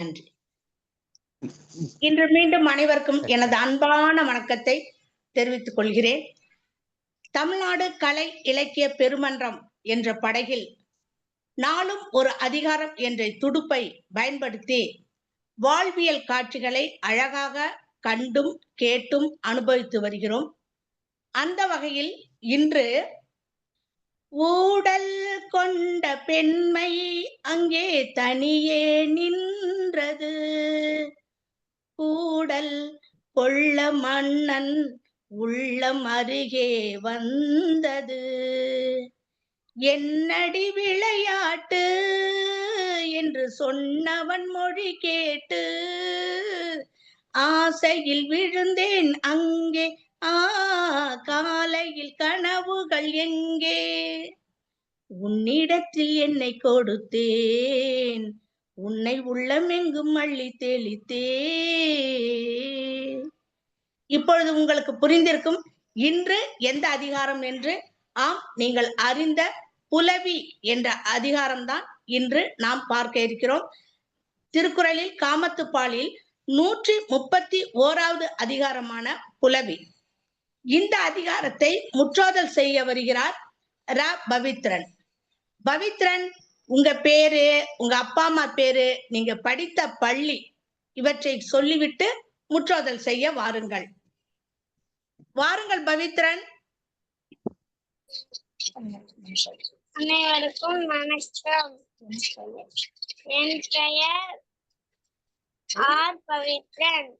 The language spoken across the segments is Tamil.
நன்றி. இன்று மீண்டும் அனைவருக்கும் எனது அன்பான வணக்கத்தை தெரிவித்துக் கொள்கிறேன். தமிழ்நாடு கலை இலக்கிய பெருமன்றம் என்ற படகில் நாளும் ஒரு அதிகாரம் என்ற துடுப்பை பயன்படுத்தி வாழ்வியல் காட்சிகளை அழகாக கண்டும் கேட்டும் அனுபவித்து வருகிறோம். அந்த வகையில் இன்று ஊடல் கொண்ட பெண்மை அங்கே தனியே நின்றது, ஊடல் கொள்ள மன்னன் உள்ளம் அருகே வந்தது, என்னடி விளையாட்டு என்று சொன்னவன் மொழி கேட்டு ஆசையில் விழுந்தேன் அங்கே, காலையில் கனவுகள் எங்கே, உன்னிடத்தில் என்னை கொடுத்தேன், உன்னை உள்ளமெங்கும் அள்ளி தெளித்தே. இப்பொழுது உங்களுக்கு புரிந்திருக்கும் இன்று எந்த அதிகாரம் என்று. ஆம், நீங்கள் அறிந்த புலவி என்ற அதிகாரம்தான் இன்று நாம் பார்க்க இருக்கிறோம். திருக்குறளில் காமத்துப்பாலில் 131வது அதிகாரமான புலவி. இந்த அதிகாரத்தை முற்றோதல் செய்ய வருகிறார் ர பவித்ரன். பவித்ரன், உங்க பேரு, உங்க அப்பா அம்மா பேரு, நீங்க படித்த பள்ளி இவற்றை சொல்லிவிட்டு முற்றோதல் செய்ய வாருங்கள். வாருங்கள் பவித்ரன். அனைவருக்கும் வணக்கம். என் பெயர் ஆர் பவித்ரன்.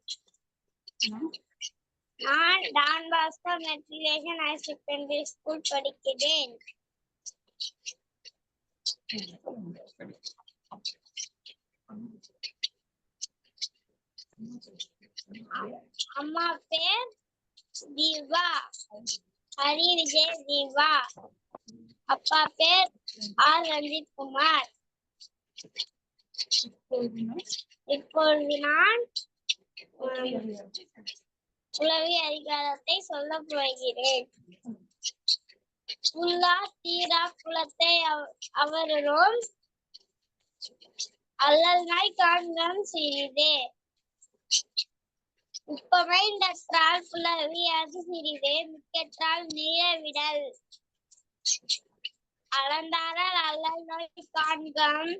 நான் Don Bosco matriculation higher secondary school படிக்கிறேன். அம்மா பேர் தீபா, ஹரி விஜய் தீபா. அப்பா பேர் ஆர் ரஞ்சித் குமார். இப்பொழுது நான் புலவி அதிகாரத்தை சொல்ல போகிறேன். புல்லா தீரா புலத்தை அவரும் அல்லல் நாய் காண்கம் சிறிதே, உப்பமைந்தற்றால் புலவி அது சிறிதே, மிக்கற்றால் நீரவிடல், அளந்தாரல் அல்லல் நோய் காண்கம்,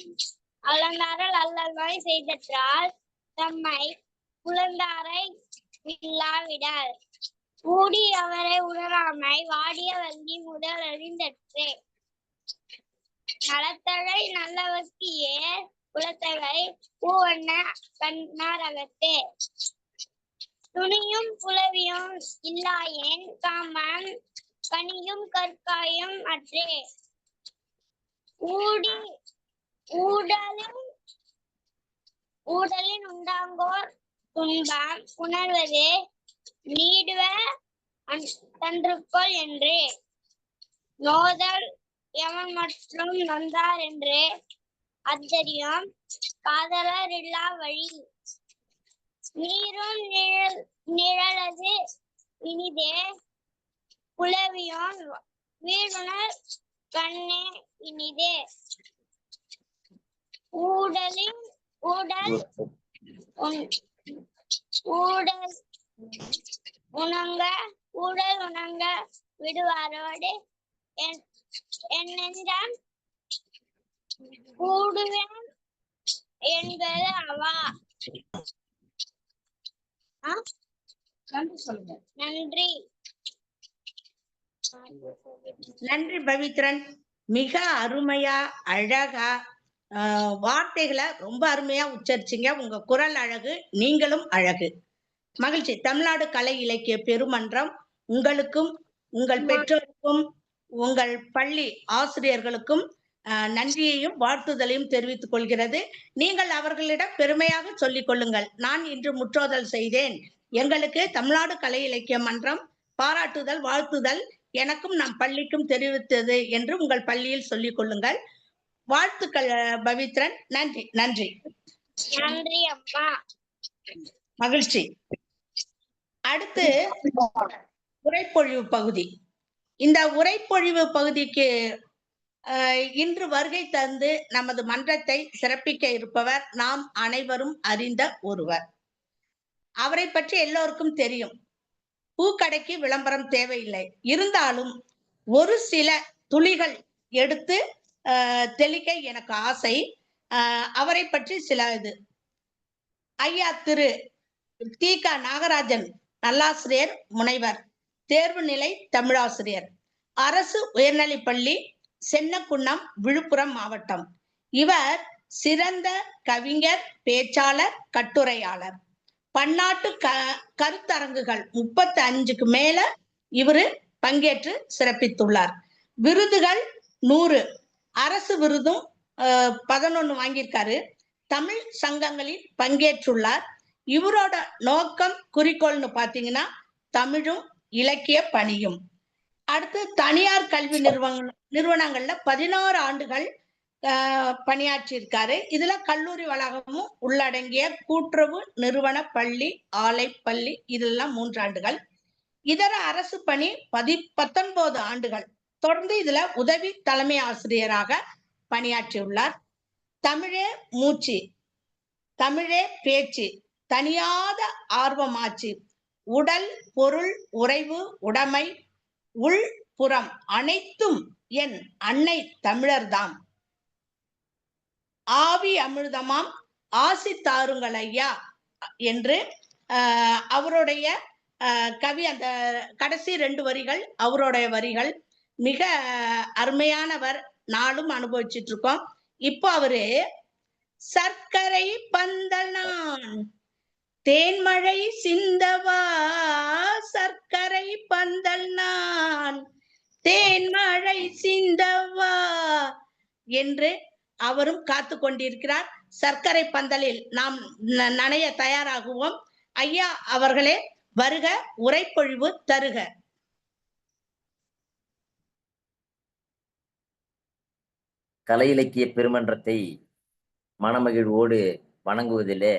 அளந்தாரல் அல்லல் நோய் செய்தற்றால் தம்மை புலந்தாரை இல்லாவிடல், ஊடி அவரை உணராமை வாடிய வங்கி முதல் அறிந்தற்றே, நலத்தகை நல்லவர்க்கு ஏர் குலத்தகை பூவண்ண கண்ணாரகத்தே, துணியும் புலவியும் இல்லாயேன் காமன் கனியும் கற்காயும் அற்றே, ஊடலின் உண்டாங்கோர் துன்பம் உணர்வது நீடுவ தன்றுக்கொள் என்று, நோதல் எவன் மற்றும் நொந்தார் என்று அத்தரியும் காதலர் இல்லா வழி, நீரும் நிழலது இனிதே, புலவியும் வீடுணர் கண்ணே இனிதே, ஊடல் உணங்க விடுவாரோடு என் நெஞ்சம் கூடுவேன் என்பது அவா. நன்றி. நன்றி பவித்ரன். மிக அருமையா அழகா வார்த்தைகளை ரொம்ப அருமையா உச்சரிச்சிங்க. உங்க குரல் அழகு, நீங்களும் அழகு. மகிழ்ச்சி. தமிழ்நாடு கலை இலக்கிய பெருமன்றம் உங்களுக்கும் உங்கள் பெற்றோருக்கும் உங்கள் பள்ளி ஆசிரியர்களுக்கும் நன்றியையும் வாழ்த்துதலையும் தெரிவித்துக் கொள்கிறது. நீங்கள் அவர்களிடம் பெருமையாக சொல்லிக் கொள்ளுங்கள், நான் இன்று முற்றோதல் செய்தேன், எங்களுக்கு தமிழ்நாடு கலை இலக்கிய மன்றம் பாராட்டுதல் வாழ்த்துதல் எனக்கும் நம் பள்ளிக்கும் தெரிவித்தது என்று உங்கள் பள்ளியில் சொல்லிக் கொள்ளுங்கள். வாழ்த்துக்கள் பவித்ரன். நன்றி. நன்றி. நன்றி அப்பா. மகிழ்ச்சி. அடுத்து உரைப்பொழிவு பகுதி. இந்த உரைப்பொழிவு பகுதிக்கு இன்று வருகை தந்து நமது மன்றத்தை சிறப்பிக்க இருப்பவர் நாம் அனைவரும் அறிந்த ஒருவர். அவரை பற்றி எல்லோருக்கும் தெரியும். பூக்கடைக்கு விளம்பரம் தேவையில்லை. இருந்தாலும் ஒரு சில துளிகள் எடுத்து தெளிக்க எனக்கு ஆசை. அவரை பற்றி சில இது. ஐயா திரு தி.க. நாகராஜன், நல்லாசிரியர், முனைவர், தேர்வு நிலை தமிழாசிரியர், அரசு உயர்நிலைப்பள்ளி, சென்னக்குன்னம், விழுப்புரம் மாவட்டம். இவர் சிறந்த கவிஞர், பேச்சாளர், கட்டுரையாளர். பன்னாட்டு கருத்தரங்குகள் 35க்கு மேல இவரு பங்கேற்று சிறப்பித்துள்ளார். விருதுகள் 100, அரசு விருதும் 11 வாங்கியிருக்காரு. தமிழ் சங்கங்களில் பங்கேற்றுள்ளார். இவரோட நோக்கம், குறிக்கோள்னு பாத்தீங்கன்னா தமிழும் இலக்கிய பணியும். அடுத்து தனியார் கல்வி நிறுவனங்கள்ல 16 ஆண்டுகள் பணியாற்றியிருக்காரு. இதுல கல்லூரி வளாகமும் உள்ளடங்கிய கூட்டுறவு நிறுவன பள்ளி, ஆலை பள்ளி, இதெல்லாம் 3 ஆண்டுகள். இதர அரசு பணி 19 ஆண்டுகள். தொடர்ந்து இதுல உதவி தலைமை ஆசிரியராக பணியாற்றியுள்ளார். தமிழே மூச்சு, தமிழே பேச்சு, தனியாத ஆர்வமாச்சு, உடல் பொருள் உறைவு உடைமை உள் புறம் அனைத்தும் என் அன்னை தமிழர்தாம், ஆவி அமிர்தமாம் ஆசி தாருங்கள் ஐயா என்று அவருடைய கவி, அந்த கடைசி 2 வரிகள் அவருடைய வரிகள். மிக அருமையானவர். நாளும் அனுபவிச்சுட்டு இருக்கோம். இப்போ அவரு சர்க்கரை பந்தல் நான் தேன்மழை சிந்தவா, சர்க்கரை பந்தல் நான் தேன்மழை சிந்தவா என்று அவரும் காத்து கொண்டிருக்கிறார். சர்க்கரை பந்தலில் நாம் நனைய தயாராகுவோம். ஐயா அவர்களே வருக, உரைப்பொழிவு தருக. கலை இலக்கிய பெருமன்றத்தை மனமகிழ்வோடு வணங்குவதிலே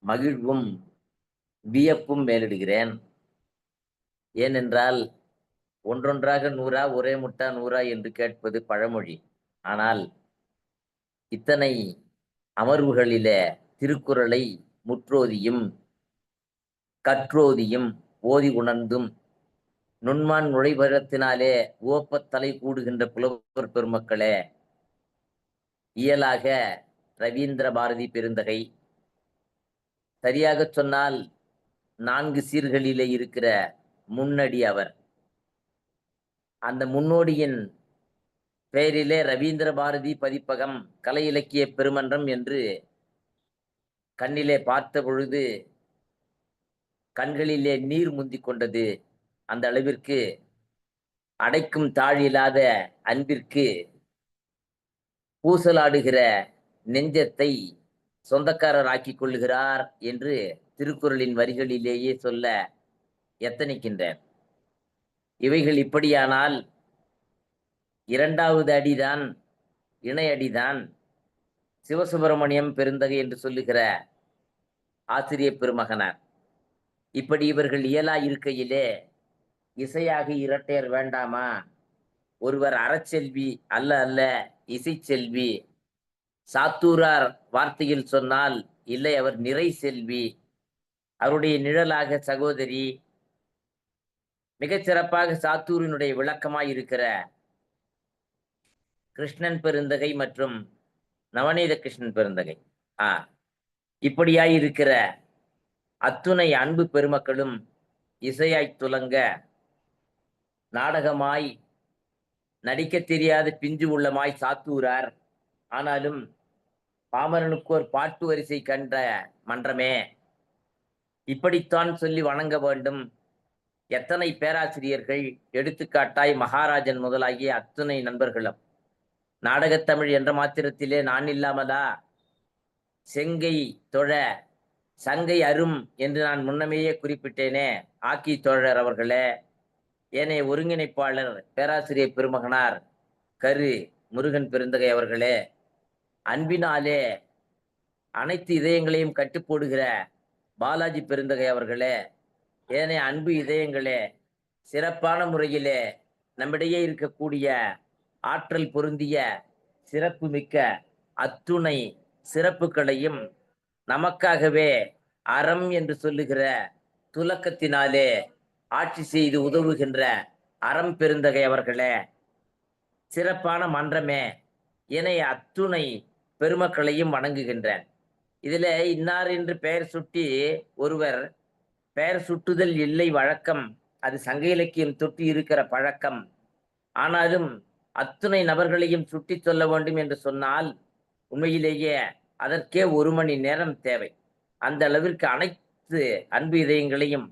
மகிழ்வும் வியப்பும் மேலிடுகிறேன். ஏனென்றால் ஒன்றொன்றாக 100 ஒரே முட்டா 100 என்று கேட்பது பழமொழி. ஆனால் இத்தனை அமர்வுகளிலே திருக்குறளை முற்றோதியும் கற்றோதியும் ஓதி உணர்ந்தும் நுண்மான் நுழைவரத்தினாலே உவப்பத் தலை கூடுகின்ற புலவர் பெருமக்களே, இயலாக ரவீந்திர பாரதி பெருந்தகை, சரியாக சொன்னால் 4 சீர்களிலே இருக்கிற முன்னடி அவர். அந்த முன்னோடியின் பெயரிலே ரவீந்திர பாரதி பதிப்பகம், கலை இலக்கிய பெருமன்றம் என்று கண்ணிலே பார்த்த பொழுது கண்களிலே நீர் முந்திக் கொண்டது. அந்த அளவிற்கு அடைக்கும் தாழில்லாத அன்பிற்கு பூசலாடுகிற நெஞ்சத்தை சொந்தக்காரர் ஆக்கிக் கொள்ளுகிறார் என்று திருக்குறளின் வரிகளிலேயே சொல்ல எத்தனிக்கின்றேன். இவைகள் இப்படியானால் 2வது அடிதான், இணை அடிதான் சிவசுப்பிரமணியம் பெருந்தகை என்று சொல்லுகிற ஆசிரியர் பெருமகனார். இப்படி இவர்கள் இயலா இருக்கையிலே இசையாக இரட்டையர் வேண்டாமா? ஒருவர் அறச்செல்வி அல்ல அல்ல இசைச்செல்வி. சாத்தூரார் வார்த்தையில் சொன்னால் இல்லை, அவர் நிறை செல்வி. அவருடைய நிழலாக சகோதரி. மிகச் சிறப்பாக சாத்தூரினுடைய விளக்கமாய் இருக்கிற கிருஷ்ணன் பெருந்தகை மற்றும் நவநீத கிருஷ்ணன் பெருந்தகை. இப்படியாய் இருக்கிற அத்துணை அன்பு பெருமக்களும் இசையாய் துலங்க, நாடகமாய் நடிக்க தெரியாத பிஞ்சு உள்ளமாய் சாத்தூரார். ஆனாலும் பாமரனுக்கு ஒரு பாட்டு வரிசை கண்ட மன்றமே, இப்படித்தான் சொல்லி வணங்க வேண்டும். எத்தனை பேராசிரியர்கள், எடுத்துக்காட்டாய் மகாராஜன் முதலாகிய அத்துணை நண்பர்களும். நாடகத்தமிழ் என்ற மாத்திரத்திலே நான் இல்லாமலா? செங்கை தொழ சங்கை அரும் என்று நான் முன்னமேயே குறிப்பிட்டேனே. ஆக்கி தோழர் அவர்களே, ஏனைய ஒருங்கிணைப்பாளர் பேராசிரியர் பெருமகனார் கரு முருகன் பெருந்தகை அவர்களே, அன்பினாலே அனைத்து இதயங்களையும் கட்டுப்போடுகிற பாலாஜி பெருந்தகை அவர்களே, ஏனைய அன்பு இதயங்களே, சிறப்பான முறையிலே நம்மிடையே இருக்கக்கூடிய ஆற்றல் பொருந்திய சிறப்புமிக்க அத்துணை சிறப்புகளையும் நமக்காகவே அறம் என்று சொல்லுகிற துலக்கத்தினாலே ஆட்சி செய்து உதவுகின்ற அறம் பெருந்தகை அவர்களே, சிறப்பான மன்றமே என அத்துணை பெருமக்களையும் வணங்குகின்றேன். இதுல இன்னார் என்று பெயர் சுட்டி ஒருவர் பெயர் சுட்டுதல் இல்லை வழக்கம், அது சங்க இலக்கியம் தொட்டு இருக்கிற பழக்கம். ஆனாலும் அத்துணை நபர்களையும் சுட்டி சொல்ல வேண்டும் என்று சொன்னால் உண்மையிலேயே அதற்கே 1 மணி நேரம் தேவை. அந்த அளவிற்கு அனைத்து அன்பு இதயங்களையும்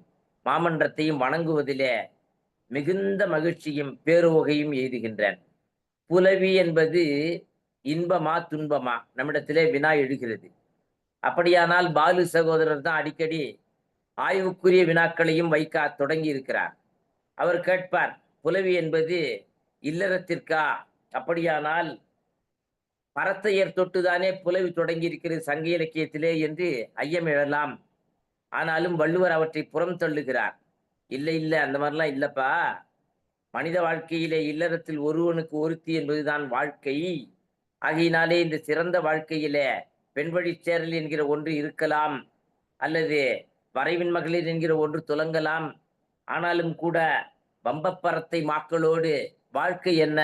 மாமன்றத்தையும் வணங்குவதிலே மிகுந்த மகிழ்ச்சியும் பேருவகையும் எய்துகின்றேன். புலவி என்பது இன்பமா துன்பமா நம்மிடத்திலே வினா எழுகிறது. அப்படியானால் பாலு சகோதரர் தான் அடிக்கடி ஆய்வுக்குரிய வினாக்களையும் வைக்க தொடங்கி இருக்கிறார். அவர் கேட்பார், புலவி என்பது இல்லறத்திற்கா? அப்படியானால் பரத்தையர் தொட்டுதானே புலவி தொடங்கி இருக்கிறது சங்க இலக்கியத்திலே என்று ஐயம் எழலாம். ஆனாலும் வள்ளுவர் அவற்றை புறம் தள்ளுகிறார். இல்லை இல்லை, அந்த மாதிரிலாம் இல்லப்பா. மனித வாழ்க்கையிலே இல்லறத்தில் ஒருவனுக்கு ஒருத்தி என்பதுதான் வாழ்க்கை. ஆகையினாலே இந்த சிறந்த வாழ்க்கையிலே பெண் வழி சேரல் என்கிற ஒன்று இருக்கலாம், அல்லது வரைவின் மகளிர் என்கிற ஒன்று துலங்கலாம். ஆனாலும் கூட வம்பப்பரத்தை மாக்களோடு வாழ்க்கை என்ன,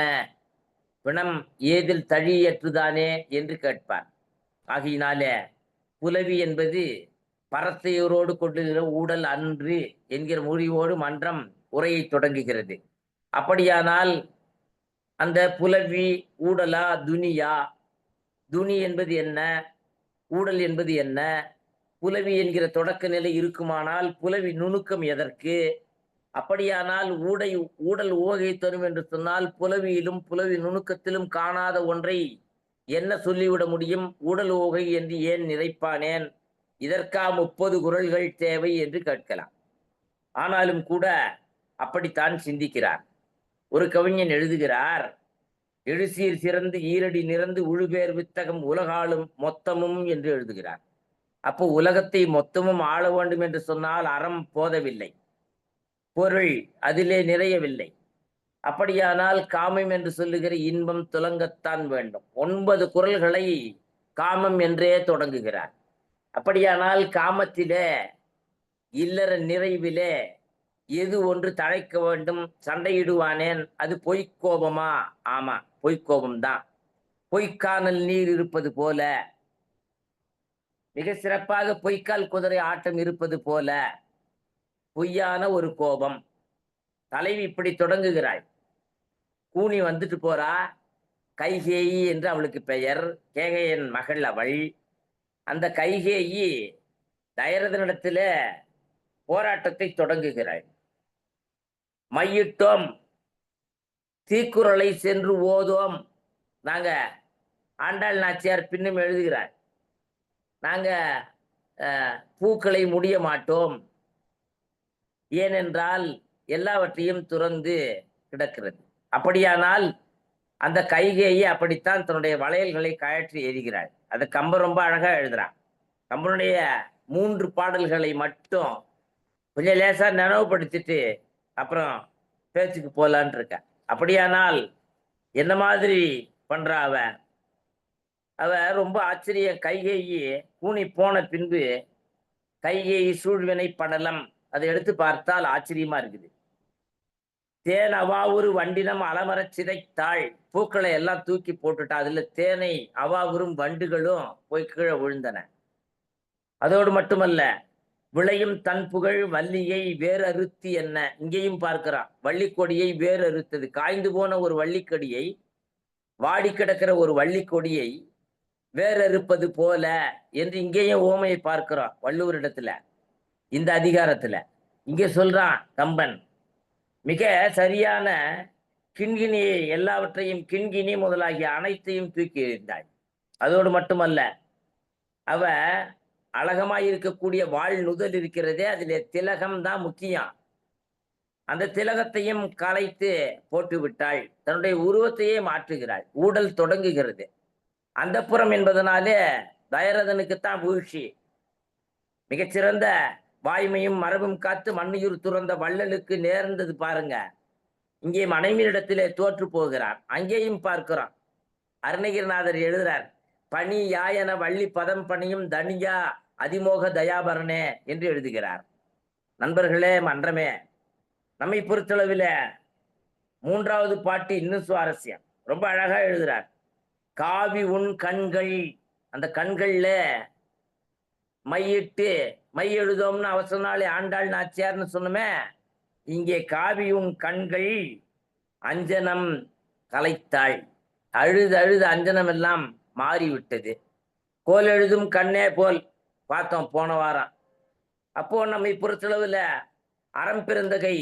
பிணம் ஏதில் தழியற்றுதானே என்று கேட்பார். ஆகையினாலே புலவி என்பது பரத்தையோரோடு கொள்ளுகிற ஊடல் அன்று என்கிற முடிவோடு மன்றம் உரையை தொடங்குகிறது. அப்படியானால் அந்த புலவி ஊடலா துனியா? துனி என்பது என்ன, ஊடல் என்பது என்ன? புலவி என்கிற தொடக்க நிலை இருக்குமானால் புலவி நுணுக்கம் எதற்கு? அப்படியானால் ஊடல் உவகை தரும் என்று சொன்னால் புலவியிலும் புலவி நுணுக்கத்திலும் காணாத ஒன்றை என்ன சொல்லிவிட முடியும்? ஊடல் உவகை என்று ஏன் நிறைப்பானேன்? இதற்கா 30 குறள்கள் தேவை என்று கேட்கலாம். ஆனாலும் கூட அப்படித்தான் சிந்திக்கிறார். ஒரு கவிஞன் எழுதுகிறார், எழுசீர் சிறந்து ஈரடி நிறந்து உழுபேர் வித்தகம் உலகாளும் மொத்தமும் என்று எழுதுகிறார். அப்போ உலகத்தை மொத்தமும் ஆள வேண்டும் என்று சொன்னால் அறம் போதவில்லை, பொருள் அதிலே நிறையவில்லை. அப்படியானால் காமம் என்று சொல்லுகிற இன்பம் துலங்கத்தான் வேண்டும். 9 குறள்களை காமம் என்றே தொடங்குகிறார். அப்படியானால் காமத்திலே இல்லற நிறைவிலே எது ஒன்று தழைக்க வேண்டும்? சண்டையிடுவானேன், அது பொய்க்கோபமா? ஆமா, பொய்க்கோபம்தான். பொய்க்கானல் நீர் இருப்பது போல, மிக சிறப்பாக பொய்க்கால் குதிரை ஆட்டம் இருப்பது போல பொய்யான ஒரு கோபம். தலைவி இப்படி தொடங்குகிறாள். கூனி வந்துட்டு போறா, கைகேயி என்று அவளுக்கு பெயர், கேகையன் மகள் அவள். அந்த கைகேயி தயரதனிடத்தில போராட்டத்தை தொடங்குகிறாள். மையிட்டோம், தீக்குறளை சென்று ஓதோம். நாங்க ஆண்டாள் நாச்சியார் பின்னும் எழுதுகிறார், நாங்க பூக்களை முடிய மாட்டோம், ஏனென்றால் எல்லாவற்றையும் துறந்து கிடக்கிறது. அப்படியானால் அந்த கைகேயி அப்படித்தான் தன்னுடைய வளையல்களை கழற்றி எறிகிறாள். அது கம்பன் ரொம்ப அழகா எழுதுறான். கம்பனுடைய 3 பாடல்களை மட்டும் கொஞ்சம் லேசா நினைவுபடுத்திட்டு அப்புறம் பேச்சுக்கு போலான் இருக்க. அப்படியானால் என்ன மாதிரி பண்றா அவ ரொம்ப ஆச்சரியம். கைகேயி கூனி போன பின்பு கைகேயி சூழ்வினை படலம் அதை எடுத்து பார்த்தால் ஆச்சரியமா இருக்குது. தேன் அவாவுரு வண்டினம் அலமரச் சிதைத்தாள். பூக்களை எல்லாம் தூக்கி போட்டுட்டா, அதுல தேனை அவாவுரும் வண்டுகளும் போய் கீழே விழுந்தன. அதோடு மட்டுமல்ல, விளையும் தன் புகழ் வள்ளியை வேறு அறுத்தி என்ன, இங்கேயும் பார்க்கிறான். வள்ளிக்கொடியை வேறு அறுத்தது. காய்ந்து போன ஒரு வள்ளிக்கொடியை, வாடி கிடக்கிற ஒரு வள்ளிக்கொடியை வேறு அறுப்பது போல என்று இங்கேயும் ஓமையை பார்க்கிறோம் வள்ளுவரிடத்துல. இந்த அதிகாரத்துல இங்கே சொல்றான் கம்பன், மிக சரியான கிண்கிணியை, எல்லாவற்றையும் கிண்கிணி முதலாகிய அனைத்தையும் தூக்கி எறிந்தாள். அதோடு மட்டுமல்ல, அவ அழகமாய் இருக்கக்கூடிய வாழ் நுதல் இருக்கிறதே, அதிலே திலகம் தான் முக்கியம். அந்த திலகத்தையும் கலைத்து போட்டு விட்டாள். தன்னுடைய உருவத்தையே மாற்றுகிறாள். ஊடல் தொடங்குகிறது. அந்தப்புறம் என்பதனாலே தயரதனுக்குத்தான் வீழ்ச்சி. மிகச்சிறந்த வாய்மையும் மரபும் காத்து மண்ணுயிர் துறந்த வள்ளலுக்கு நேர்ந்தது பாருங்க. இங்கே மனைவியிடத்திலே தோற்று போகிறார். அங்கேயும் பார்க்கிறோம். அருணகிரிநாதர் எழுதுறார், பணி யாயன வள்ளி பதம் பணியும் தனியா அதிமோக தயாபரணே என்று எழுதுகிறார். நண்பர்களே, மன்றமே, நம்மை பொறுத்தளவில் 3வது பாட்டு இன்னும் சுவாரஸ்யம். ரொம்ப அழகா எழுதுறார். காவி உன் கண்கள், அந்த கண்கள்ல மையிட்டு மை எழுதோம்னு அவசர நாளே ஆண்டாள் நாச்சியார்னு சொன்னமே, இங்கே காவி உன் கண்கள் அஞ்சனம் கலைத்தாள். அழுது அழுது அஞ்சனம் எல்லாம் மாறிவிட்டது. கோல் எழுதும் கண்ணே போல் பார்த்தோம் போன வாரம். அப்போ நம்மை பொறுத்தளவுல அறம் பிறந்தகை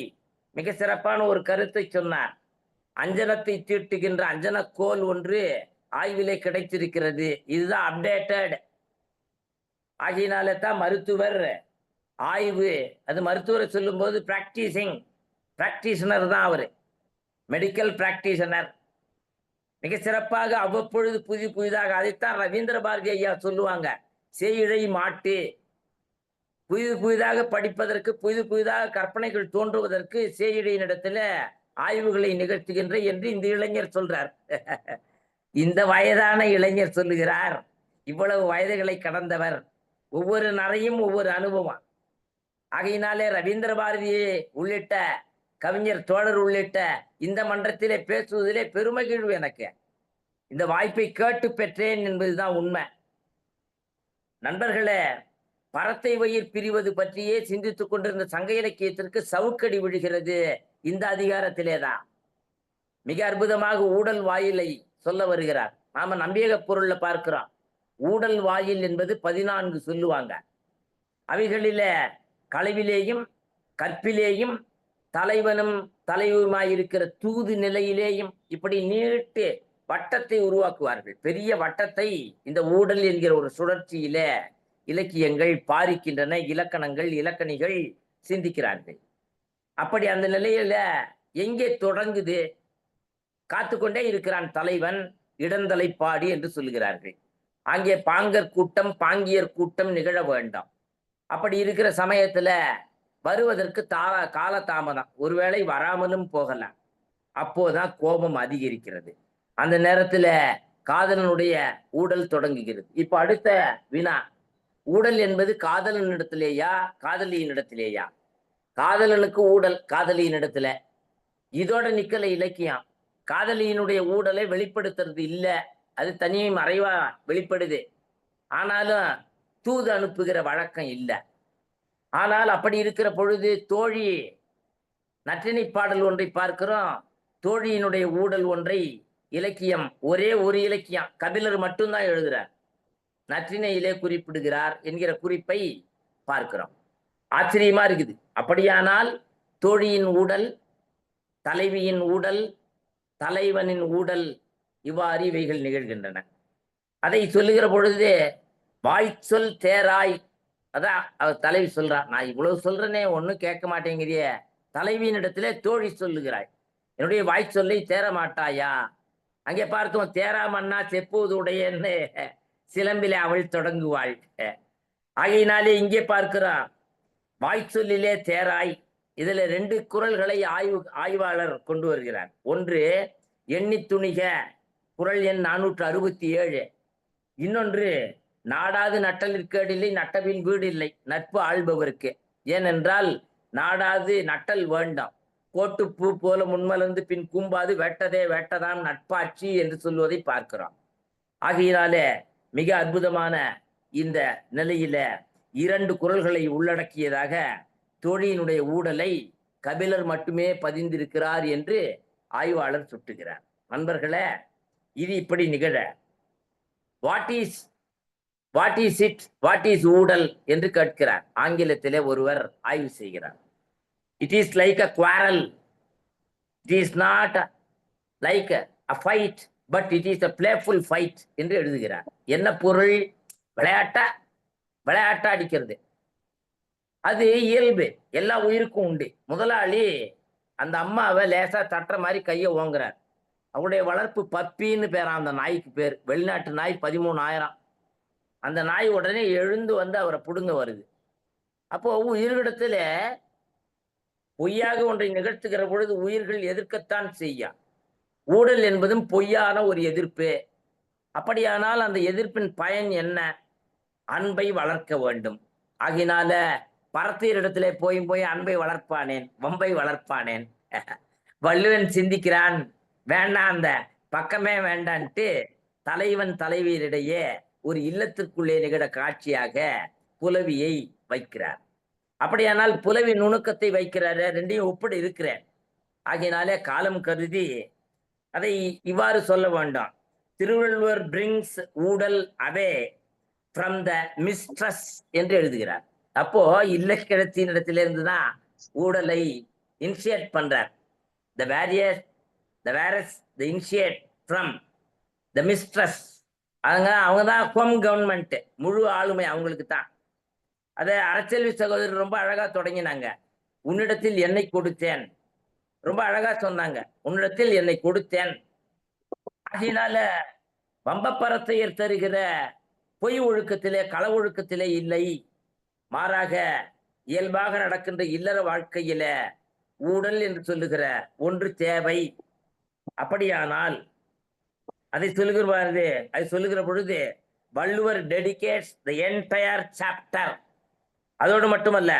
மிக சிறப்பான ஒரு கருத்தை சொன்னார். அஞ்சனத்தை தீட்டுகின்ற அஞ்சன கோல் ஒன்று ஆய்விலே கிடைத்திருக்கிறது. இதுதான் அப்டேட்டட். ஆகையினாலே தான் மருத்துவர் ஆய்வு, அது மருத்துவரை சொல்லும் போது பிராக்டிஷனர் தான் அவரு, மெடிக்கல் பிராக்டிஷனர். மிக சிறப்பாக அவ்வப்பொழுது புதிதாக, அதைத்தான் ரவீந்திர பாரதி ஐயா சொல்லுவாங்க, செய்யிழை மாட்டு. புதிதாக படிப்பதற்கு, புதிதாக கற்பனைகள் தோன்றுவதற்கு செய்யிழையினிடத்துல ஆய்வுகளை நிகழ்த்துகின்ற என்று இந்த இளைஞர் சொல்றார். இந்த வயதான இளைஞர் சொல்லுகிறார். இவ்வளவு வயதுகளை கடந்தவர், ஒவ்வொரு நரையும் ஒவ்வொரு அனுபவம். ஆகையினாலே ரவீந்திர பாரதி உள்ளிட்ட கவிஞர் தோழர் உள்ளிட்ட இந்த மன்றத்திலே பேசுவதிலே பெருமகிழ்வு எனக்கு. இந்த வாய்ப்பை கேட்டு பெற்றேன் என்பதுதான் உண்மை. நண்பர்களே, பரத்தை வயிர் பிரிவது பற்றியே சிந்தித்துக் கொண்டிருந்த சங்க இலக்கியத்திற்கு சவுக்கடி விழுகிறது இந்த அதிகாரத்திலேதான். மிக அற்புதமாக ஊடல் வாயிலை சொல்ல வருகிறார். நாம நம்பியக பொருள்ல பார்க்கிறோம். ஊடல் வாயில் என்பது 14 சொல்லுவாங்க. அவைகளில களவிலேயும் கற்பிலேயும் தலைவனும் தலைவருமாயிருக்கிற தூது நிலையிலேயும் இப்படி நீட்டு வட்டத்தை உருவாக்குவார்கள். பெரிய வட்டத்தை இந்த ஊடல் என்கிற ஒரு சுழற்சியில இலக்கியங்கள் பாரிக்கின்றன, இலக்கணங்கள் இலக்கணிகள் சிந்திக்கிறார்கள். அப்படி அந்த நிலையில எங்கே தொடங்குது? காத்துக்கொண்டே இருக்கிறான் தலைவன், இடந்தலைப்பாடி என்று சொல்லுகிறார்கள். அங்கே பாங்கர் கூட்டம் பாங்கியர் கூட்டம் நிகழ வேண்டாம். அப்படி இருக்கிற சமயத்துல வருவதற்கு காலதாமதம், ஒருவேளை வராமலும் போகலாம். அப்போதான் கோபம் அதிகரிக்கிறது. அந்த நேரத்துல காதலனுடைய ஊடல் தொடங்குகிறது. இப்ப அடுத்த வினா, ஊடல் என்பது காதலன் இடத்திலேயா காதலியின் இடத்திலேயா? காதலனுக்கு ஊடல் காதலியின் இடத்துல. இதோட நிக்கல இலக்கியம். காதலியினுடைய ஊடலை வெளிப்படுத்துறது இல்ல, அது தனியை மறைவா வெளிப்படுது. ஆனாலும் தூது அனுப்புகிற வழக்கம் இல்லை. ஆனால் அப்படி இருக்கிற பொழுது தோழி நற்றிணை பாடல் ஒன்றை பார்க்கிறோம். தோழியினுடைய ஊடல் ஒன்றை இலக்கியம், ஒரே ஒரு இலக்கியம், கபிலர் மட்டும்தான் எழுதுறார், நற்றிணையிலே குறிப்பிடுகிறார் என்கிற குறிப்பை பார்க்கிறோம். ஆச்சரியமா இருக்குது. அப்படியானால் தோழியின் ஊடல், தலைவியின் ஊடல், தலைவனின் ஊடல், இவ்வாறு இவைகள் நிகழ்கின்றன. அதை சொல்லுகிற பொழுது வாய்ச்சொல் தேராய், அதான் அவர் தலைவி சொல்றார், நான் இவ்வளவு சொல்றேனே ஒன்னும் கேட்க மாட்டேங்கிறிய, தலைவியின் இடத்திலே தோழி சொல்லுகிறாய், என்னுடைய வாய்ச்சொல்லை தேர மாட்டாயா? அங்கே பார்த்தோம், தேராமன்னா செப்புவதுடையன்னு சிலம்பிலே அவள் தொடங்குவாள். ஆகையினாலே இங்கே பார்க்கிறான் வாய்ச்சொல்லிலே தேராய். இதுல 2 குறள்களை ஆய்வாளர் கொண்டு வருகிறார். ஒன்று எண்ணி துணிக, குறள் எண் 467. இன்னொன்று நாடாது நட்டலிற்கேடில்லை நட்டபின் வீடு இல்லை நட்பு ஆள்பவருக்கு. ஏனென்றால் நாடாது நட்டல் வேண்டாம், கோட்டுப்பூ போல முன்மலர்ந்து பின் கூம்பாது வெட்டதே வெட்டதான் நட்பாட்சி என்று சொல்வதை பார்க்கிறோம். ஆகையினாலே மிக அற்புதமான இந்த நிலையில 2 குறள்களை உள்ளடக்கியதாக தோழியினுடைய ஊடலை கபிலர் மட்டுமே பதிந்திருக்கிறார் என்று ஆய்வாளர் சுட்டுகிறார். நண்பர்களே, இது இப்படி நிகழ வாட் இஸ் ஊடல் என்று கேட்கிறார். ஆங்கிலத்திலே ஒருவர் ஆய்வு செய்கிறார். It is like a quarrel, it is not like a fight, but it is a playful fight என்று எழுதுகிறார். என்ன பொருள்? விளையாட்டா அடிக்கிறது, அது இயல்பு, எல்லா உயிருக்கும் உண்டு. முதலாளி அந்த அம்மாவை லேசா தட்டுற மாதிரி கையை ஓங்குறார். அவருடைய வளர்ப்பு பப்பின்னு பேரான் அந்த நாய்க்கு பேர். வெளிநாட்டு நாய் 13,000. அந்த நாய் உடனே எழுந்து வந்து அவரை புடுங்க வருது. அப்போ உயிரிடத்துல பொய்யாக ஒன்றை நிகழ்த்துகிற பொழுது உயிர்கள் எதிர்க்கத்தான் செய்யா. ஊழல் என்பதும் பொய்யான ஒரு எதிர்ப்பு. அப்படியானால் அந்த எதிர்ப்பின் பயன் என்ன? அன்பை வளர்க்க வேண்டும். ஆகினால பரத்தையரிடத்திலே போய் போய் அன்பை வளர்ப்பானேன், வம்பை வளர்ப்பானேன். வள்ளுவன் சிந்திக்கிறான், வேண்டாம் அந்த பக்கமே வேண்டான்ட்டு தலைவன் தலைவியரிடையே ஒரு இல்லத்திற்குள்ளே நிகழ காட்சியாக புலவியை வைக்கிறார். அப்படியானால் புலவி நுணுக்கத்தை வைக்கிறாரு, ரெண்டையும் ஒப்பிட இருக்கிறேன். ஆகையினாலே காலம் கருதி அதை இவ்வாறு சொல்ல வேண்டாம். திருவள்ளுவர் பிரிங்ஸ் ஊடல் அவே ஃப்ரம் த மிஸ்ட்ரஸ் என்று எழுதுகிறார். அப்போ இல்லக்கிழத்தின் இடத்திலிருந்து தான் ஊடலை இனிஷியேட் பண்றார். The various the initiate from the mistress. அவங்க தான் ஹோம் கவர்மெண்ட், முழு ஆளுமை அவங்களுக்கு தான். அதை அரசெல்வி சகோதரர் ரொம்ப அழகா தொடங்கினாங்க. உன்னிடத்தில் என்னை கொடுத்தேன், ரொம்ப அழகா சொன்னாங்க. உன்னிடத்தில் என்னை கொடுத்தேன். அதனால வம்பப்பரத்தையர் தருகிற பொய் ஒழுக்கத்திலே கள ஒழுக்கத்திலே இல்லை, மாறாக இயல்பாக நடக்கின்ற இல்லற வாழ்க்கையில ஊழல் என்று சொல்லுகிற ஒன்று தேவை. அப்படியானால் அதை சொல்லுகிற பொழுது Valluvar dedicates the entire chapter. அதோடு மட்டுமல்ல,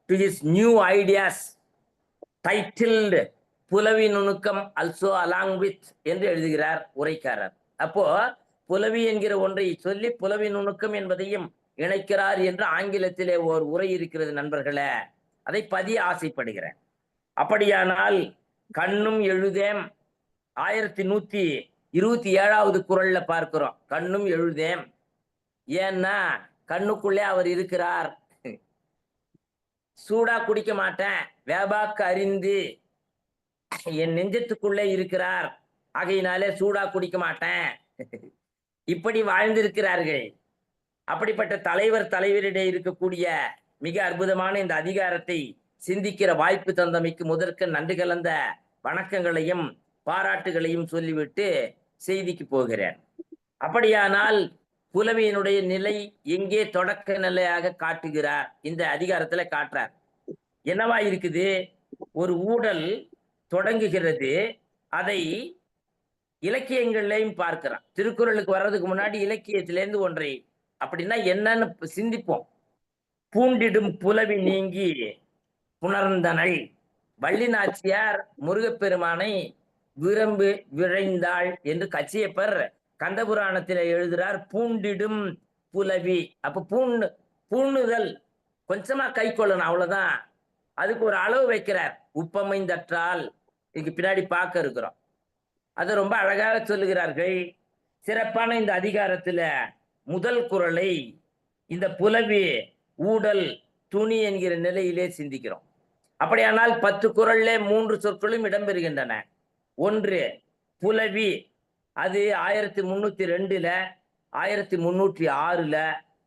to his new ideas titled புலவி நுணுக்கம் அல்சோ அலாங் வித் என்று எழுதுகிறார் உரைக்காரர். அப்போ புலவி என்கிற ஒன்றை சொல்லி புலவி நுணுக்கம் என்பதையும் இணைக்கிறார் என்று ஆங்கிலத்திலே ஓர் உரை இருக்கிறது நண்பர்களே, அதை பதிய ஆசைப்படுகிறேன். அப்படியானால் கண்ணும் எழுதேம் 1127வது குறள்ல பார்க்கிறோம். கண்ணும் எழுதேம். ஏன்னா கண்ணுக்குள்ளே அவர் இருக்கிறார். சூடா குடிக்க மாட்டேன், வேபாக்கு அறிந்து என் நெஞ்சத்துக்குள்ளே இருக்கிறார், ஆகையினாலே சூடா குடிக்க மாட்டேன், இப்படி வாழ்ந்திருக்கிறார்கள். அப்படிப்பட்ட தலைவரிடையே இருக்கக்கூடிய மிக அற்புதமான இந்த அதிகாரத்தை சிந்திக்கிற வாய்ப்பு தந்தமைக்கு முதற்க நன்றி கலந்த வணக்கங்களையும் பாராட்டுகளையும் சொல்லிவிட்டு செய்திக்கு போகிறேன். அப்படியானால் புலவியினுடைய நிலை எங்கே தொடக்க நிலையாக காட்டுகிறார்? இந்த அதிகாரத்துல காட்டுறார். என்னவா இருக்குது? ஒரு ஊழல் தொடங்குகிறது, அதை இலக்கியங்கள்லையும் பார்க்கிறான். திருக்குறளுக்கு வர்றதுக்கு முன்னாடி இலக்கியத்திலேருந்து ஒன்றை அப்படின்னா என்னன்னு சிந்திப்போம். பூண்டிடும் புலவி நீங்கி புணர்ந்தனள். வள்ளி நாச்சியார் முருகப்பெருமானை விரும்பு விழைந்தாள் என்று கச்சியப்பர் கந்தபுராணத்தில எழுதுறார். பூண்டிடும் புலவி. அப்ப பூண்ணுதல் கொஞ்சமா கை கொள்ளணும், அவ்வளவுதான். அதுக்கு ஒரு அளவு வைக்கிறார். உப்பமைந்தற்றால் இதுக்கு பின்னாடி பார்க்க இருக்கிறோம். அதை ரொம்ப அழகாக சொல்லுகிறார்கள். சிறப்பான இந்த அதிகாரத்துல முதல் குறளை இந்த புலவி ஊடல் துணி என்கிற நிலையிலே சிந்திக்கிறோம். அப்படியானால் 10 குறள்ல 3 சொற்களும் இடம்பெறுகின்றன. ஒன்று புலவி, அது 1302ல 1306ல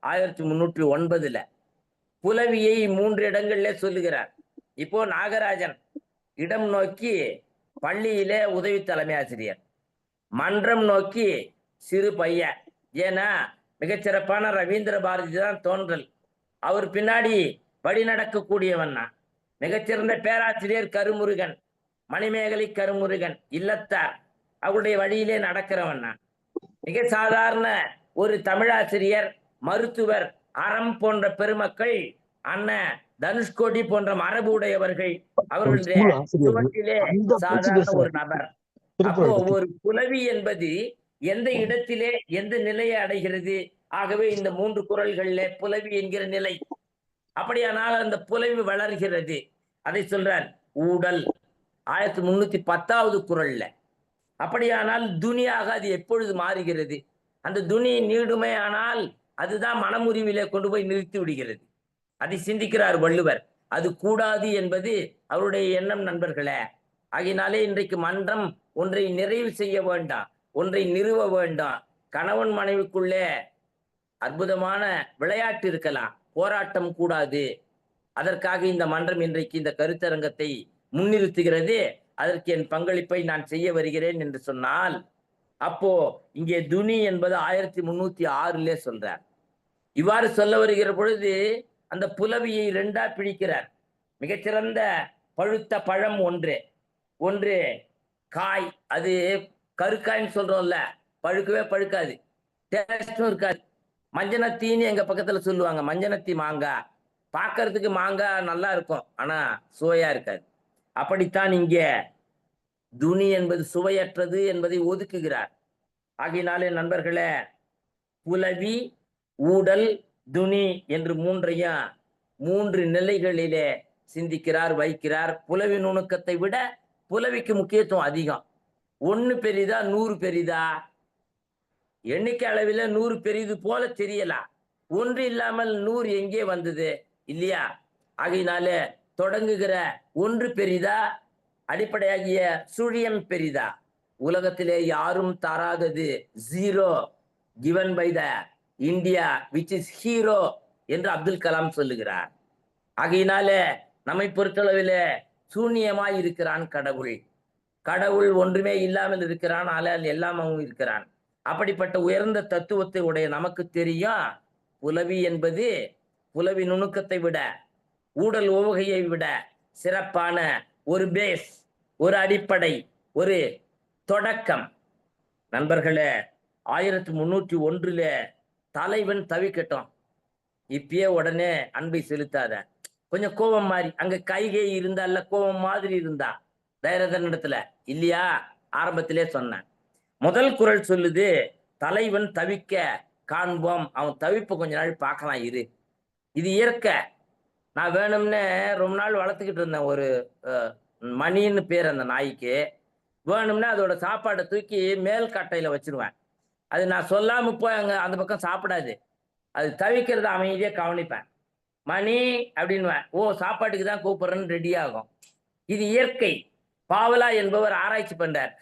1309ல புலவியை 3 இடங்கள்ல சொல்லுகிறார். இப்போ நாகராஜன் இடம் நோக்கி பள்ளியிலே உதவி தலைமை ஆசிரியர், மன்றம் நோக்கி சிறு பையன். ஏன்னா மிகச்சிறப்பான ரவீந்திர பாரதி தான் தோன்றல். அவர் பின்னாடி வழி நடக்கக்கூடியவன். மிகச்சிறந்த பேராசிரியர் கருமுருகன், மணிமேகலை கருமுருகன் இல்லத்தார், அவருடைய வழியிலே நடக்கிறவன். மிக சாதாரண ஒரு தமிழாசிரியர், மருத்துவர், அறம் போன்ற பெருமக்கள், அண்ணன் தனுஷ்கோடி போன்ற மரபு உடையவர்கள், அவர்களுடைய சாதாரண ஒரு நபர். அப்போ ஒரு புலவி என்பது எந்த இடத்திலே எந்த நிலையை அடைகிறது? ஆகவே இந்த 3 குறள்கள்ல புலவி என்கிற நிலை. அப்படியானால் அந்த புலவி வளர்கிறது. அதை சொல்றார் ஊடல் 1310வது குறள்ல. அப்படியானால் துனியாக அது எப்பொழுது மாறுகிறது? அந்த துனி நீடுமே ஆனால் அதுதான் மனமுறிவிலே கொண்டு போய் நிறுத்தி விடுகிறது. அதை சிந்திக்கிறார் வள்ளுவர். அது கூடாது என்பது அவருடைய எண்ணம் நண்பர்களே. ஆகினாலே இன்றைக்கு மன்றம் ஒன்றை நிறைவு செய்ய வேண்டாம், ஒன்றை நிறுவ வேண்டாம். கணவன் மனைவிக்குள்ளே அற்புதமான விளையாட்டு இருக்கலாம், போராட்டம் கூடாது. அதற்காக இந்த மன்றம் இன்றைக்கு இந்த கருத்தரங்கத்தை முன்னிறுத்துகிறது. அதற்கு என் பங்களிப்பை நான் செய்ய வருகிறேன் என்று சொன்னால், அப்போ இங்கே துனி என்பது 1306லே சொல்றார். இவ்வாறு சொல்ல வருகிற பொழுது அந்த புலவியை 2ஆ பிடிக்கிறார். மிகச்சிறந்த பழுத்த பழம் ஒன்று, ஒன்று காய். அது கருக்காய்ன்னு சொல்றோம்ல, பழுக்கவே பழுக்காது, டேஸ்டும் இருக்காது. மஞ்சனத்தின்னு எங்க பக்கத்துல சொல்லுவாங்க. மஞ்சனத்தி மாங்காய் பார்க்கறதுக்கு மாங்காய் நல்லா இருக்கும், ஆனா சுவையா இருக்காது. அப்படித்தான் இங்கே துனி என்பது சுவையற்றது என்பதை ஒதுக்குகிறார். ஆகையினாலே நண்பர்களே, புலவி, ஊடல், துனி என்று மூன்றையும் 3 நிலைகளிலே சிந்திக்கிறார், வைக்கிறார். புலவி நுணுக்கத்தை விட புலவிக்கு முக்கியத்துவம் அதிகம். 1 பெரிதா 100 பெரிதா? எண்ணிக்கை அளவில் 100 பெரிது போல தெரியலாம். 1 இல்லாமல் 100 எங்கே வந்தது இல்லையா? ஆகையினால தொடங்குகிற 1 பெரிதா, அடிப்படையாகிய சுழியம் பெரிதா? உலகத்திலே யாரும் தராதது 0 given by the India which is hero என்று அப்துல் கலாம் சொல்லுகிறார். ஆகையினால நம்மை பொறுத்தளவில் சூன்யமாய் இருக்கிறான் கடவுள். கடவுள் ஒன்றுமே இல்லாமல் இருக்கிறான், ஆனால் எல்லாமும் இருக்கிறான். அப்படிப்பட்ட உயர்ந்த தத்துவத்தை உடைய நமக்கு தெரியும், புலவி என்பது புலவி நுணுக்கத்தை விட, ஊடல் ஓவகையை விட சிறப்பான ஒரு பேஸ், ஒரு அடிப்படை, ஒரு தொடக்கம். நண்பர்களே, 1301 தலைவன் தவிக்கட்டும், இப்பயே உடனே அன்பை செலுத்தாத. கொஞ்சம் கோபம் மாதிரி, அங்க கைகை இருந்தால கோபம் மாதிரி இருந்தா தைரதனிடத்துல இல்லையா? ஆரம்பத்திலே சொன்னேன். முதல் குறள் சொல்லுது, தலைவன் தவிக்க காண்போம். அவன் தவிப்பு கொஞ்ச நாள் பார்க்கலாம் இரு. இது இயற்கை. நான் வேணும்னு ரொம்ப நாள் வளர்த்துக்கிட்டு இருந்தேன் ஒரு மணின்னு பேர் அந்த நாய்க்கு. வேணும்னா அதோட சாப்பாடை தூக்கி மேல் கட்டையில வச்சிருவேன். அது நான் சொல்லாம போய் அங்க அந்த பக்கம் சாப்பிடாது. அது தவிக்கிறத அமைதியா கவனிப்பேன். மணி அப்படின்னுவேன், ஓ சாப்பாட்டுக்கு தான் கூப்பிடுறேன்னு ரெடி ஆகும். இது இயற்கை. பாவலா என்பவர் ஆராய்ச்சி பண்றார்.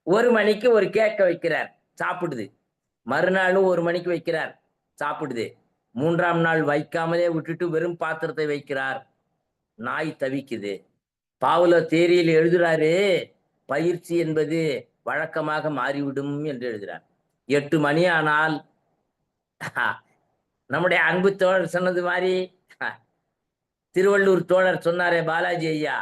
1 மணிக்கு ஒரு கேக்க வைக்கிறார், சாப்பிடுது. மறுநாளும் 1 மணிக்கு வைக்கிறார், சாப்பிடுது. 3ஆம் நாள் வைக்காமலே விட்டுட்டு வெறும் பாத்திரத்தை வைக்கிறார், நாய் தவிக்குது. பாவலோ தேரியில் எழுதுறாரு, பயிற்சி என்பது வழக்கமாக மாறிவிடும் என்று எழுதுறார். 8 மணி ஆனால் நம்முடைய அன்பு தோழர் சொன்னது மாதிரி, திருவள்ளூர் தோழர் சொன்னாரே பாலாஜி ஐயா,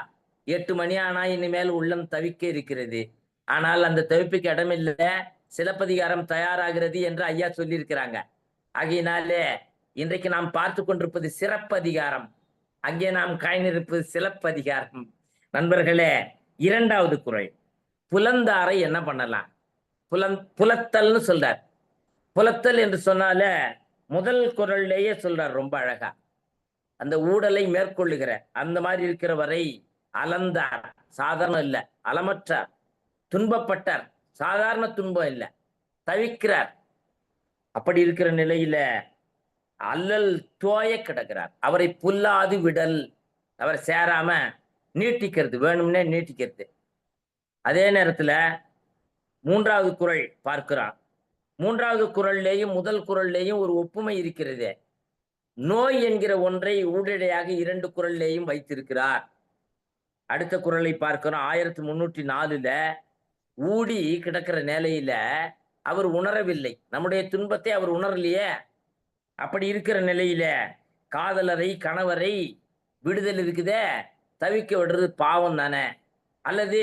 8 மணி ஆனா இனிமேல் உள்ளம் தவிக்க இருக்கிறது, ஆனால் அந்த தவிப்புக்கு இடமில்லை, சிலப்பதிகாரம் தயாராகிறது என்று ஐயா சொல்லியிருக்கிறாங்க. ஆகையினாலே இன்றைக்கு நாம் பார்த்து கொண்டிருப்பது சிறப்பதிகாரம், அங்கே நாம் காய்ந்திருப்பது சிலப்பதிகாரம். நண்பர்களே, 2வது குறள், புலந்தாரை என்ன பண்ணலாம்? புலத்தல்னு சொல்றார். புலத்தல் என்று சொன்னால முதல் குறள்லேயே சொல்றார் ரொம்ப அழகா. அந்த ஊடலை மேற்கொள்ளுகிற அந்த மாதிரி இருக்கிற வரை அலந்தார், சாதாரண இல்ல, அலமற்றார், துன்பப்பட்டார், சாதாரண துன்பம் இல்லை, தவிக்கிறார். அப்படி இருக்கிற நிலையில அல்லல் தோய கிடக்கிறார். அவரை புல்லாது விடல், அவரை சேராம நீட்டிக்கிறது, வேணும்னே நீட்டிக்கிறது. அதே நேரத்துல 3வது குறள் பார்க்கிறான். 3வது குறள்லேயும் முதல் குறள்லேயும் ஒரு ஒப்புமை இருக்கிறது. நோய் என்கிற ஒன்றை ஊடடையாக 2 குறள்லேயும் வைத்திருக்கிறார். அடுத்த குறளை பார்க்கிறோம். 1304 ஊடி கிடக்கிற நிலையில அவர் உணரவில்லை, நம்முடைய துன்பத்தை அவர் உணரலையே. அப்படி இருக்கிற நிலையில காதலரை கணவரை விடுதல் இருக்குதே, தவிக்க விடுறது பாவம் தானே, அல்லது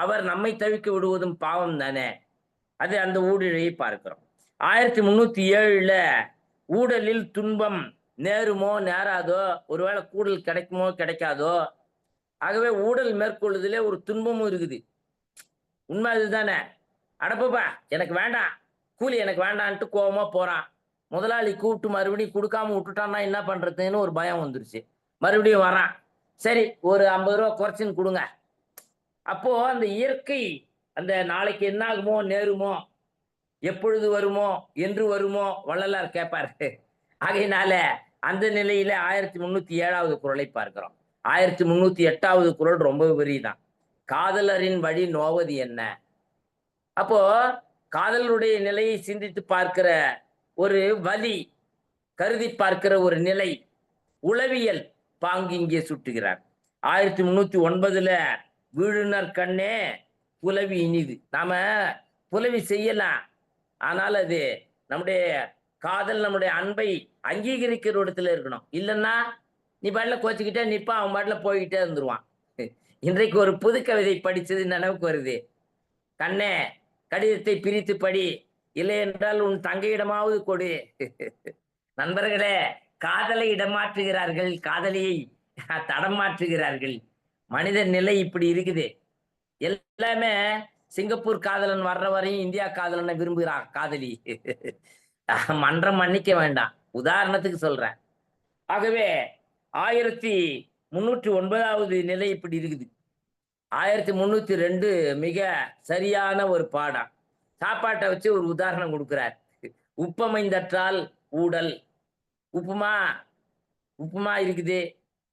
அவர் நம்மை தவிக்க விடுவதும் பாவம் தானே. அது அந்த ஊடலையை பார்க்கிறோம். 1307 ஊடலில் துன்பம் நேருமோ நேராதோ, ஒருவேளை கூடல் கிடைக்குமோ கிடைக்காதோ, ஆகவே ஊடல் மேற்கொள்ளுதலே ஒரு துன்பமும் இருக்குது. உண்மை அதுதானே. அடப்பப்பா எனக்கு வேண்டாம், கூலி எனக்கு வேண்டான்ட்டு கோபமா போறான். முதலாளி கூப்பிட்டு மறுபடியும் கொடுக்காம விட்டுட்டான்னா என்ன பண்றதுன்னு ஒரு பயம் வந்துருச்சு. மறுபடியும் வரான், சரி ஒரு 50 ரூபா குறைச்சின்னு கொடுங்க. அப்போ அந்த இயற்கை, அந்த நாளைக்கு என்ன ஆகுமோ நேருமோ, எப்பொழுது வருமோ என்று வருமோ வள்ளலார் கேட்பாரு. ஆகையினால அந்த நிலையில 1307வது குறளை பார்க்கிறோம். 1308வது குறள் ரொம்ப பெரியதான். காதலரின் வழி நோவது என்ன? அப்போ காதலருடைய நிலையை சிந்தித்து பார்க்கிற ஒரு வலி, கருதி பார்க்கிற ஒரு நிலை, உளவியல் பாங்கு இங்கே சுட்டுகிறார். 1309 வீழுனர் கண்ணே புலவி இனிது. நாம புலவி செய்யலாம், ஆனால் அது நம்முடைய காதல், நம்முடைய அன்பை அங்கீகரிக்கிற இடத்துல இருக்கணும். இல்லைன்னா நீ பாட்டில கோச்சிக்கிட்டே நிப்பா, அவன் பாட்டில போய்கிட்டே இருந்துருவான். இன்றைக்கு ஒரு புது கவிதை படிச்சது நினைவுக்கு வருது. கண்ணே, கடிதத்தை பிரித்து படி, இல்லை என்றால் உன் தங்கையிடமாவது கொடு. நண்பர்களே, காதலை இடமாற்றுகிறார்கள், காதலியை தடம் மாற்றுகிறார்கள். மனித நிலை இப்படி இருக்குது. எல்லாமே சிங்கப்பூர் காதலன் வர்ற வரையும் இந்தியா காதலனை விரும்புகிறான் காதலி. மன்றம் மன்னிக்க வேண்டாம், உதாரணத்துக்கு சொல்றேன். ஆகவே 1309வது நிலை இப்படி இருக்குது. 1302 மிக சரியான ஒரு பாடம். சாப்பாட்டை வச்சு ஒரு உதாரணம் கொடுக்கிறார். உப்பமைந்தற்றால் ஊடல். உப்புமா உப்புமா இருக்குது,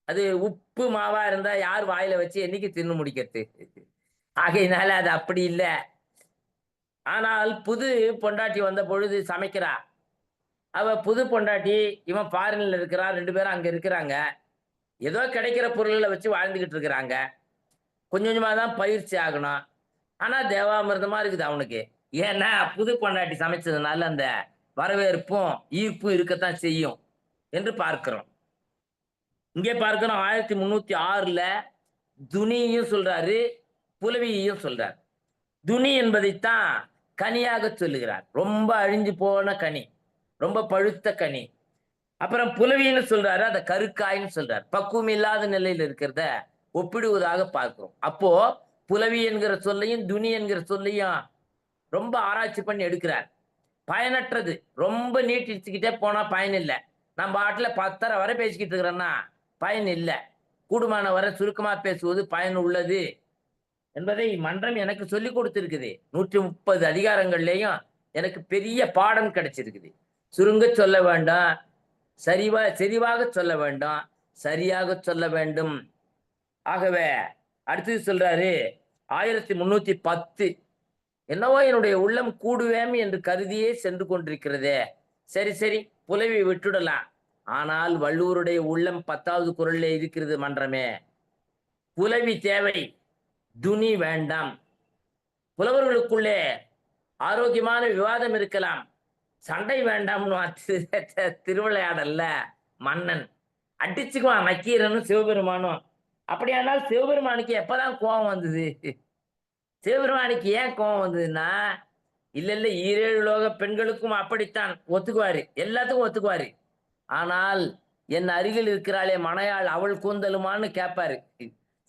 அது உப்பு மாவா இருந்தா யார் வாயில வச்சு என்னைக்கு தின்னு முடிக்கிறது? ஆகையினால அது அப்படி இல்லை. ஆனால் புது பொண்டாட்டி வந்த பொழுது சமைக்கிறா. அவ புது பொண்டாட்டி, இவன் ஃபாரின்ல இருக்கிறான், 2 பேரும் அங்க இருக்கிறாங்க. ஏதோ கிடைக்கிற பொருள்களை வச்சு வாழ்ந்துகிட்டு இருக்கிறாங்க. கொஞ்சம் கொஞ்சமா தான் பயிற்சி ஆகணும். ஆனா தேவாமிர்தமா இருக்குது அவனுக்கு. ஏன்னா புது பொண்டாட்டி சமைச்சதுனால அந்த வரவேற்பும் ஈர்ப்பும் இருக்கத்தான் செய்யும் என்று பார்க்கிறோம். இங்கே பார்க்கிறோம் 1306ல துனியும் சொல்றாரு, புலவியையும் சொல்றார். துனி என்பதைத்தான் கனியாக சொல்லுகிறார். ரொம்ப அழிஞ்சு போன கனி, ரொம்ப பழுத்த கனி. அப்புறம் புலவின்னு சொல்றாரு, அதை கருக்காயின்னு சொல்றார். பக்குவம் இல்லாத நிலையில் இருக்கிறத ஒப்பிடுவதாக பார்க்கிறோம். அப்போ புலவி என்கிற சொல்லையும் துனி என்கிற சொல்லையும் ரொம்ப ஆராய்ச்சி பண்ணி எடுக்கிறார். பயனற்றது. ரொம்ப நீட்டிச்சுக்கிட்டே போனா பயன் இல்லை. நம்ம பாட்டுல 10:30 வரை பேசிக்கிட்டு இருக்கிறோம்னா பயன் இல்லை. கூடுமான வரை சுருக்கமா பேசுவது பயன் உள்ளது என்பதை மன்றம் எனக்கு சொல்லி கொடுத்திருக்குது. 130 அதிகாரங்கள்லயும் எனக்கு பெரிய பாடம் கிடைச்சிருக்குது. சுருங்க சொல்ல வேண்டாம், செறிவாக சொல்ல வேண்டாம், சரியாக சொல்ல வேண்டும். ஆகவே அடுத்தது சொல்றாரு 1310, என்னவோ என்னுடைய உள்ளம் கூடுவேம் என்று கருதியே சென்று கொண்டிருக்கிறதே. சரி சரி, புலவி விட்டுடலாம். ஆனால் வள்ளுவருடைய உள்ளம் 10வது குறள்ல இருக்கிறது. மன்றமே, புலவி தேவை, துனி வேண்டாம். புலவர்களுக்குள்ளே ஆரோக்கியமான விவாதம் இருக்கலாம், சண்டை வேண்டாம்னு திருவிளையாடல்ல மன்னன் அடிச்சுக்குவான் நக்கீரனும் சிவபெருமானும். அப்படியானால் சிவபெருமானுக்கு எப்பதான் கோபம் வந்தது? சிவபெருமானுக்கு ஏன் கோபம் வந்ததுன்னா, இல்ல இல்ல 7 லோக பெண்களுக்கும் அப்படித்தான் ஒத்துக்குவாரு, எல்லாத்துக்கும் ஒத்துக்குவாரு. ஆனால் என் அருகில் இருக்கிறாளே மனையாள், அவள் கூந்தலுமான்னு கேட்பாரு.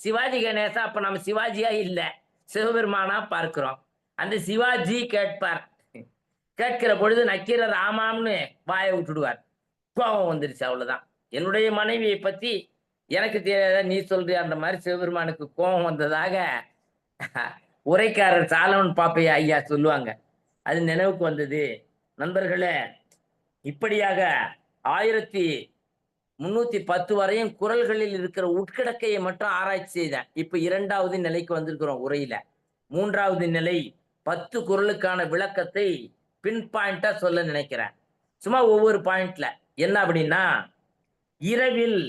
சிவாஜி கணேசா, அப்ப நம்ம சிவாஜியா இல்ல சிவபெருமானா பார்க்கிறோம். அந்த சிவாஜி கேட்பார். கேட்கிற பொழுது நக்கீரர் ஆமாம்னு வாயை விட்டுடுவார். கோபம் வந்துருச்சு, அவ்வளவுதான். என்னுடைய மனைவியை பத்தி எனக்கு தெரியாத நீ சொல்றிய, அந்த மாதிரி சிவபெருமானுக்கு கோபம் வந்ததாக உரைக்காரர் சாலமன் பாப்பையா ஐயா சொல்லுவாங்க. அது நினைவுக்கு வந்தது. நண்பர்களே, இப்படியாக 1310 வரையும் குறள்களில் இருக்கிற உட்கிடக்கையை மட்டும் ஆராய்ச்சி செய்தேன். இப்ப 2வது நிலைக்கு வந்திருக்கிறோம் உரையில. 3வது நிலை 10 குறளுக்கான விளக்கத்தை பின் பாயிண்டா சொல்ல நினைக்கிறேன். சும்மா ஒவ்வொரு பாயிண்ட்ல என்ன அப்படின்னா, இரவில்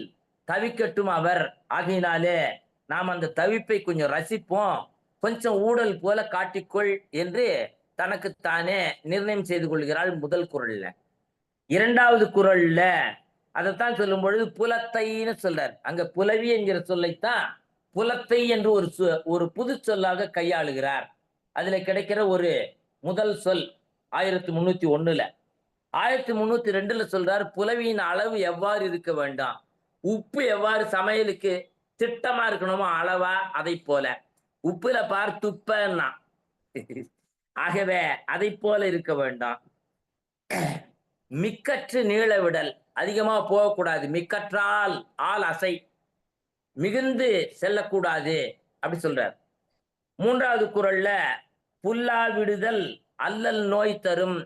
தவிக்கட்டும் அவர், ஆகையினாலே நாம் அந்த தவிப்பை கொஞ்சம் ரசிப்போம், கொஞ்சம் ஊடல் போல காட்டிக்கொள் என்று தனக்குத்தானே நிர்ணயம் செய்து கொள்கிறாள் முதல் குறள்ல. 2வது குறள்ல அதைத்தான் சொல்லும் பொழுது புலத்தைன்னு சொல்றார். அங்க புலவி என்கிற சொல்லைத்தான் புலத்தை என்று ஒரு புது சொல்லாக கையாளுகிறார். அதுல கிடைக்கிற ஒரு முதல் சொல் 1301ல. 1302ல சொல்றார், புலவியின் அளவு எவ்வாறு இருக்க வேண்டாம், உப்பு எவ்வாறு சமையலுக்கு திட்டமா இருக்கணுமோ அளவா, அதை போல உப்புல பார் துப்பன்னா. ஆகவே அதை போல இருக்க வேண்டாம். மிக்கற்று நீள விடல், அதிகமா போகக்கூடாது. மிக்கற்றால் ஆள் அசை, மிகுந்து செல்லக்கூடாது அப்படி சொல்றார். 3வது குறள்ல புல்லா விடுதல் அல்லல் நோய் தரும்.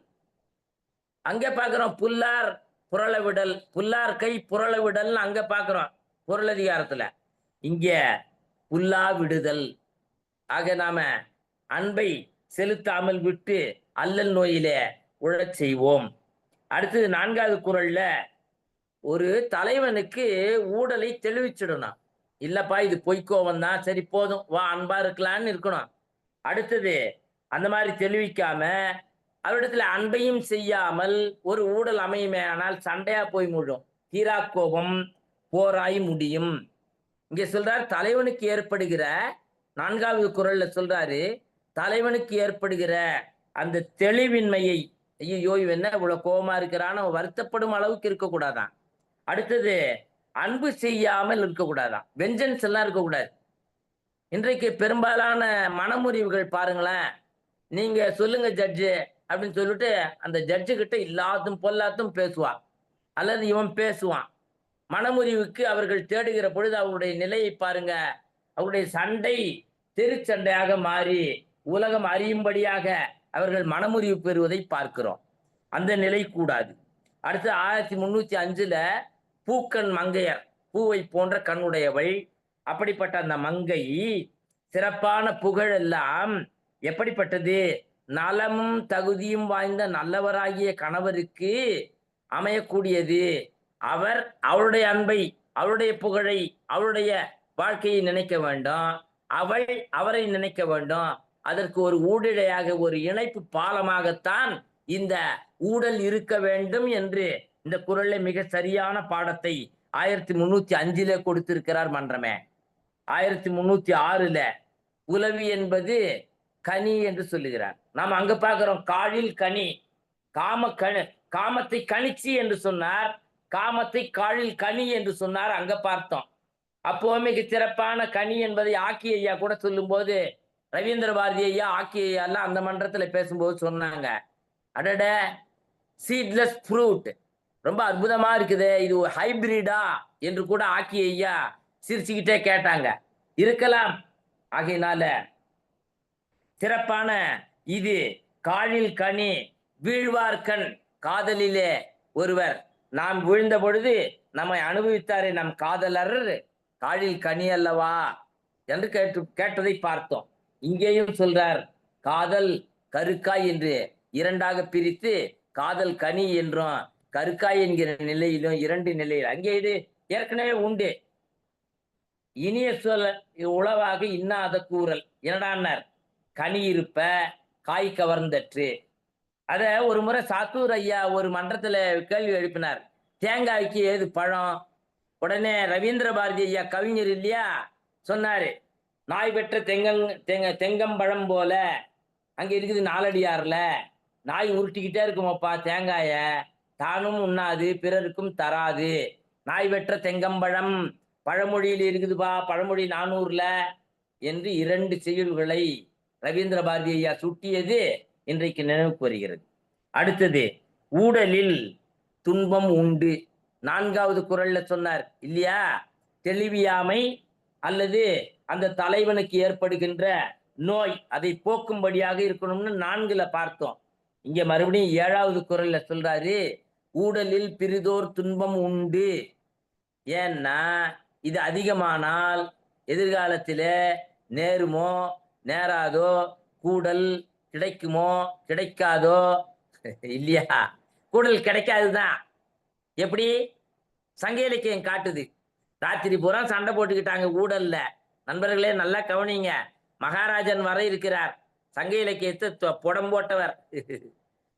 அங்க பாக்குறோம் புல்லார் புரள விடல், புல்லார் கை புரள விடல் அங்க பாக்குறோம் பொருளதிகாரத்துல. இங்க புல்லா விடுதல். ஆக நாம அன்பை செலுத்தாமல் விட்டு அல்லல் நோயிலே உழச் செய்வோம். அடுத்தது 4வது குறள்ல ஒரு தலைவனுக்கு ஊடலை தெளிவிச்சிடணும். இல்லப்பா இது பொய்க்கோவம் தான், சரி போதும் வா அன்பா இருக்கலான்னு இருக்கணும். அடுத்தது அந்த மாதிரி தெளிவிக்காம அவரிடத்துல அன்பையும் செய்யாமல் ஒரு ஊடல் அமையுமே ஆனால் சண்டையா போய் முடியும். தீரா கோபம் போராய் முடியும். இங்க சொல்றார் தலைவனுக்கு ஏற்படுகிற 4வது குறள்ல சொல்றாரு தலைவனுக்கு ஏற்படுகிற அந்த தெளிவின்மையை, ஐயோ இவன் என்ன இவ்வளவு கோபமா இருக்கிறான்னு வருத்தப்படும் அளவுக்கு இருக்கக்கூடாதான். அடுத்தது அன்பு செய்யாமல் இருக்கக்கூடாதான், வெஞ்சன்ஸ் எல்லாம் இருக்கக்கூடாது. இன்றைக்கு பெரும்பாலான மனமுறிவுகள் பாருங்களேன், நீங்க சொல்லுங்க ஜட்ஜு அப்படின்னு சொல்லிட்டு அந்த ஜட்ஜு கிட்ட இல்லாதும் பொல்லாத்தும் பேசுவான், அல்லது இவன் பேசுவான். மனமுறிவுக்கு அவர்கள் தேடுகிற பொழுது அவருடைய நிலையை பாருங்க, அவருடைய சண்டை தெருச்சண்டையாக மாறி உலகம் அறியும்படியாக அவர்கள் மனமுறிவு பெறுவதை பார்க்கிறோம். அந்த நிலை கூடாது. அடுத்து 1305ல பூக்கண் மங்கையர், பூவை போன்ற கண்ணுடையவள், அப்படிப்பட்ட அந்த மங்கை சிறப்பான புகழ் எல்லாம் எப்படிப்பட்டது, நலமும் தகுதியும் வாய்ந்த நல்லவராகிய கணவருக்கு அமையக்கூடியது. அவர் அவருடைய அன்பை, அவருடைய புகழை, அவருடைய வாழ்க்கையை நினைக்க வேண்டும், அவள் அவரை நினைக்க வேண்டும். அதற்கு ஒரு ஊடலையாக, ஒரு இணைப்பு பாலமாகத்தான் இந்த ஊடல் இருக்க வேண்டும் என்று இந்த குறளை மிக சரியான பாடத்தை 1305ல கொடுத்திருக்கிறார் மன்றமே. 1306ல உலவி என்பது கனி என்று சொல்லுகிறார். நாம் அங்க பார்க்கிறோம் காழில் கனி, காமத்தை கணிச்சி என்று சொன்னார், காமத்தை காழில் கனி என்று சொன்னார். அங்க பார்த்தோம். அப்போ மிக சிறப்பான கனி என்பதை ஆக்கி ஐயா கூட சொல்லும் போது, ரவீந்திர பாரதி ஐயா ஆக்கி ஐயா எல்லாம் அந்த மன்றத்துல பேசும்போது சொன்னாங்க, அடட சீட்லெஸ் ஃப்ரூட் ரொம்ப அற்புதமா இருக்குது, இது ஹைபிரிடா என்று கூட ஆக்கி ஐயா சிரிச்சுக்கிட்டே கேட்டாங்க. இருக்கலாம். ஆகையினால சிறப்பான இது காழில் கனி வீழ்வார்கண், காதலிலே ஒருவர் நாம் வீழ்ந்த பொழுது நம்மை அனுபவித்தாரே நம் காதலர், காழில் கனி அல்லவா என்று கேட்டதை பார்த்தோம். இங்கேயும் சொல்றார், காதல் கருக்காய் என்று 2ஆக பிரித்து காதல் கனி என்றும் கருக்காய் என்கிற நிலையிலும் 2 நிலையில் அங்கே இது ஏற்கனவே உண்டு. இனிய சொல் உளவாக இன்னாத கூறல், என்னடான்னார், கனி இருப்ப காய் கவர்ந்தற்று. அத ஒரு முறை சாத்தூர் ஐயா ஒரு மன்றத்துல கேள்வி எழுப்பினார், தேங்காய்க்கு ஏது பழம்? உடனே ரவீந்திர பாரதி ஐயா கவிஞர் இல்லையா சொன்னாரு, நாய் பெற்ற தெங்கம்பழம் போல அங்க இருக்குது 4 அடியார்ல, நாய் உருட்டிக்கிட்டே இருக்குமாப்பா தேங்காய, தானும் உண்ணாது பிறருக்கும் தராது, நாய் பெற்ற தெங்கம்பழம் பழமொழியில் இருக்குதுப்பா, பழமொழி 400ல என்று 2 செய்யுள்களை ரவீந்திர பாரதி ஐயா சுட்டியது இன்றைக்கு நினைவுக்கு வருகிறது. அடுத்தது ஊடலில் துன்பம் உண்டு, 4வது குறள்ல சொன்னார் இல்லையா, தெளிவியாமை அல்லது அந்த தலைவனுக்கு ஏற்படுகின்ற நோய் அதை போக்கும்படியாக இருக்கணும்னு 4ல பார்த்தோம். இங்க மறுபடியும் 7வது குறள்ல சொல்றாரு, ஊடலில் பிரிதோர் துன்பம் உண்டு. ஏன்னா இது அதிகமானால் எதிர்காலத்தில நேருமோ நேராதோ, கூடல் கிடைக்குமோ கிடைக்காதோ இல்லையா, கூடல் கிடைக்காதுதான். எப்படி சங்க இலக்கியம் காட்டுது, ராத்திரி பூரா சண்டை போட்டுக்கிட்டாங்க ஊடல்ல. நண்பர்களே நல்லா கவனிங்க, மகாராஜன் வர இருக்கிறார், சங்க இலக்கியத்தை புடம் போட்டவர்,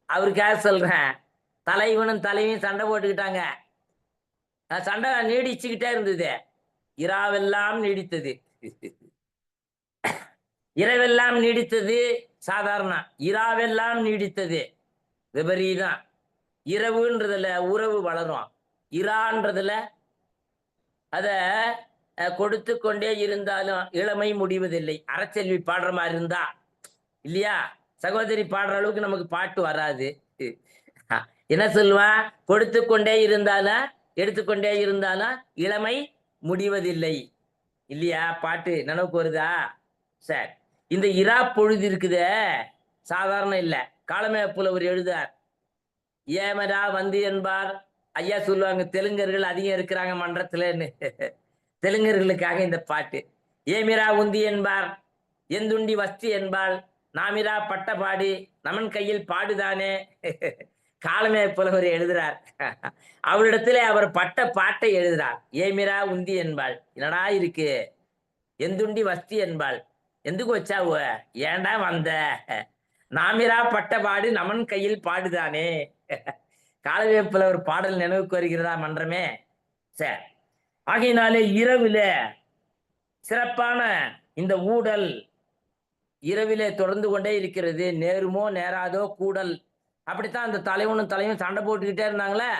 அவருக்காக சொல்றேன். தலைவனும் தலைவியும் சண்டை போட்டுக்கிட்டாங்க, சண்டை நீடிச்சுக்கிட்டே இருந்தது, இரவெல்லாம் நீடித்தது. இரவெல்லாம் நீடித்தது சாதாரண, இராவெல்லாம் நீடித்தது விபரீதம். இரவுன்றதுல உறவு வளரும், இரான்றதுல அத கொடுத்து கொண்டே இருந்தாலும் இளமை முடிவதில்லை. அறச்செல்வி பாடுற மாதிரி இருந்தா இல்லையா, சகோதரி பாடுற அளவுக்கு நமக்கு பாட்டு வராது. என்ன சொல்லுவான், கொடுத்து கொண்டே இருந்தாலும் எடுத்துக்கொண்டே இருந்தாலும் இளமை முடிவதில்லை இல்லையா, பாட்டு நினைவுக்கு வருதா? சரி, இந்த இரா பொழுது இருக்குத சாதாரண இல்ல. காலமே புலவர் எழுதார், ஏமரா வந்து என்பார் ஐயா சொல்லுவாங்க, தெலுங்கர்கள் அதிகம் இருக்கிறாங்க மன்றத்துலன்னு. தெலுங்கர்களுக்காக இந்த பாட்டு. ஏமிரா உந்தி என்பார் எந்துண்டி வஸ்தி என்பாள், நாமிரா பட்ட பாடு நமன் கையில் பாடுதானே. காலமே புலவர் எழுதுறார், அவரிடத்திலே அவர் பட்ட பாட்டை எழுதுறார். ஏமிரா உந்தி என்பாள், என்னடா இருக்கு, எந்துண்டி வஸ்தி என்பாள், எந்துக்கு வச்சா ஏண்டா வந்த, நாமிரா பட்ட பாடு நமன் கையில் பாடுதானே. காலவேப்பில் ஒரு பாடல் நினைவுக்கு வருகிறதா மன்றமே? சரி, ஆகையினாலே இரவுல சிறப்பான இந்த ஊடல் இரவிலே தொடர்ந்து கொண்டே இருக்கிறது. நேருமோ நேராதோ கூடல். அப்படித்தான் அந்த தலைவனும் தலைவன் சண்டை போட்டுக்கிட்டே இருந்தாங்களே,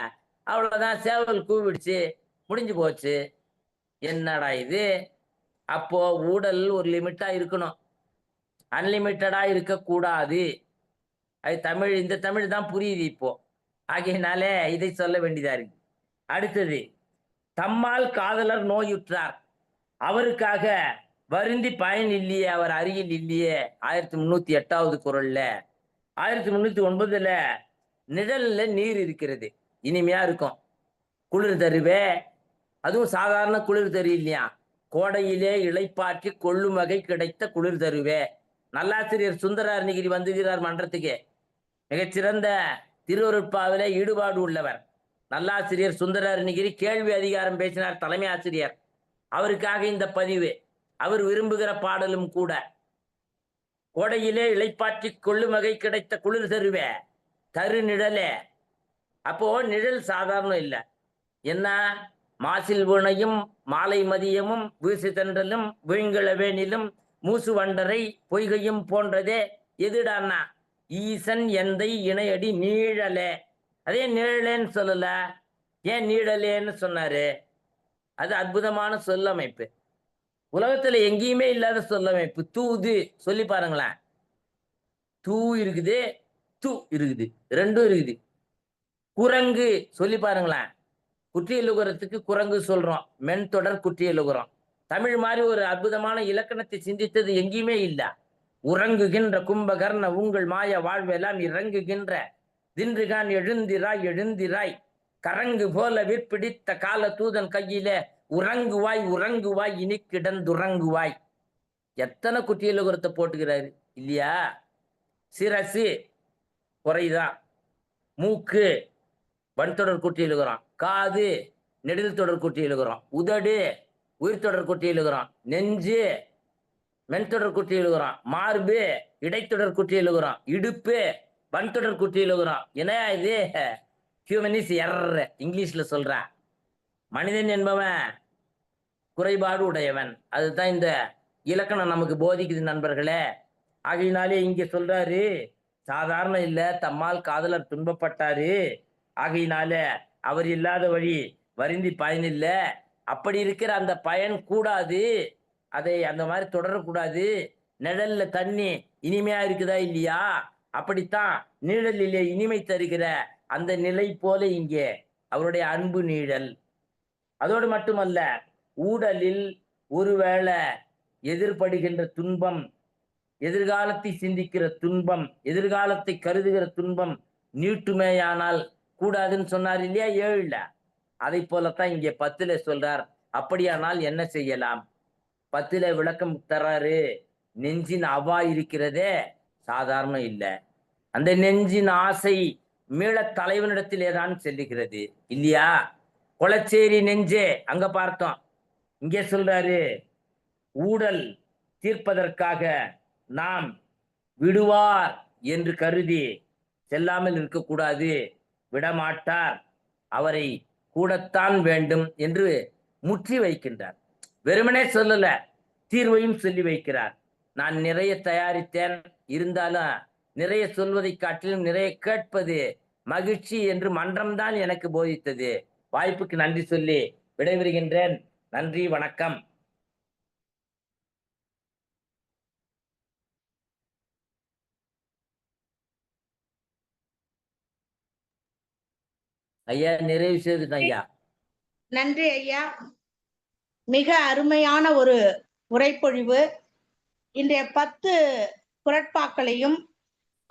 அவ்வளவுதான். சேவல் கூவிடுச்சு, முடிஞ்சு போச்சு. என்னடா இது? அப்போ ஊடல் ஒரு லிமிட்டா இருக்கணும், அன்லிமிட்டடா இருக்கக்கூடாது. அது தமிழ், இந்த தமிழ் தான் புரியுது இப்போ. ஆகையினாலே இதை சொல்ல வேண்டியதா இருக்கு. அடுத்தது, தம்மால் காதலர் நோயுற்றார், அவருக்காக வருந்தி பயன் இல்லையே, அவர் அருகில் இல்லையே. 1308வது குறள்ல. 1309ல நிழல்ல நீர் இருக்கிறது, இனிமையா இருக்கும், குளிர் தருவே. அதுவும் சாதாரண குளிர் தரு இல்லையா, கோடையிலே இளைப்பாற்றி கொள்ளும் வகை கிடைத்த குளிர் தருவே. நல்லாசிரியர் சுந்தர அருணகிரி வந்துகிறார் மன்றத்துக்கு. மிகச்சிறந்த திருவருட்பாவில ஈடுபாடு உள்ளவர் நல்லாசிரியர் சுந்தர அருணகிரி. கேள்வி அதிகாரம் பேசினார் தலைமை ஆசிரியர். அவருக்காக இந்த பதிவு. அவர் விரும்புகிற பாடலும் கூட. கோடையிலே இளைப்பாற்றி கொள்ளும் வகை கிடைத்த குளிர் தருவே, தரு நிழலே. அப்போ நிழல் சாதாரணம் இல்லை. என்ன? மாசில் வினையும் மாலை மதியமும் வீசு தென்றலும் வீழ்கிழவேனிலும் மூசு வண்டரை பொய்கையும் போன்றதே. எதுடான்னா ஈசன் எந்தை இணையடி நீழலே. அதே நிழலேன்னு சொல்லல, ஏன் நீழலேன்னு சொன்னாரு? அது அற்புதமான சொல்லமைப்பு, உலகத்துல எங்கேயுமே இல்லாத சொல்லமைப்பு. தூது சொல்லி பாருங்களேன். தூ இருக்குது, து இருக்குது, ரெண்டும் இருக்குது. குரங்கு சொல்லி பாருங்களேன். குற்றியலுகரத்துக்கு குரங்கு சொல்றோம், மென் தொடர் குற்றியலுகரம். தமிழ் மாதிரி ஒரு அற்புதமான இலக்கணத்தை சிந்தித்தது எங்கேயுமே இல்ல. உறங்குகின்ற கும்பகர்ண உங்கள் மாய வாழ்வெல்லாம் இறங்குகின்ற தின்றுகான் எழுந்திராய் எழுந்திராய் கரங்கு போல விற்பிடித்த கால தூதன் கையில உறங்குவாய் உறங்குவாய் இனி கிடந்துறங்குவாய். எத்தனை குற்றியலுகரத்தை போட்டுக்கிறாரு இல்லையா? சிரசு குறைதான், மூக்கு வன்தொடர் குற்றியலுகிறோம், காது நெடில் தொடர் குற்றியலுகிறோம், உதடு உயிர்த்தொடர் குற்றியலுகிறோம், நெஞ்சு மென்தொடர் குற்றியலுகிறோம், மார்பு இடைத்தொடர் குற்றியலுகிறோம், இடுப்பு வன்தொடர் குற்றியலுகிறோம். ஏன்னா இது ஹியூமனிஸ் எரர் இங்கிலீஷ்ல சொல்றேன். மனிதன் என்பவன் குறைபாடு உடையவன். அதுதான் இந்த இலக்கணம் நமக்கு போதிக்குது நண்பர்களே. ஆகையினாலே இங்க சொல்றாரு, சாதாரண இல்ல, தம்மால் காதலர் துன்பப்பட்டாரு, ஆகையினால அவர் இல்லாத வழி வருந்தி பயன் இல்ல. அப்படி இருக்கிற அந்த பயன் கூடாது, அதை அந்த மாதிரி தொடரக்கூடாது. நிழல்ல தண்ணி இனிமையா இருக்குதா இல்லையா? அப்படித்தான் நிழலிலே இனிமை தருகிற அந்த நிலை போல இங்கே அவருடைய அன்பு நீழல். அதோடு மட்டுமல்ல, ஊடலில் ஒருவேளை எதிர்படுகின்ற துன்பம், எதிர்காலத்தை சிந்திக்கிற துன்பம், எதிர்காலத்தை கருதுகிற துன்பம் நீட்டுமேயானால் கூடாதுன்னு சொன்னார் இல்லையா 7ல. அதை போலத்தான் இங்கே 10ல சொல்றார். அப்படியானால் என்ன செய்யலாம்? 10ல விளக்கம் தர்றாரு. நெஞ்சின் அவா இருக்கிறதே சாதாரணம் இல்லை. அந்த நெஞ்சின் ஆசை மீள தலைவனிடத்திலே தான் செல்லுகிறது இல்லையா? கொளச்சேரி நெஞ்சே அங்க பார்த்தோம். இங்கே சொல்றாரு, ஊடல் தீர்ப்பதற்காக நாம் விடுவார் என்று கருதி செல்லாமல் இருக்கக்கூடாது. விடமாட்டார், அவரை கூடத்தான் வேண்டும் என்று முற்றி வைக்கின்றார். வெறுமனே சொல்லல, தீர்வையும் சொல்லி வைக்கிறார். நான் நிறைய தயாரித்தேன், இருந்தாலும் நிறைய சொல்வதை காட்டிலும் நிறைய கேட்பது மகிழ்ச்சி என்று மன்றம்தான் எனக்கு போதித்தது. வாய்ப்புக்கு நன்றி சொல்லி விடைபெறுகின்றேன். நன்றி, வணக்கம். ஐயா நிறைவு செய்துட்டேன் ஐயா. நன்றி ஐயா. மிக அருமையான ஒரு உரைப்பொழிவு. இன்றைய 10 குறட்பாக்களையும்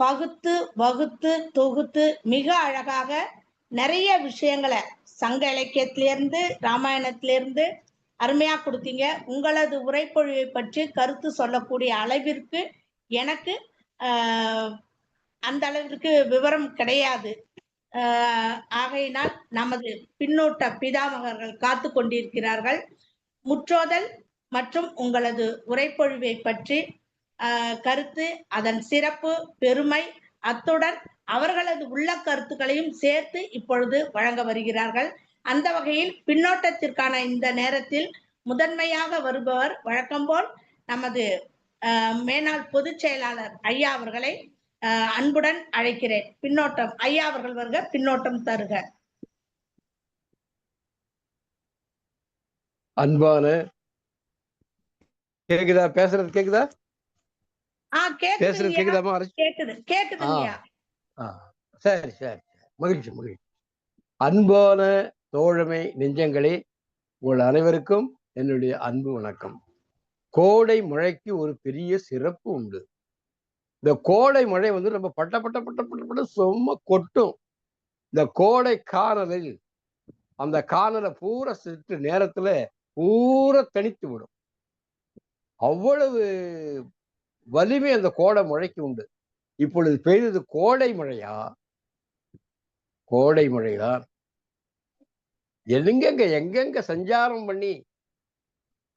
பகுத்து வகுத்து தொகுத்து மிக அழகாக நிறைய விஷயங்களை சங்க இலக்கியத்திலிருந்து ராமாயணத்திலிருந்து அருமையா கொடுத்தீங்க. உங்களது உரைப்பொழிவை பற்றி கருத்து சொல்லக்கூடிய அளவிற்கு எனக்கு அந்த அளவிற்கு விவரம் கிடையாது. ஆகையினால் நமது பின்னோட்ட பிதாமகர்கள் காத்து கொண்டிருக்கிறார்கள். முற்றோதல் மற்றும் உங்களது உரைப்பொழிவை பற்றி கருத்து, அதன் சிறப்பு பெருமை, அத்துடன் அவர்களது உள்ள கருத்துக்களையும் சேர்த்து இப்பொழுது வழங்க வருகிறார்கள். அந்த வகையில் பின்னோட்டத்திற்கான இந்த நேரத்தில் முதன்மையாக வருபவர் வழக்கம் போல் நமது மேனாள் பொதுச் செயலாளர் ஐயா அவர்களை அன்புடன் அழைக்கிறேன். பின்னோட்டம் ஐயா அவர்கள் வருக, பின்னோட்டம் தருக. அன்பான கேக்குதா? பேசுறது கேக்குதா? பேசுறது கேக்குதாமா? கேக்குதுங்கய்யா. சரி சரி, மகிழ்ச்சி மகிழ்ச்சி. அன்பான தோழமை நெஞ்சங்களே, உங்கள் அனைவருக்கும் என்னுடைய அன்பு வணக்கம். கோடை மழைக்கு ஒரு பெரிய சிறப்பு உண்டு. இந்த கோடை மழை நம்ம பட்ட பட்ட பட்ட பட்ட பட்ட சொம்ம கொட்டும். இந்த கோடை காணலில் அந்த காணலை பூரா சிட்டு நேரத்துல பூரா தனித்து விடும். அவ்வளவு வலிமை அந்த கோடை மழைக்கு உண்டு. இப்பொழுது பெய்தது கோடை மழையா? கோடை மழைதான். எங்கெங்க சஞ்சாரம் பண்ணி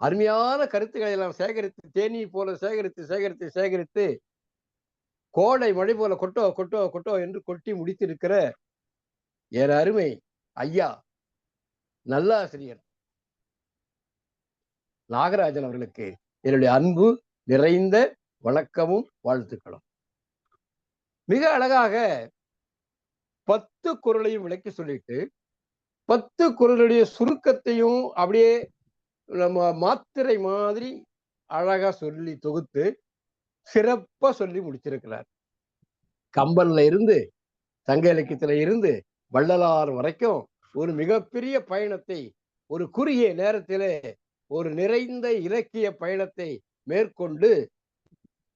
அருமையான கருத்துக்களை எல்லாம் சேகரித்து, தேனி போல சேகரித்து சேகரித்து சேகரித்து கோடை மழை போல கொட்டோ கொட்டோ கொட்டோ என்று கொட்டி முடித்திருக்கிற என் அருமை ஐயா நல்லாசிரியர் நாகராஜன் அவர்களுக்கு என்னுடைய அன்பு நிறைந்த வணக்கமும் வாழ்த்துக்களும். மிக அழகாக 10 குறளையும் விளக்கி சொல்லிட்டு 10 குறளுடைய சுருக்கத்தையும் அப்படியே நம்ம மாத்திரை மாதிரி அழகா சொல்லி தொகுத்து சிறப்பா சொல்லி முடிச்சிருக்கிறார். கம்பன்ல இருந்து சங்க இலக்கியத்துல இருந்து வள்ளலார் வரைக்கும் ஒரு மிகப்பெரிய பயணத்தை, ஒரு குறுகிய நேரத்திலே ஒரு நிறைந்த இலக்கிய பயணத்தை மேற்கொண்டு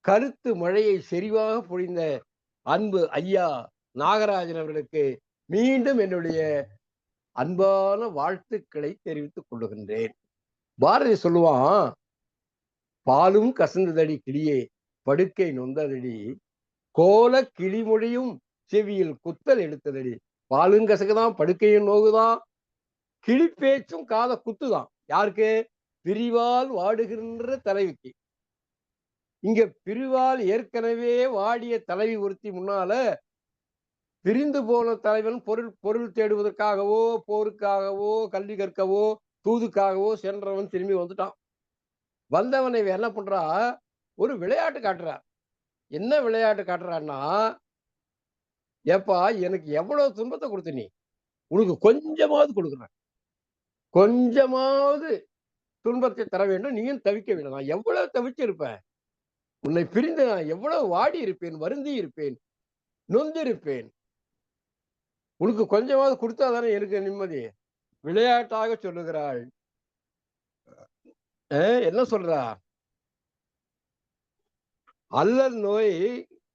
கருத்து மழையை செறிவாக பொழிந்த அன்பு ஐயா நாகராஜன் அவர்களுக்கு மீண்டும் என்னுடைய அன்பான வாழ்த்துக்களை தெரிவித்துக் கொள்ளுகின்றேன். பாரதி சொல்லுவான், பாலும் கசந்ததடி கிளியே படுக்கை நொந்ததடி, கோல கிளிமொழியும் செவியில் குத்தல் எடுத்ததடி. பாலும் கசக்குதான், படுக்கையும் நோகுதான், கிளி பேச்சும் காத குத்துதான். யாருக்கு? பிரிவால் வாடுகின்ற தலைவிக்கு. இங்க பிரிவால் ஏற்கனவே வாடிய தலைவி ஒருத்தி முன்னால பிரிந்து போன தலைவன் பொருள் தேடுவதற்காகவோ, போருக்காகவோ, கல்வி கற்கவோ, தூதுக்காகவோ சென்றவன் திரும்பி வந்துட்டான். வந்தவனை என்ன பண்றா? ஒரு விளையாட்டு காட்டுறா. என்ன விளையாட்டு காட்டுறான்னா, ஏப்பா எனக்கு எவ்வளவு துன்பத்தை கொடுத்த, நீ உனக்கு கொஞ்சமாவது கொடுக்குறேன், கொஞ்சமாவது துன்பத்தை தர வேண்டும், நீயும் தவிக்க வேண்டும். நான் எவ்வளவு தவிச்சிருப்பேன், உன்னை பிரிந்து நான் எவ்வளவு வாடி இருப்பேன், வருந்தி இருப்பேன், நொந்திருப்பேன். உனக்கு கொஞ்சமாவது கொடுத்தாதானே எனக்கு நிம்மதி. விளையாட்டாக சொல்லுகிறாள். என்ன சொல்றா? அல்லல் நோய்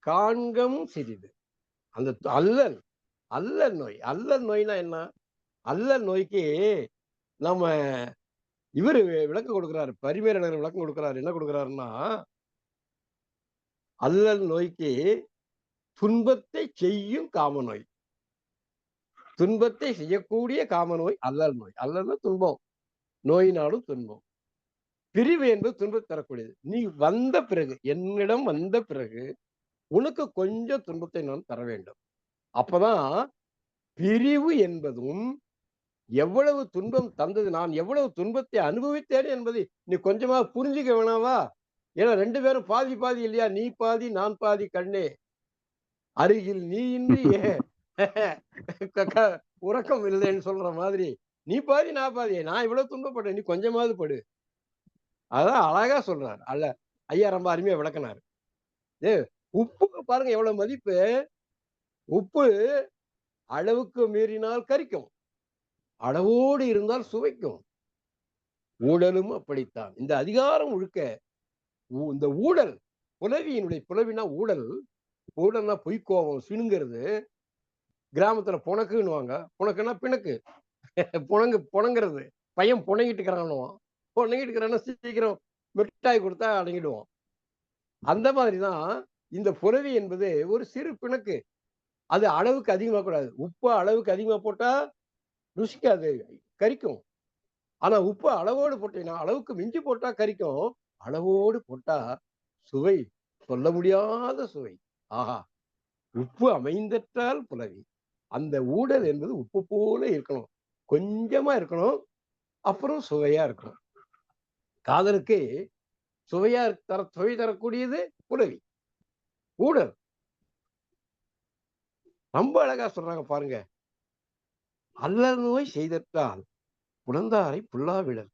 காண்கம் சிறிது. அந்த அல்லல் நோய்னா என்ன? அல்லல் நோய்க்கு நம்ம இவரு விளக்கம் கொடுக்கிறாரு, பரிமேலழகர் விளக்கம் கொடுக்கிறாரு. என்ன கொடுக்கிறாருன்னா, அல்லல் நோய்க்கு துன்பத்தை செய்யும் காம நோய், துன்பத்தை செய்யக்கூடிய காம நோய் அல்லல் நோய். அல்லல்னா துன்பம், நோயினாலும் துன்பம். பிரிவு என்பது துன்பத்தை தரக்கூடியது. நீ வந்த பிறகு, என்னிடம் வந்த பிறகு உனக்கு கொஞ்சம் துன்பத்தை நான் தர வேண்டும். அப்பதான் பிரிவு என்பதும் எவ்வளவு துன்பம் தந்தது, நான் எவ்வளவு துன்பத்தை அனுபவித்தேன் என்பதை நீ கொஞ்சமா புரிஞ்சுக்க வேணாவா? ஏன்னா 2 பேரும் பாதி பாதி இல்லையா? நீ பாதி நான் பாதி கண்ணே, அருகில் நீ இன்றி உறக்கம் இல்லைன்னு சொல்ற மாதிரி நீ பாதி நான் பாதி. நான் இவ்வளவு துன்பப்பட்டேன், நீ கொஞ்சமாவது படு. அதான் அழகா சொல்றாரு. அல்ல ஐயா ரொம்ப அருமையா விளக்கினாரு. உப்புக்கு பாருங்க எவ்வளவு மதிப்பு. உப்பு அளவுக்கு மீறினால் கரிக்கும், அளவோடு இருந்தால் சுவைக்கும். ஊழலும் அப்படித்தான். இந்த அதிகாரம் முழுக்க இந்த ஊழல், புலவியினுடைய புலவினா ஊழல். ஊழல்னா பொய்க்கோபம், சினுங்கிறது. கிராமத்துல புணக்குன்னுவாங்க. புணக்குன்னா பிணக்கு, புணங்குறது. பையன் புணங்கிட்டு இருக்கிறான்னு சீக்கிரம் மிட்டாய் கொடுத்தா அடங்கிடுவோம். அந்த மாதிரிதான் இந்த புலவி என்பது ஒரு சிறு பிணக்கு. அது அளவுக்கு அதிகமா கூடாது. உப்பு அளவுக்கு அதிகமா போட்டா ருசிக்காது, கரிக்கும். ஆனா உப்பு அளவோடு போட்டீங்கன்னா, அளவுக்கு மிஞ்சி போட்டா கரிக்கும், அளவோடு போட்டா சுவை சொல்ல முடியாத சுவை. ஆஹா, உப்பு அமைந்தற்றால் புலவி. அந்த ஊடல் என்பது உப்பு போல இருக்கணும், கொஞ்சமா இருக்கணும், அப்புறம் சுவையா இருக்கணும். காதலுக்கு சுவை தரக்கூடியது புலவி. ஊடல் ரொம்ப அழகா சொல்றாங்க பாருங்க. அல்லல் நோய் செய்தற்றால் புலந்தாரை புல்லாவிடல்.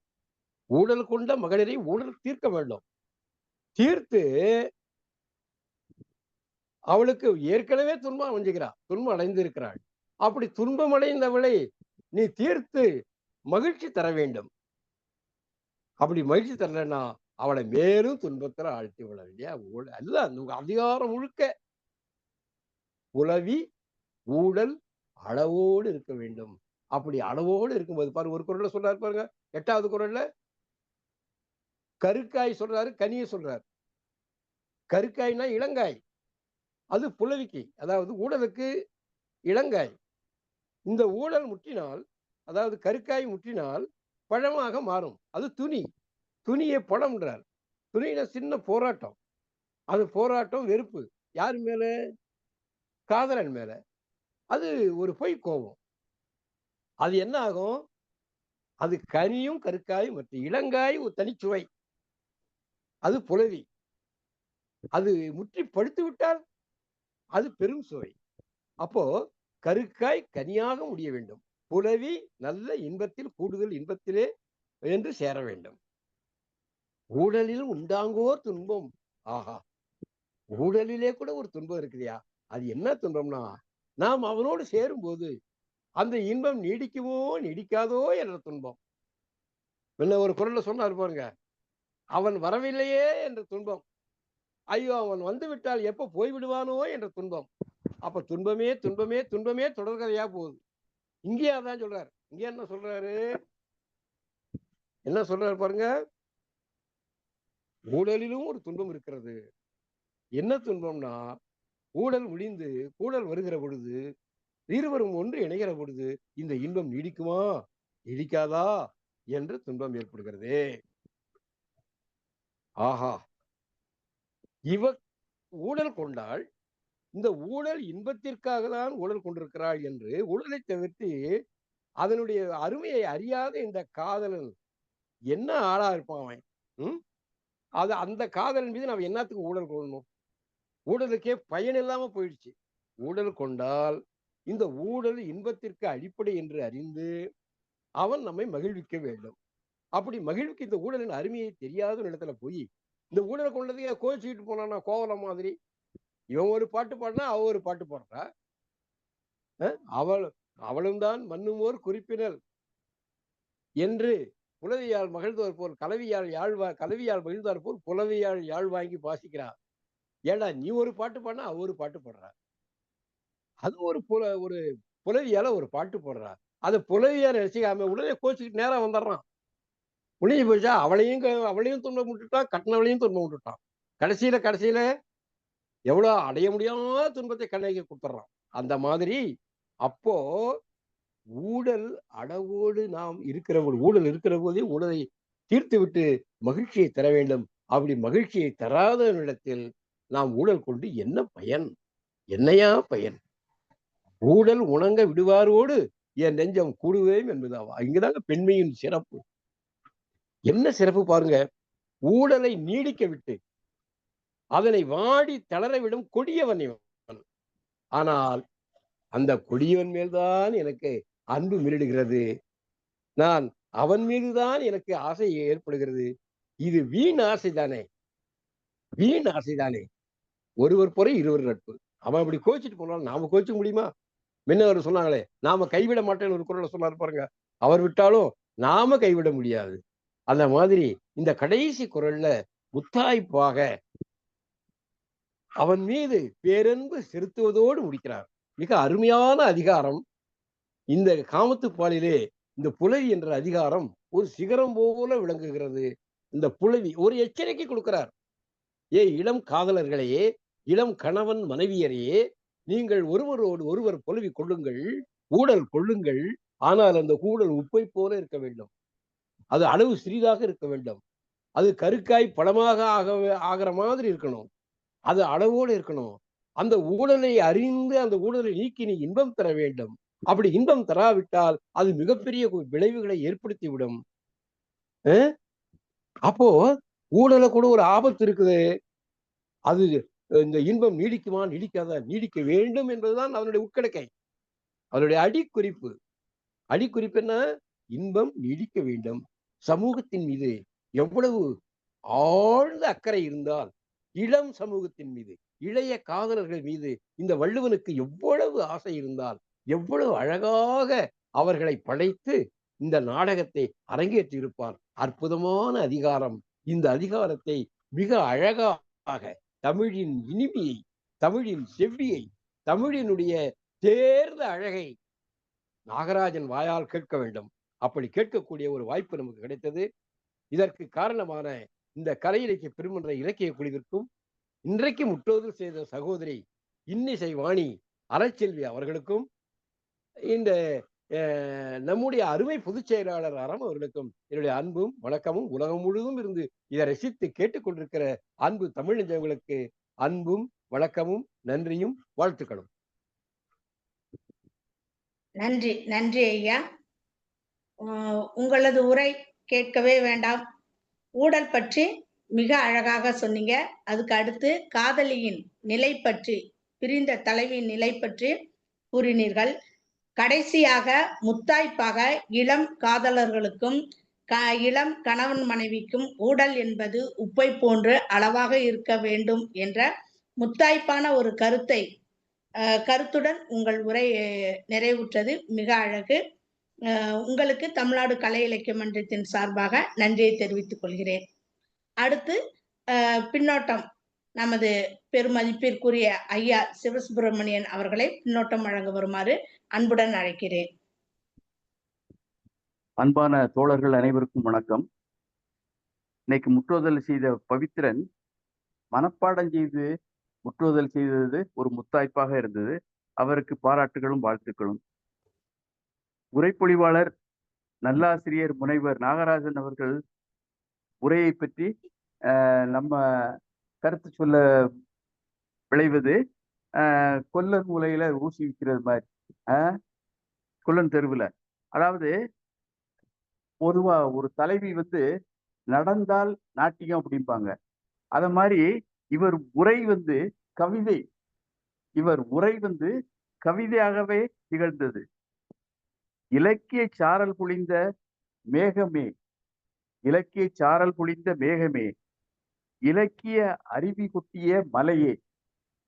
ஊடல் கொண்ட மகளிரை ஊடல் தீர்க்க வேண்டும். தீர்த்து அவளுக்கு ஏற்கனவே துன்பம் அடைஞ்சுகிறாள், துன்பம் அடைந்திருக்கிறாள். அப்படி துன்பம் அடைந்தவளை நீ தீர்த்து மகிழ்ச்சி தர வேண்டும். அப்படி மகிழ்ச்சி தரலன்னா அவளை மேலும் துன்பத்துல ஆழ்த்தி விட இல்லையா? அல்ல, அதிகாரம் முழுக்க புலவி ஊடல் அளவோடு இருக்க வேண்டும். அப்படி அளவோடு இருக்கும்போது பாருங்க, ஒரு குறள்ல சொல்றாரு பாருங்க, 8வது குறள்ல கருக்காய் சொல்றாரு, கனியை சொல்றாரு. கருக்காய்னா இளங்காய், அது புலவிக்கு, அதாவது ஊடலுக்கு இளங்காய். இந்த ஊடல் முற்றினால், அதாவது கருக்காய் முற்றினால் பழமாக மாறும். அது துணி, துணியை பழம்ன்றார். துணியில சின்ன போராட்டம், அது போராட்டம் வெறுப்பு யாரு மேல? காதலன் மேல. அது ஒரு பொய் கோபம். அது என்ன ஆகும்? அது கனியும் கருக்காயும் மற்ற இளங்காய் ஒரு தனிச்சுவை, அது புலவி. அது முற்றி படுத்து விட்டால் அது பெரும் சுவை. அப்போ கருக்காய் கனியாக முடிய வேண்டும். புலவி நல்ல இன்பத்தில் கூடுதல் இன்பத்திலே என்று சேர வேண்டும். ஊடலில் உண்டாங்கோர் துன்பம். ஆஹா, ஊடலிலே கூட ஒரு துன்பம் இருக்குதியா? அது என்ன துன்பம்னா, நாம் அவனோடு சேரும் போது அந்த இன்பம் நீடிக்குமோ நீடிக்காதோ என்ற துன்பம். முன்ன ஒரு குறள்ல சொன்னார் பாருங்க, அவன் வரவில்லையே என்ற துன்பம். ஐயோ, அவன் வந்து விட்டால் எப்ப போய்விடுவானோ என்ற துன்பம். அப்ப துன்பமே துன்பமே துன்பமே தொடர்கதையா போகுது. இங்கே அதான் சொல்றாரு. இங்கே என்ன சொல்றாரு? என்ன சொல்றாரு பாருங்க, ஊழலிலும் ஒரு துன்பம் இருக்கிறது. என்ன துன்பம்னா, ஊழல் முடிந்து கூடல் வருகிற பொழுது, இருவரும் ஒன்று இணைகிற பொழுது இந்த இன்பம் நீடிக்குமா நீடிக்காதா என்று துன்பம் ஏற்படுகிறது. ஆஹா, இவ ஊழல் கொண்டாள், இந்த ஊழல் இன்பத்திற்காக தான் ஊழல் கொண்டிருக்கிறாள் என்று ஊழலை தவிர்த்து அதனுடைய அருமையை அறியாத இந்த காதலன் என்ன ஆளா இருப்பான் அவன்? அது அந்த காதலன் மீது நம்ம என்னத்துக்கு ஊழல் கொள்ளணும்? ஊழலுக்கே பயன் இல்லாம போயிடுச்சு. ஊழல் கொண்டால் இந்த ஊழல் இன்பத்திற்கு அடிப்படை என்று அறிந்து அவன் நம்மை மகிழ்விக்க வேண்டும். அப்படி மகிழ்விக்க இந்த ஊழலின் அருமையை தெரியாத இடத்துல போய் இந்த ஊழலை கொண்டதையே கோச்சிக்கிட்டு போனான்னா கோவலம் மாதிரி, இவன் ஒரு பாட்டு பாடினா அவ ஒரு பாட்டு பாடுறா. அவளும் தான் மண்ணுமோர் குறிப்பினல் என்று புலவியால் மகிழ்ந்தவர் போல் கலவியால் மகிழ்ந்தார் போல் புலவியால் யாழ் வாங்கி பாசிக்கிறார். ஏடா, நீ ஒரு பாட்டு பாடினா அவ ஒரு பாட்டு பாடுறா. அது ஒரு புலவியால ஒரு பாட்டு போடுறா. அதை புலவியால் நினைச்சுக்காம உடனே கோச்சிக்கிட்டு நேரா வந்துடுறான். முடிஞ்சு போச்சா? அவளையும் துன்பம் விட்டுட்டான், கட்டினவளையும் துன்பம் விட்டுட்டான். கடைசியில எவ்வளவு அடைய முடியாத துன்பத்தை கண்ணகி கொடுத்துட்றான். அந்த மாதிரி அப்போ ஊழல் அடவோடு நாம் ஊழல் இருக்கிற போதே ஊழலை தீர்த்து விட்டு மகிழ்ச்சியை தர வேண்டும். அப்படி மகிழ்ச்சியை தராத இடத்தில் நாம் ஊழல் கொண்டு என்ன பயன்? என்னையா பயன்? ஊழல் உணங்க விடுவாரோடு என் நெஞ்சம் கூடுவேன் என்பதாவா. இங்கதாங்க பெண்மையின் சிறப்பு. என்ன சிறப்பு பாருங்க, ஊழலை நீடிக்க விட்டு அதனை வாடி தளரவிடும் கொடியவன் இவன். ஆனால் அந்த கொடியவன் மேல்தான் எனக்கு அன்பு மிளிடுகிறது, நான் அவன் மீதுதான் எனக்கு ஆசை ஏற்படுகிறது. இது வீண் ஆசைதானே, வீண் ஆசைதானே. ஒருவர் பொறை இருவர் நட்பு. அவன் அப்படி கோச்சிட்டு போனாலும் நாம கோச்சிக்க முடியுமா? முன்னவர் சொன்னாங்களே, நாம கைவிட மாட்டேன்னு ஒரு குறள்ல சொன்னாரு பாருங்க, அவர் விட்டாலும் நாம கைவிட முடியாது. அந்த மாதிரி இந்த கடைசி குறள்ல முத்தாய்ப்பாக அவன் மீது பேரன்பு செலுத்துவதோடு முடிக்கிறார். மிக அருமையான அதிகாரம். இந்த காமத்துப்பாலிலே இந்த புலவி என்ற அதிகாரம் ஒரு சிகரம் போல விளங்குகிறது. இந்த புலவி ஒரு எச்சரிக்கை கொடுக்கிறார். இளம் காதலர்களையே, இளம் கணவன் மனைவியரையே, நீங்கள் ஒருவரோடு ஒருவர் புலவி கொள்ளுங்கள், ஊடல் கொள்ளுங்கள். ஆனால் அந்த ஊடல் உப்பை போல இருக்க வேண்டும். அது அளவு சிறிதாக இருக்க வேண்டும். அது கருக்காய் பழமாக ஆகிற மாதிரி இருக்கணும். அது அளவோடு இருக்கணும். அந்த ஊழலை அறிந்து அந்த ஊழலை நீக்கி நீ இன்பம் தர வேண்டும். அப்படி இன்பம் தராவிட்டால் அது மிகப்பெரிய விளைவுகளை ஏற்படுத்திவிடும். அப்போ ஊழல கூட ஒரு ஆபத்து இருக்குது. அது இந்த இன்பம் நீடிக்குமா நீடிக்காதா? நீடிக்க வேண்டும் என்பதுதான் அவனுடைய உட்கடக்கை, அவருடைய அடிக்குறிப்பு. அடிக்குறிப்பு என்ன? இன்பம் நீடிக்க வேண்டும். சமூகத்தின் மீது எவ்வளவு ஆழ்ந்த அக்கறை இருந்தால், இளம் சமூகத்தின் மீது, இளைய காதலர்கள் மீது இந்த வள்ளுவனுக்கு எவ்வளவு ஆசை இருந்தால், எவ்வளவு அழகாக அவர்களை படைத்து இந்த நாடகத்தை அரங்கேற்றி இருப்பார். அற்புதமான அதிகாரம். இந்த அதிகாரத்தை மிக அழகாக தமிழின் இனிமையை, தமிழின் செவ்வியை, தமிழினுடைய தேர்ந்த அழகை நாகராஜன் வாயால் கேட்க வேண்டும். அப்படி கேட்கக்கூடிய ஒரு வாய்ப்பு நமக்கு கிடைத்தது. இதற்கு காரணமான இந்த கலை இலக்கிய பெருமன்ற இலக்கிய குழுவிற்கும், இன்றைக்கு முற்றோதல் செய்த சகோதரி இன்னிசை வாணி அறச்செல்வி அவர்களுக்கும், இந்த நம்முடைய அருமை பொதுச் செயலாளர் அறம் அவர்களுக்கும் என்னுடைய அன்பும் வணக்கமும், உலகம் முழுவதும் இருந்து இதை ரசித்து கேட்டுக்கொண்டிருக்கிற அன்பு தமிழ் நெஞ்சங்களுக்கு அன்பும் வணக்கமும் நன்றியும் வாழ்த்துக்களும். நன்றி நன்றி ஐயா. உங்களது உரை கேட்கவே வேண்டாம். ஊழல் பற்றி மிக அழகாக சொன்னீங்க. அதுக்கு அடுத்து காதலியின் நிலை பற்றி, பிரிந்த தலைவியின் நிலை பற்றி கூறினீர்கள். கடைசியாக முத்தாய்ப்பாக இளம் காதலர்களுக்கும் இளம் கணவன் மனைவிக்கும் ஊழல் என்பது உப்பை போன்று அளவாக இருக்க வேண்டும் என்ற முத்தாய்ப்பான ஒரு கருத்துடன் உங்கள் உரை நிறைவுற்றது. மிக அழகு. உங்களுக்கு தமிழ்நாடு கலை இலக்கிய மன்றத்தின் சார்பாக நன்றியை தெரிவித்துக் கொள்கிறேன். அடுத்து பின்னோட்டம் நமது பெருமதிப்பிற்குரிய ஐயா சிவசுப்பிரமணியன் அவர்களை பின்னோட்டம் வழங்க வருமாறு அன்புடன் அழைக்கிறேன். அன்பான தோழர்கள் அனைவருக்கும் வணக்கம். இன்னைக்கு முற்றோதல் செய்த பவித்ரன் மனப்பாடம் செய்து முற்றோதல் செய்தது ஒரு முத்தாய்ப்பாக இருந்தது. அவருக்கு பாராட்டுகளும் வாழ்த்துக்களும். உரைப்பொழிவாளர் நல்லாசிரியர் முனைவர் நாகராஜன் அவர்கள் உரையை பற்றி நம்ம கருத்து சொல்ல விளைவது கொல்லன் மூலையில ஊசி விற்கிறது மாதிரி, கொல்லன் தெருவில். அதாவது பொதுவா ஒரு தலைவி நடந்தால் நாட்டியம் அப்படிம்பாங்க. அத மாதிரி இவர் உரை கவிதை, இவர் உரை கவிதையாகவே திகழ்ந்தது. இலக்கிய சாரல் பொழிந்த மேகமே, இலக்கிய சாரல் பொழிந்த மேகமே, இலக்கிய அருவி கொட்டிய மலையே,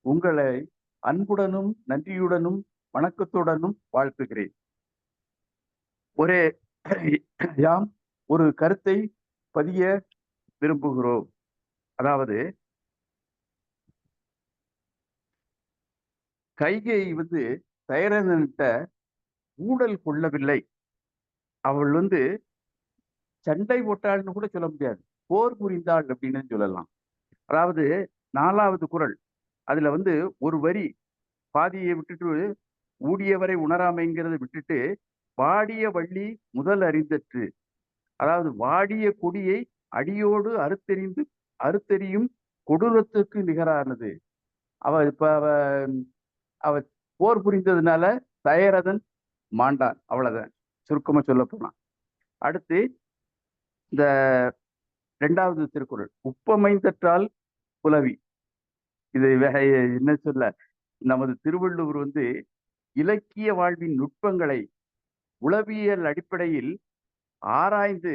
உங்களை அன்புடனும் நன்றியுடனும் வணக்கத்துடனும் வாழ்த்துகிறேன். யாம் ஒரு கருத்தை பதிய விரும்புகிறோம். அதாவது கைகை தயரதன்கிட்ட ஊழல் கொள்ளவில்லை. அவள் சண்டை போட்டாள்னு கூட சொல்ல முடியாது, போர் புரிந்தாள் அப்படின்னு சொல்லலாம். அதாவது 4வது குறள், அதுல ஒரு வரி பாதியை விட்டுட்டு ஊடியவரை உணராமைங்கிறத விட்டுட்டு வாடிய வள்ளி முதல் அறிந்தற்று. அதாவது வாடிய கொடியை அடியோடு அறுத்தெறியும் கொடூரத்துக்கு நிகரானது. அவ போர் புரிந்ததுனால தயரதன் மாண்டான், அவ்வளவுதான் சுருக்கமா சொல்ல போனான். அடுத்து இந்த 2வது திருக்குறள், உப்பமைந்தற்றால் புலவி. இது என்ன சொல்ல, நமது திருவள்ளுவர் இலக்கிய வாழ்வின் நுட்பங்களை உளவியல் அடிப்படையில் ஆராய்ந்து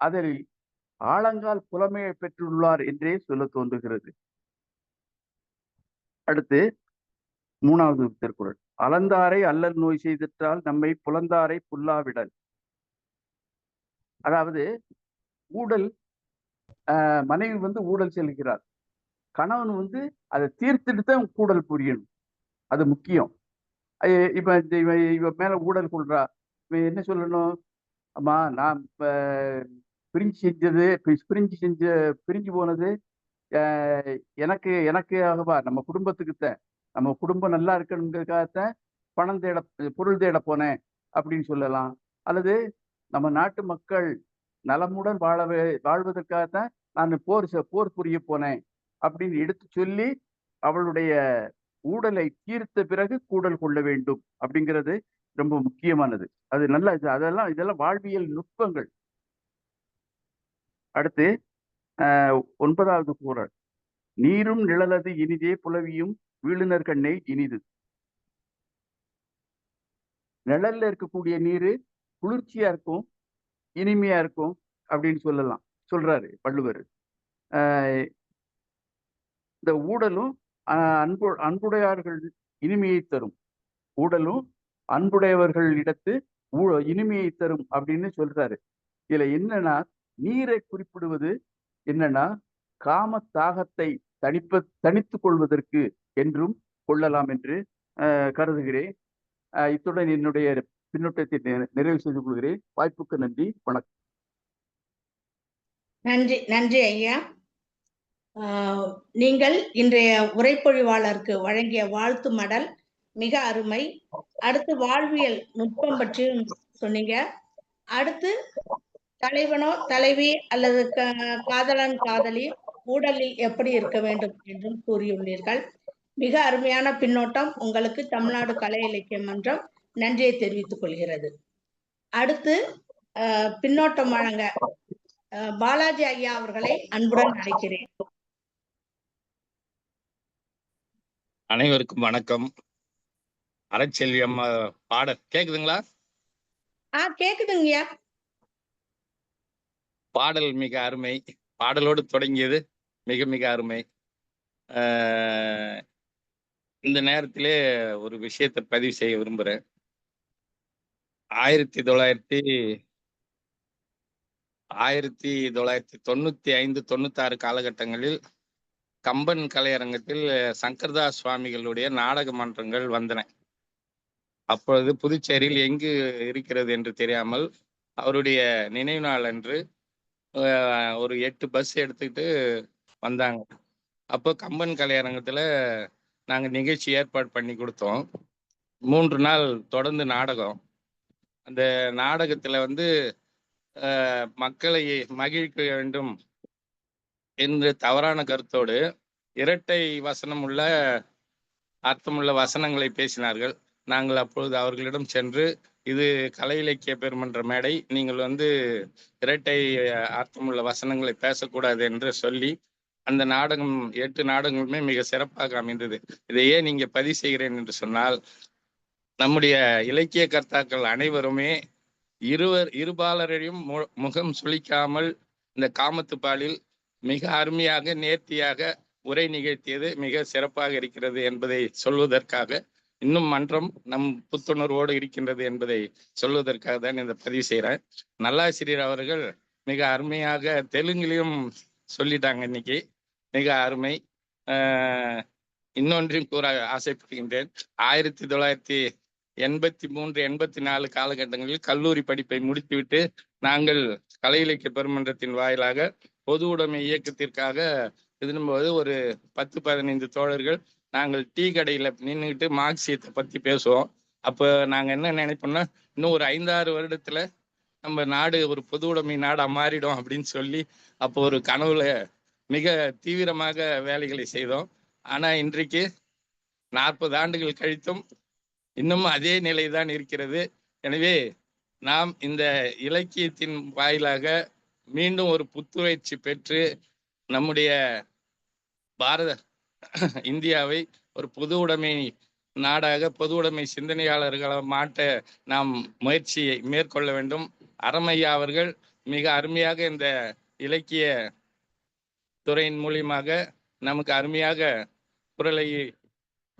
அதில் ஆழங்கால் புலமையை பெற்றுள்ளார் என்றே சொல்ல தோன்றுகிறது. அடுத்து 3வது திருக்குறள், அலந்தாரை அல்லல் நோய் செய்திட்டால் நம்மை புலந்தாரை புல்லாவிடல். அதாவது ஊழல், மனைவி ஊழல் செல்கிறார், கணவன் அதை தீர்த்துட்டு தான் ஊழல் புரியணும், அது முக்கியம். இவ மேல ஊழல் கொள்றா, இவன் என்ன சொல்லணும்? அம்மா நான் பிரிஞ்சு போனது எனக்கு ஆகவா, நம்ம குடும்பத்துக்குத்தான், நம்ம குடும்பம் நல்லா இருக்கணுங்கிறதுக்காகத்தான் பொருள் தேட போனேன் அப்படின்னு சொல்லலாம். அல்லது நம்ம நாட்டு மக்கள் நலமுடன் வாழ்வதற்காகத்தான் நான் போர் புரிய போனேன் அப்படின்னு எடுத்து சொல்லி அவளுடைய ஊழலை தீர்த்த பிறகு கூடல் கொள்ள வேண்டும் அப்படிங்கிறது ரொம்ப முக்கியமானது. அது நல்ல இதெல்லாம் வாழ்வியல் நுட்பங்கள். அடுத்து 9வது குறள், நீரும் நிழலது இனிதே புலவியும் வீழுனர் கண்ணே இனிது. நிழல்ல இருக்கக்கூடிய நீரு குளிர்ச்சியா இருக்கும், இனிமையா இருக்கும் அப்படின்னு சொல்றாரு வள்ளுவர். இந்த ஊடலும் அன்புடையார்கள் இனிமையை தரும், ஊடலும் அன்புடையவர்கள் இடத்து இனிமையை தரும் அப்படின்னு சொல்றாரு. இதுல என்னன்னா, நீரை குறிப்பிடுவது என்னன்னா காம தாகத்தை தணித்துக் கொள்வதற்கு என்றும் கொள்ளலாம் என்று கருதுகிறேன். இத்துடன் என்னுடைய பின்னோட்டத்தை நிறைவு செய்து கொள்கிறேன். வாய்ப்புக்கு நன்றி, வணக்கம். நன்றி நன்றி ஐயா. நீங்கள் இன்றைய உரைப்பொழிவாளருக்கு வழங்கிய வாழ்த்து மடல் மிக அருமை. அடுத்து வாழ்வியல் நுட்பம் பற்றியும் சொன்னீங்க. அடுத்து தலைவனோ தலைவி அல்லது காதலன் காதலி ஊடலில் எப்படி இருக்க வேண்டும் என்றும் கூறியுள்ளீர்கள். மிக அருமையான பின்னோட்டம். உங்களுக்கு தமிழ்நாடு கலை இலக்கிய மன்றம் நன்றியை தெரிவித்துக் கொள்கிறது. அடுத்து பின்னோட்டம் வழங்க பாலாஜி ஐயா அவர்களை அன்புடன் அழைக்கிறேன். அனைவருக்கும் வணக்கம். அறச்செல்வி அம்மா பாடல் கேக்குதுங்களா? கேக்குதுங்கய்யா. பாடல் மிக அருமை. பாடலோடு தொடங்கியது மிக மிக அருமை. இந்த நேரத்திலே ஒரு விஷயத்தை பதிவு செய்ய விரும்புகிறேன். 1995-96 காலகட்டங்களில் கம்பன் கலையரங்கத்தில் சங்கர்தாஸ் சுவாமிகளுடைய நாடக மன்றங்கள் வந்தன. அப்பொழுது புதுச்சேரியில் எங்கு இருக்கிறது என்று தெரியாமல் அவருடைய நினைவு நாள் அன்று ஒரு 8 பஸ் எடுத்துக்கிட்டு வந்தாங்க. அப்போ கம்பன் கலையரங்கத்தில் நாங்கள் நிகழ்ச்சி ஏற்பாடு பண்ணி கொடுத்தோம். 3 நாள் தொடர்ந்து நாடகம். அந்த நாடகத்தில் மக்களை மகிழ்க்க வேண்டும் என்ற தவறான கருத்தோடு இரட்டை வசனம் உள்ள அர்த்தமுள்ள வசனங்களை பேசினார்கள். நாங்கள் அப்பொழுது அவர்களிடம் சென்று, இது கலை இலக்கிய பெருமன்ற மேடை, நீங்கள் இரட்டை அர்த்தமுள்ள வசனங்களை பேசக்கூடாது என்று சொல்லி அந்த நாடகம் 8 நாடகங்களுமே மிக சிறப்பாக அமைந்தது. இதையே நீங்க பதிவு செய்கிறேன் என்று சொன்னால், நம்முடைய இலக்கிய கர்த்தாக்கள் அனைவருமே இருபாலரையும் முகம் சுளிக்காமல் இந்த காமத்துப்பாலில் மிக அருமையாக நேர்த்தியாக உரை நிகழ்த்தியது மிக சிறப்பாக இருக்கிறது என்பதை சொல்வதற்காக, இன்னும் மன்றம் நம் புத்துணர்வோடு இருக்கின்றது என்பதை சொல்வதற்காக தான் இந்த பதிவு செய்கிறேன். நல்லாசிரியர் அவர்கள் மிக அருமையாக தெலுங்கிலையும் சொல்லிட்டாங்க இன்னைக்கு, மிக அருமை. இன்னொன்றையும் கூற ஆசைப்படுகின்றேன். 1983-84 காலகட்டங்களில் கல்லூரி படிப்பை முடித்துவிட்டு நாங்கள் கலை இலக்கிய பெருமன்றத்தின் வாயிலாக பொது உடைமை இயக்கத்திற்காக எழுதும்போது ஒரு 10-15 தோழர்கள் நாங்கள் டீ கடையில் நின்றுக்கிட்டு மார்க்சியத்தை பற்றி பேசுவோம். அப்போ நாங்கள் என்ன நினைப்போம்னா, இன்னும் ஒரு 5-6 வருடத்துல நம்ம நாடு ஒரு பொது உடைமை நாடாக மாறிடும் அப்படின்னு சொல்லி அப்போ ஒரு கனவுல மிக தீவிரமாக வேலைகளை செய்தோம். ஆனால் இன்றைக்கு 40 ஆண்டுகள் கழித்தும் இன்னும் அதே நிலைதான் இருக்கிறது. எனவே நாம் இந்த இலக்கியத்தின் வாயிலாக மீண்டும் ஒரு புத்துணர்ச்சி பெற்று நம்முடைய பாரத இந்தியாவை ஒரு பொது உடைமை நாடாக, பொது உடைமை சிந்தனையாளர்களை மாற்ற நாம் முயற்சியை மேற்கொள்ள வேண்டும். அறமையா அவர்கள் மிக அருமையாக இந்த இலக்கிய துறையின் மூலியமாக நமக்கு அருமையாக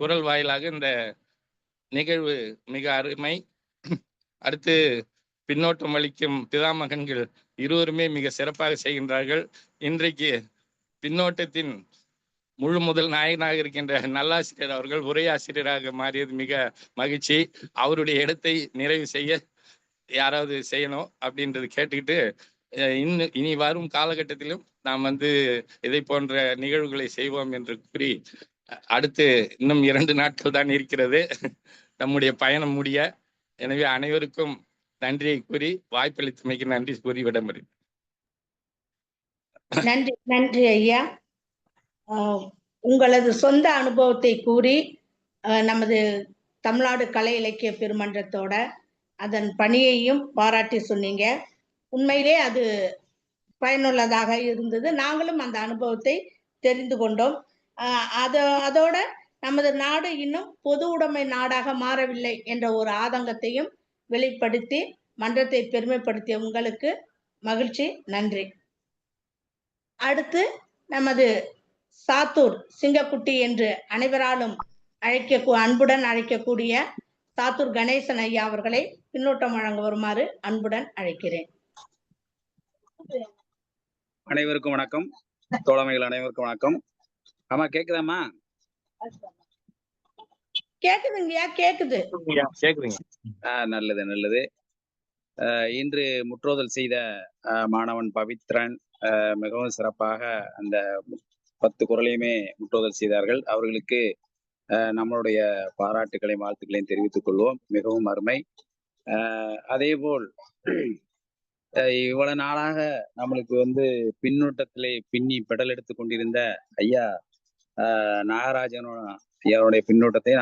குரல் வாயிலாக இந்த நிகழ்வு மிக அருமை. அடுத்து பின்னோட்டம் அளிக்கும் பிதாமகன்கள் இருவருமே மிக சிறப்பாக செய்கின்றார்கள். இன்றைக்கு பின்னோட்டத்தின் முழு முதல் நாயகனாக இருக்கின்ற நல்லாசிரியர் அவர்கள் உரையாசிரியராக மாறியது மிக மகிழ்ச்சி. அவருடைய இடத்தை நிறைவு செய்ய யாராவது செய்யணும் அப்படின்றது கேட்டுக்கிட்டு, இனி வரும் காலகட்டத்திலும் நாம் இதை போன்ற நிகழ்வுகளை செய்வோம் என்று கூறி, அடுத்து இன்னும் 2 நாட்கள் தான் இருக்கிறது நம்முடைய பயணம் முடிய. எனவே அனைவருக்கும் நன்றியை கூறி, வாய்ப்பளித்தமைக்கு நன்றி கூறி விடமுடியும். நன்றி நன்றி ஐயா. உங்களது சொந்த அனுபவத்தை கூறி நமது தமிழ்நாடு கலை இலக்கிய பெருமன்றத்தோட அதன் பணியையும் பாராட்டி சொன்னீங்க. உண்மையிலே அது பயனுள்ளதாக இருந்தது. நாங்களும் அந்த அனுபவத்தை தெரிந்து கொண்டோம். அதோட நமது நாடு இன்னும் பொது உடைமை நாடாக மாறவில்லை என்ற ஒரு ஆதங்கத்தையும் வெளிப்படுத்தி மன்றத்தை பெருமைப்படுத்திய உங்களுக்கு மகிழ்ச்சி, நன்றி. அடுத்து நமது சாத்தூர் சிங்கக்குட்டி என்று அனைவராலும் அன்புடன் அழைக்கக்கூடிய சாத்தூர் கணேசன் ஐயா அவர்களை பின்னூட்டம் வழங்க வருமாறு அன்புடன் அழைக்கிறேன். அனைவருக்கும் வணக்கம். தோழமைகள் அனைவருக்கும் வணக்கம். ஆமா, கேக்குதாமா? கேக்குதுங்கய்யா, கேக்குது. நல்லது நல்லது. இன்று முற்றோதல் செய்த மாணவன் பவித்ரன் மிகவும் சிறப்பாக அந்த 10 குறளையுமே முற்றோதல் செய்தார்கள். அவர்களுக்கு நம்மளுடைய பாராட்டுகளையும் வாழ்த்துக்களையும் தெரிவித்துக் கொள்வோம். மிகவும் அருமை. அதேபோல் இவ்வளவு நாளாக நம்மளுக்கு வந்து பின்னூட்டத்திலே பின்னி பெடல் எடுத்து கொண்டிருந்த ஐயா நாகராஜன் ஐயாவுடைய பின்னூட்டத்தை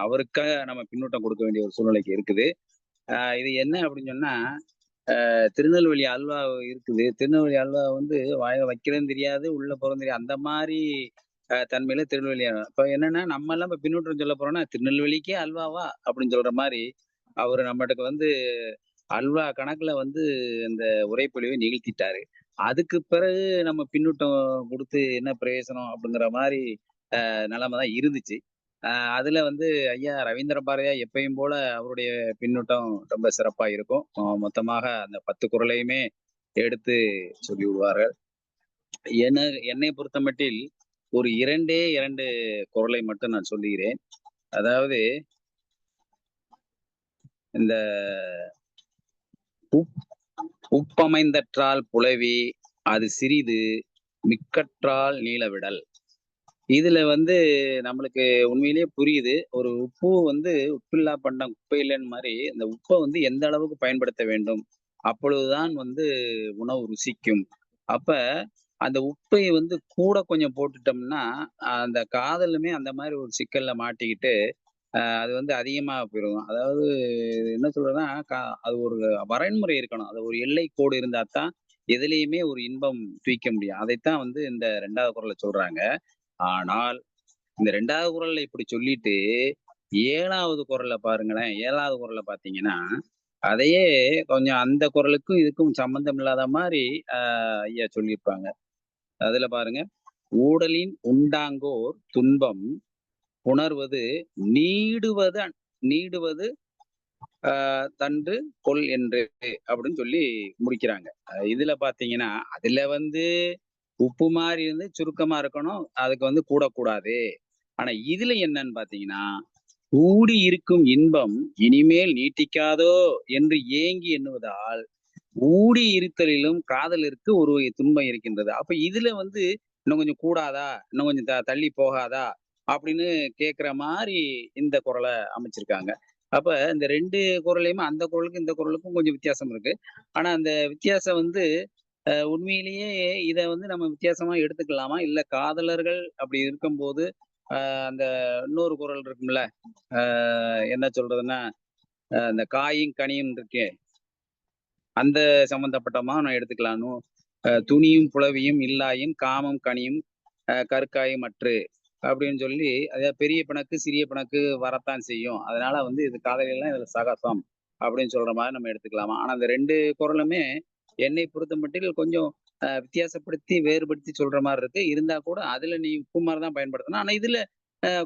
அவருக்காக நம்ம பின்னூட்டம் கொடுக்க வேண்டிய ஒரு சூழ்நிலைக்கு இருக்குது. இது என்ன அப்படின்னு சொன்னா, திருநெல்வேலி அல்வா இருக்குது. திருநெல்வேலி அல்வா வந்து வைக்கிறதுன்னு தெரியாது, உள்ள போறது தெரியாது, அந்த மாதிரி தன்மையில திருநெல்வேலி. இப்ப என்னன்னா, நம்ம எல்லாம் இப்ப பின்னூட்டம் சொல்ல போறோம்னா திருநெல்வேலிக்கே அல்வாவா அப்படின்னு சொல்ற மாதிரி அவரு நம்மகிட்ட வந்து அல்வா கணக்குல வந்து இந்த உரைப்பொழிவை நிகழ்த்திட்டாரு. அதுக்கு பிறகு நம்ம பின்னூட்டம் கொடுத்து என்ன பிரயோசனம் அப்படிங்கிற மாதிரி நிலைமை தான் இருந்துச்சு. அதுல வந்து ஐயா ரவீந்திர பாரதியா எப்பயும் போல அவருடைய பின்னூட்டம் ரொம்ப சிறப்பா இருக்கும். மொத்தமாக அந்த 10 குறளையுமே எடுத்து சொல்லி விடுவார்கள். என்னை பொறுத்த மட்டில் ஒரு 2 குறளை மட்டும் நான் சொல்லுகிறேன். அதாவது இந்த உப்பமைந்தற்றால் புலவி அது சிறிது மிக்கற்றால் நீளவிடல். இதுல வந்து நம்மளுக்கு உண்மையிலேயே புரியுது. ஒரு உப்பு வந்து உப்பில்லா பண்டம் குப்பையில்லைன்னு மாதிரி இந்த உப்பை வந்து எந்த அளவுக்கு பயன்படுத்த வேண்டும், அப்பொழுதுதான் வந்து உணவு ருசிக்கும். அப்ப அந்த உப்பை வந்து கூட கொஞ்சம் போட்டுட்டோம்னா அந்த காதலுமே அந்த மாதிரி ஒரு சிக்கல்ல மாட்டிக்கிட்டு அது வந்து அதிகமா போயிடும். அதாவது என்ன சொல்றதுன்னா, அது ஒரு வரன்முறை இருக்கணும். அது ஒரு எல்லை கோடு இருந்தா தான் எதுலேயுமே ஒரு இன்பம் தூய்க்க முடியும். அதைத்தான் வந்து இந்த 2வது குறள்ல சொல்றாங்க. ஆனால் இந்த 2வது குறள்ல இப்படி சொல்லிட்டு 7வது குறள்ல பாருங்களேன். 7வது குறள்ல பாத்தீங்கன்னா அதையே கொஞ்சம் அந்த குறளுக்கும் இதுக்கும் சம்பந்தம் இல்லாத மாதிரி ஐயா சொல்லியிருப்பாங்க. அதுல பாருங்க, ஊடலின் உண்டாங்கோர் துன்பம் உணர்வது நீடுவது தன்று கொள் என்று அப்படின்னு சொல்லி முடிக்கிறாங்க. இதுல பாத்தீங்கன்னா அதுல வந்து உப்பு மாதிரி இருந்து சுருக்கமா இருக்கணும், அதுக்கு வந்து கூடக்கூடாது. ஆனா இதுல என்னன்னு பாத்தீங்கன்னா, கூடி இருக்கும் இன்பம் இனிமேல் நீட்டிக்காதோ என்று ஏங்கி எண்ணுவதால் ஊடி இருத்தலிலும் காதலிற்கு ஒரு துன்பம் இருக்கின்றது. அப்ப இதுல வந்து இன்னும் கொஞ்சம் கூடாதா, இன்னும் கொஞ்சம் தள்ளி போகாதா அப்படின்னு கேட்கிற மாதிரி இந்த குறளை அமைச்சிருக்காங்க. அப்ப இந்த 2 குறளையுமே அந்த குறளுக்கும் இந்த குறளுக்கும் கொஞ்சம் வித்தியாசம் இருக்கு. ஆனா அந்த வித்தியாசம் வந்து உண்மையிலேயே இதை வந்து நம்ம வித்தியாசமா எடுத்துக்கலாமா, இல்ல காதலர்கள் அப்படி இருக்கும்போது அந்த இன்னொரு குறள் இருக்கும்ல, என்ன சொல்றதுன்னா, அந்த காயும் கனியும் இருக்கே அந்த சம்பந்தப்பட்டமா நான் எடுத்துக்கலான்னு, துணியும் புலவியும் இல்லாயின் காமம் கனியும் கற்காயும் மற்று அப்படின்னு சொல்லி, அதாவது பெரிய பிணக்கு சிறிய பிணக்கு வரத்தான் செய்யும், அதனால வந்து இது காதலியெல்லாம் இதுல சகசம் அப்படின்னு சொல்ற மாதிரி நம்ம எடுத்துக்கலாமா. ஆனா அந்த 2 குறளுமே என்னை பொறுத்த மட்டில் கொஞ்சம் வித்தியாசப்படுத்தி வேறுபடுத்தி சொல்ற மாதிரி இருக்கு. இருந்தா கூட அதுல நீ உப்பு மாதிரி தான் பயன்படுத்தணும். ஆனா இதுல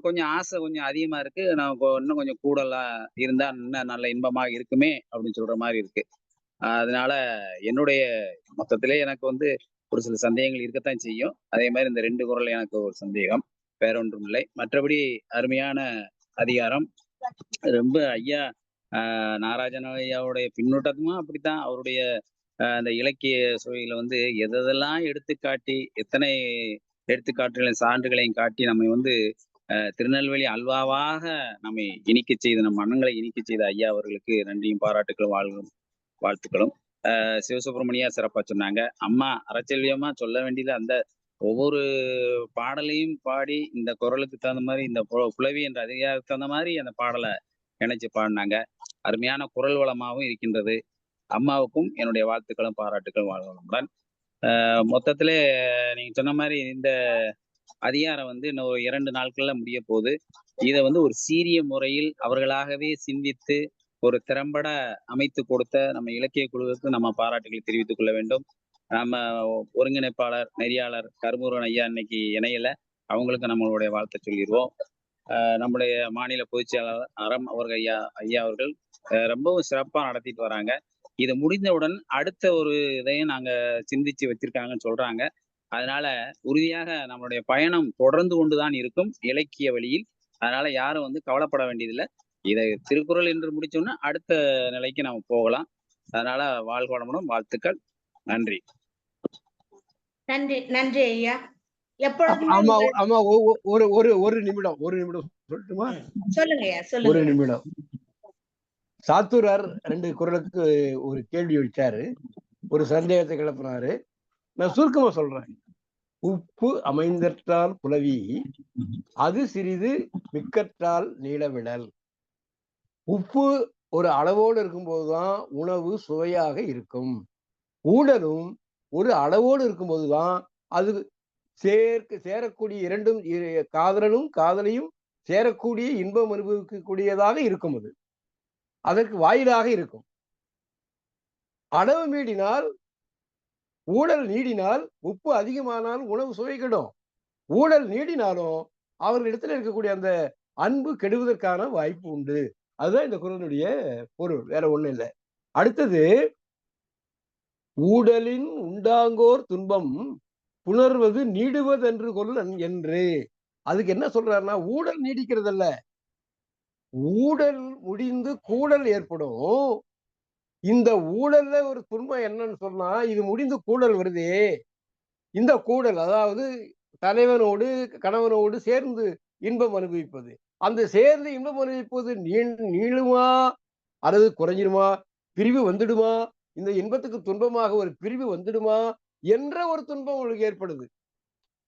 கொஞ்சம் ஆசை கொஞ்சம் அதிகமா இருக்கு, நான் இன்னும் கொஞ்சம் கூடலா இருந்தா இன்னும் நல்ல இன்பமாக இருக்குமே அப்படின்னு சொல்ற மாதிரி இருக்கு. அதனால என்னுடைய மொத்தத்திலே எனக்கு வந்து ஒரு சில சந்தேகங்கள் இருக்கத்தான் செய்யும். அதே மாதிரி இந்த 2 குறள் எனக்கு ஒரு சந்தேகம், வேற ஒன்றும் இல்லை. மற்றபடி அருமையான அதிகாரம். ரொம்ப ஐயா நாகராஜன் ஐயாவுடைய பின்னூட்டமும் அப்படித்தான். அவருடைய அந்த இலக்கிய சுவையில வந்து எதெல்லாம் எடுத்துக்காட்டி, எத்தனை எடுத்துக்காட்டுகளையும் சான்றுகளையும் காட்டி நம்மை வந்து திருநெல்வேலி அல்வாவாக நம்மை இனிக்க செய்த, நம் மனங்களை இனிக்க செய்த ஐயா அவர்களுக்கு நன்றியும் பாராட்டுகளும் வாழ்த்துக்களும். சிவசுப்பிரமணியா சிறப்பா சொன்னாங்க. அம்மா அறச்செல்வியம்மா சொல்ல வேண்டியது அந்த ஒவ்வொரு பாடலையும் பாடி இந்த குறளுக்கு தகுந்த மாதிரி, இந்த புலவி என்ற அதிகாரத்துக்கு தகுந்த மாதிரி அந்த பாடலை இணைச்சு பாடினாங்க. அருமையான குரல் வளமாகவும் இருக்கின்றது. அம்மாவுக்கும் என்னுடைய வாழ்த்துக்களும் பாராட்டுக்களும் வாழ்வளமுடன். மொத்தத்துல நீங்க சொன்ன மாதிரி இந்த அதிகாரம் வந்து இன்னும் ஒரு 2 நாட்கள்ல முடிய போகுது. இதை வந்து ஒரு சீரிய முறையில் அவர்களாகவே சிந்தித்து ஒரு திறம்பட அமைத்து கொடுத்த நம்ம இலக்கிய குழுவுக்கு நம்ம பாராட்டுகளை தெரிவித்துக் கொள்ள வேண்டும். நம்ம ஒருங்கிணைப்பாளர் நெறியாளர் கருமுருகன் ஐயா இன்னைக்கு இணையல, அவங்களுக்கு நம்மளுடைய வாழ்த்தை சொல்லிடுவோம். நம்முடைய மாநில பொதுச் செயலாளர் அறம் அவர்கள் ஐயா அவர்கள் ரொம்பவும் சிறப்பா நடத்திட்டு வராங்க. இது முடிந்தவுடன் அடுத்த ஒரு இதையும் நாங்க சிந்திச்சு வச்சிருக்காங்கன்னு சொல்றாங்க. அதனால உறுதியாக நம்மளுடைய பயணம் தொடர்ந்து கொண்டுதான் இருக்கும் இலக்கிய வழியில். அதனால யாரும் வந்து கவலைப்பட வேண்டியதில்லை. இதை திருக்குறள் என்று முடிச்சோம்னா அடுத்த நிலைக்கு நம்ம போகலாம். அதனால வாழ்க வளமுடன், வாழ்த்துக்கள், நன்றி. நன்றி நன்றி ஐயா. எப்பொழுதுமே ஆமா ஆமா ஒரு ஒரு ஒரு நிமிடம் சொல்லட்டுமா? சொல்லுங்க ஐயா, ஒரு சொல்லுங்க. நிமிடம். சாத்தூரார் 2 குறளுக்கு ஒரு கேள்வி வச்சாரு, ஒரு சந்தேகத்தை கிளப்பினாரு. நான் சுருக்கமா சொல்றேன். உப்பு அமைந்தற்றால் புலவி, அது சிறிது மிக்கற்றால் நீளவிடல். உப்பு ஒரு அளவோடு இருக்கும்போதுதான் உணவு சுவையாக இருக்கும். ஊடலும் ஒரு அளவோடு இருக்கும்போதுதான் அது சேரக்கூடிய இரண்டும் காதலனும் காதலையும் சேரக்கூடிய இன்பம் அனுபவிக்கக்கூடியதாக இருக்கும். அது அதற்கு வாயிலாக இருக்கும். அளவு மீறினால், ஊழல் நீடினால், உப்பு அதிகமானால் உணவு சுவை கெடும். ஊழல் நீடினாலும் அவர்களிடத்தில் இருக்கக்கூடிய அந்த அன்பு கெடுவதற்கான வாய்ப்பு உண்டு. அதுதான் இந்த குறளுடைய பொருள், வேற ஒண்ணும் இல்லை. அடுத்தது, ஊடலின் உண்டாங்கோர் துன்பம் புணர்வது நீடுவதென்று கொள்ளன் என்று. அதுக்கு என்ன சொல்றாருன்னா, ஊழல் நீடிக்கிறதல்ல, ஊழல் முடிந்து கூடல் ஏற்படும். இந்த ஊழல்ல ஒரு துன்பம் என்னன்னு சொன்னா, இது முடிந்து கூடல் வருதே, இந்த கூடல் அதாவது தலைவனோடு கணவனோடு சேர்ந்து இன்பம் அனுபவிப்பது, அந்த சேர்ந்து இன்பம் அனுபவிப்பது நீளுமா அல்லது குறைஞ்சிருமா, பிரிவு வந்துடுமா, இந்த இன்பத்துக்கு துன்பமாக ஒரு பிரிவு வந்துடுமா என்ற ஒரு துன்பம் உங்களுக்கு ஏற்படுது.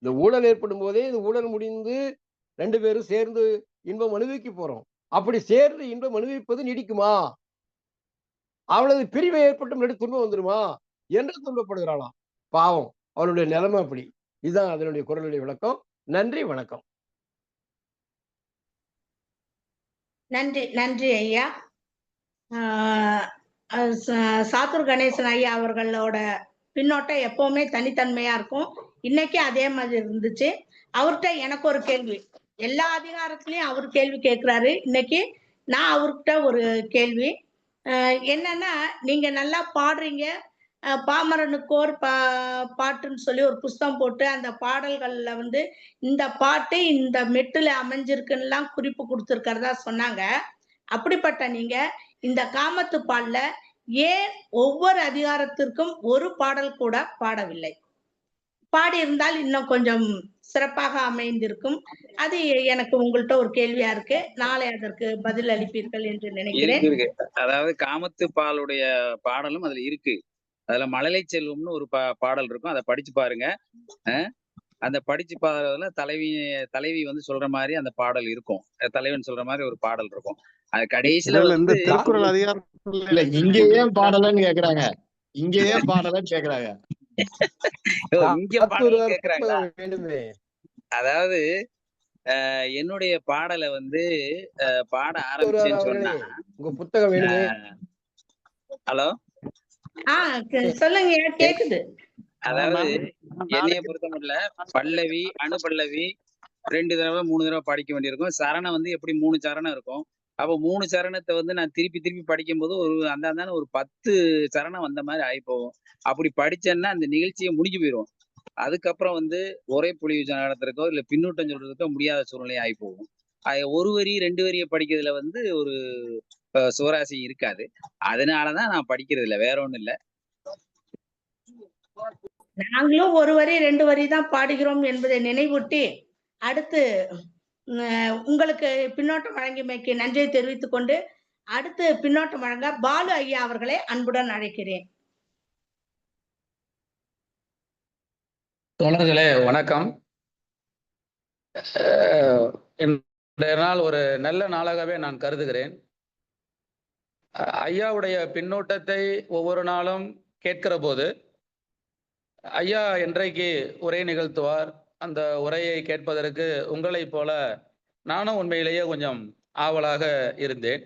இந்த ஊழல் ஏற்படும் போதே இந்த ஊழல் முடிந்து 2 பேரும் சேர்ந்து இன்பம் அனுபவிக்க போறோம். அப்படி சேர்ந்து இன்பம் அனுபவிப்பது நீடிக்குமா, அவளது பிரிவை ஏற்பட்டும் துன்பம் வந்துடுமா என்று துன்பப்படுகிறாளாம். பாவம், அவளுடைய நிலைமை அப்படி. இதுதான் அதனுடைய குறளுடைய விளக்கம். நன்றி, வணக்கம். நன்றி நன்றி ஐயா. சாத்தூர் கணேசன் ஐயா அவர்களோட பின்னோட்டம் எப்பவுமே தனித்தன்மையா இருக்கும். இன்னைக்கு அதே மாதிரி இருந்துச்சு. அவர்கிட்ட எனக்கு ஒரு கேள்வி, எல்லா அதிகாரத்திலயும் அவர் கேள்வி கேட்கிறாரு. இன்னைக்கு நான் அவர்கிட்ட ஒரு கேள்வி. என்னன்னா, நீங்க நல்லா பாடுறீங்க, பாமரனுக்கோர் பாட்டுன்னு சொல்லி ஒரு புஸ்தகம் போட்டு அந்த பாடல்கள்ல வந்து இந்த பாட்டு இந்த மெட்டுல அமைஞ்சிருக்குன்னு குறிப்பு கொடுத்திருக்கிறதா சொன்னாங்க. அப்படிப்பட்ட நீங்க இந்த காமத்து பாடல ஏன் ஒவ்வொரு அதிகாரத்திற்கும் ஒரு பாடல் கூட பாடவில்லை? பாடியிருந்தால் இன்னும் கொஞ்சம் சிறப்பாக அமைந்திருக்கும். அது எனக்கு உங்கள்ட்ட ஒரு கேள்வியா இருக்கு. நாளை அதற்கு பதில் அளிப்பீர்கள் என்று நினைக்கிறேன். இருக்கு. அதாவது காமத்து பாலுடைய பாடலும் அதுல இருக்கு. அதுல மழலை செல்வம்னு ஒரு பாடல் இருக்கும். அதை படிச்சு பாருங்க. அந்த படிச்சு பாடுறதுல தலைவி வந்து சொல்ற மாதிரி அந்த பாடல் இருக்கும். தலைவன் சொல்ற மாதிரி ஒரு பாடல் இருக்கும். அது கடைசியில வந்து திருக்குறள் அதிகாரத்துல இங்க ஏன் பாடலன்னு கேக்குறாங்க, இங்க ஏன் பாடலன்னு கேக்குறாங்க. இங்க பாடல் கேக்குறாங்களா? அதாவது என்னுடைய பாடலை வந்து பாட ஆரம்பிச்சேன்னு சொன்னா, உங்க புத்தகம் வேணுமே. ஹலோ, சொல்லுங்க, கேக்குது. அதாவது என்னைய பொறுத்த மட்டும் பல்லவி அனுபல்லவி 2 தடவை 3 தடவை படிக்க வேண்டியிருக்கும். சரணம் வந்து எப்படி 3 சரணம் இருக்கும். அப்போ 3 சரணத்தை வந்து நான் திருப்பி படிக்கும் போது ஒரு அந்த ஒரு 10 சரணம் வந்த மாதிரி ஆகி போகும். அப்படி படிச்சேன்னா அந்த நிகழ்ச்சியை முடிஞ்சு போயிடும். அதுக்கப்புறம் வந்து ஒரே புலி நடத்துறதுக்கோ இல்ல பின்னூட்டம் சொல்றதுக்கோ முடியாத சூழ்நிலை ஆகி போகும். ஒரு வரி 2 வரியை படிக்கிறதுல வந்து ஒரு சுவராசி இருக்காது. அதனாலதான் நான் படிக்கிறது இல்லை, வேற ஒண்ணும் இல்லை. நாங்களும் 1 வரி 2 வரி தான் பாடுகிறோம் என்பதை நினைவூட்டி, அடுத்து உங்களுக்கு பின்னோட்டம் வழங்கியமைக்கு நன்றியை தெரிவித்துக் கொண்டு, அடுத்து பின்னோட்டம் வழங்க பாலு ஐயா அவர்களை அன்புடன் அழைக்கிறேன். தோழர்களே வணக்கம். இன்றைய நாள் ஒரு நல்ல நாளாகவே நான் கருதுகிறேன். ஐயாவுடைய பின்னூட்டத்தை ஒவ்வொரு நாளும் கேட்கிற போது ஐயா என்றைக்கு உரை நிகழ்த்துவார், அந்த உரையை கேட்பதற்கு உங்களைப் போல நானும் உண்மையிலேயே கொஞ்சம் ஆவலாக இருந்தேன்.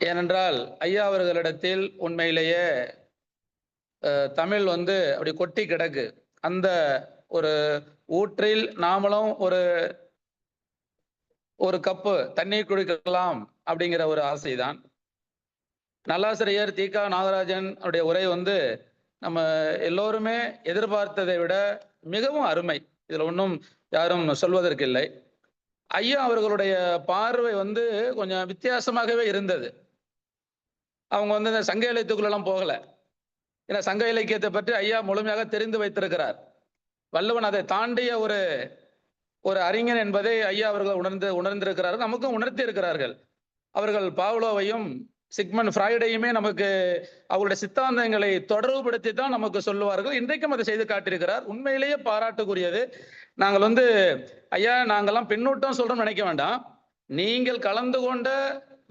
ஏனென்றால் ஐயா அவர்களிடத்தில் உண்மையிலேயே தமிழ் வந்து அப்படி கொட்டி கிடக்கு. அந்த ஒரு ஊற்றில் நாமளும் ஒரு கப்பு தண்ணீர் குடிக்கலாம் அப்படிங்கிற ஒரு ஆசைதான். நல்லாசிரியர் தி.க. நாகராஜன் அவருடைய உரை வந்து நம்ம எல்லோருமே எதிர்பார்த்ததை விட மிகவும் அருமை. இதுல ஒன்றும் யாரும் சொல்வதற்கு இல்லை. ஐயா அவர்களுடைய பார்வை வந்து கொஞ்சம் வித்தியாசமாகவே இருந்தது. அவங்க வந்து இந்த சங்க இலக்கியத்துக்குள்ளெல்லாம் போகல. ஏன்னா சங்க இலக்கியத்தை பற்றி ஐயா முழுமையாக தெரிந்து வைத்திருக்கிறார். வள்ளுவன் அதை தாண்டிய ஒரு அறிஞன் என்பதை ஐயா அவர்கள் உணர்ந்திருக்கிறார்கள், நமக்கும் உணர்த்தி இருக்கிறார்கள். அவர்கள் பாவ்லோவையும் சிக்மண்ட் ஃப்ராய்டையுமே நமக்கு அவருடைய சித்தாந்தங்களை தொடர்புபடுத்தி தான் நமக்கு சொல்லுவார்கள். இன்றைக்கும் அதை செய்து காட்டியிருக்கிறார். உண்மையிலேயே பாராட்டுக்குரியது. நாங்கள் வந்து ஐயா நாங்கள்லாம் பின்னூட்டம் சொல்றோம்னு நினைக்க வேண்டாம். நீங்கள் கலந்து கொண்ட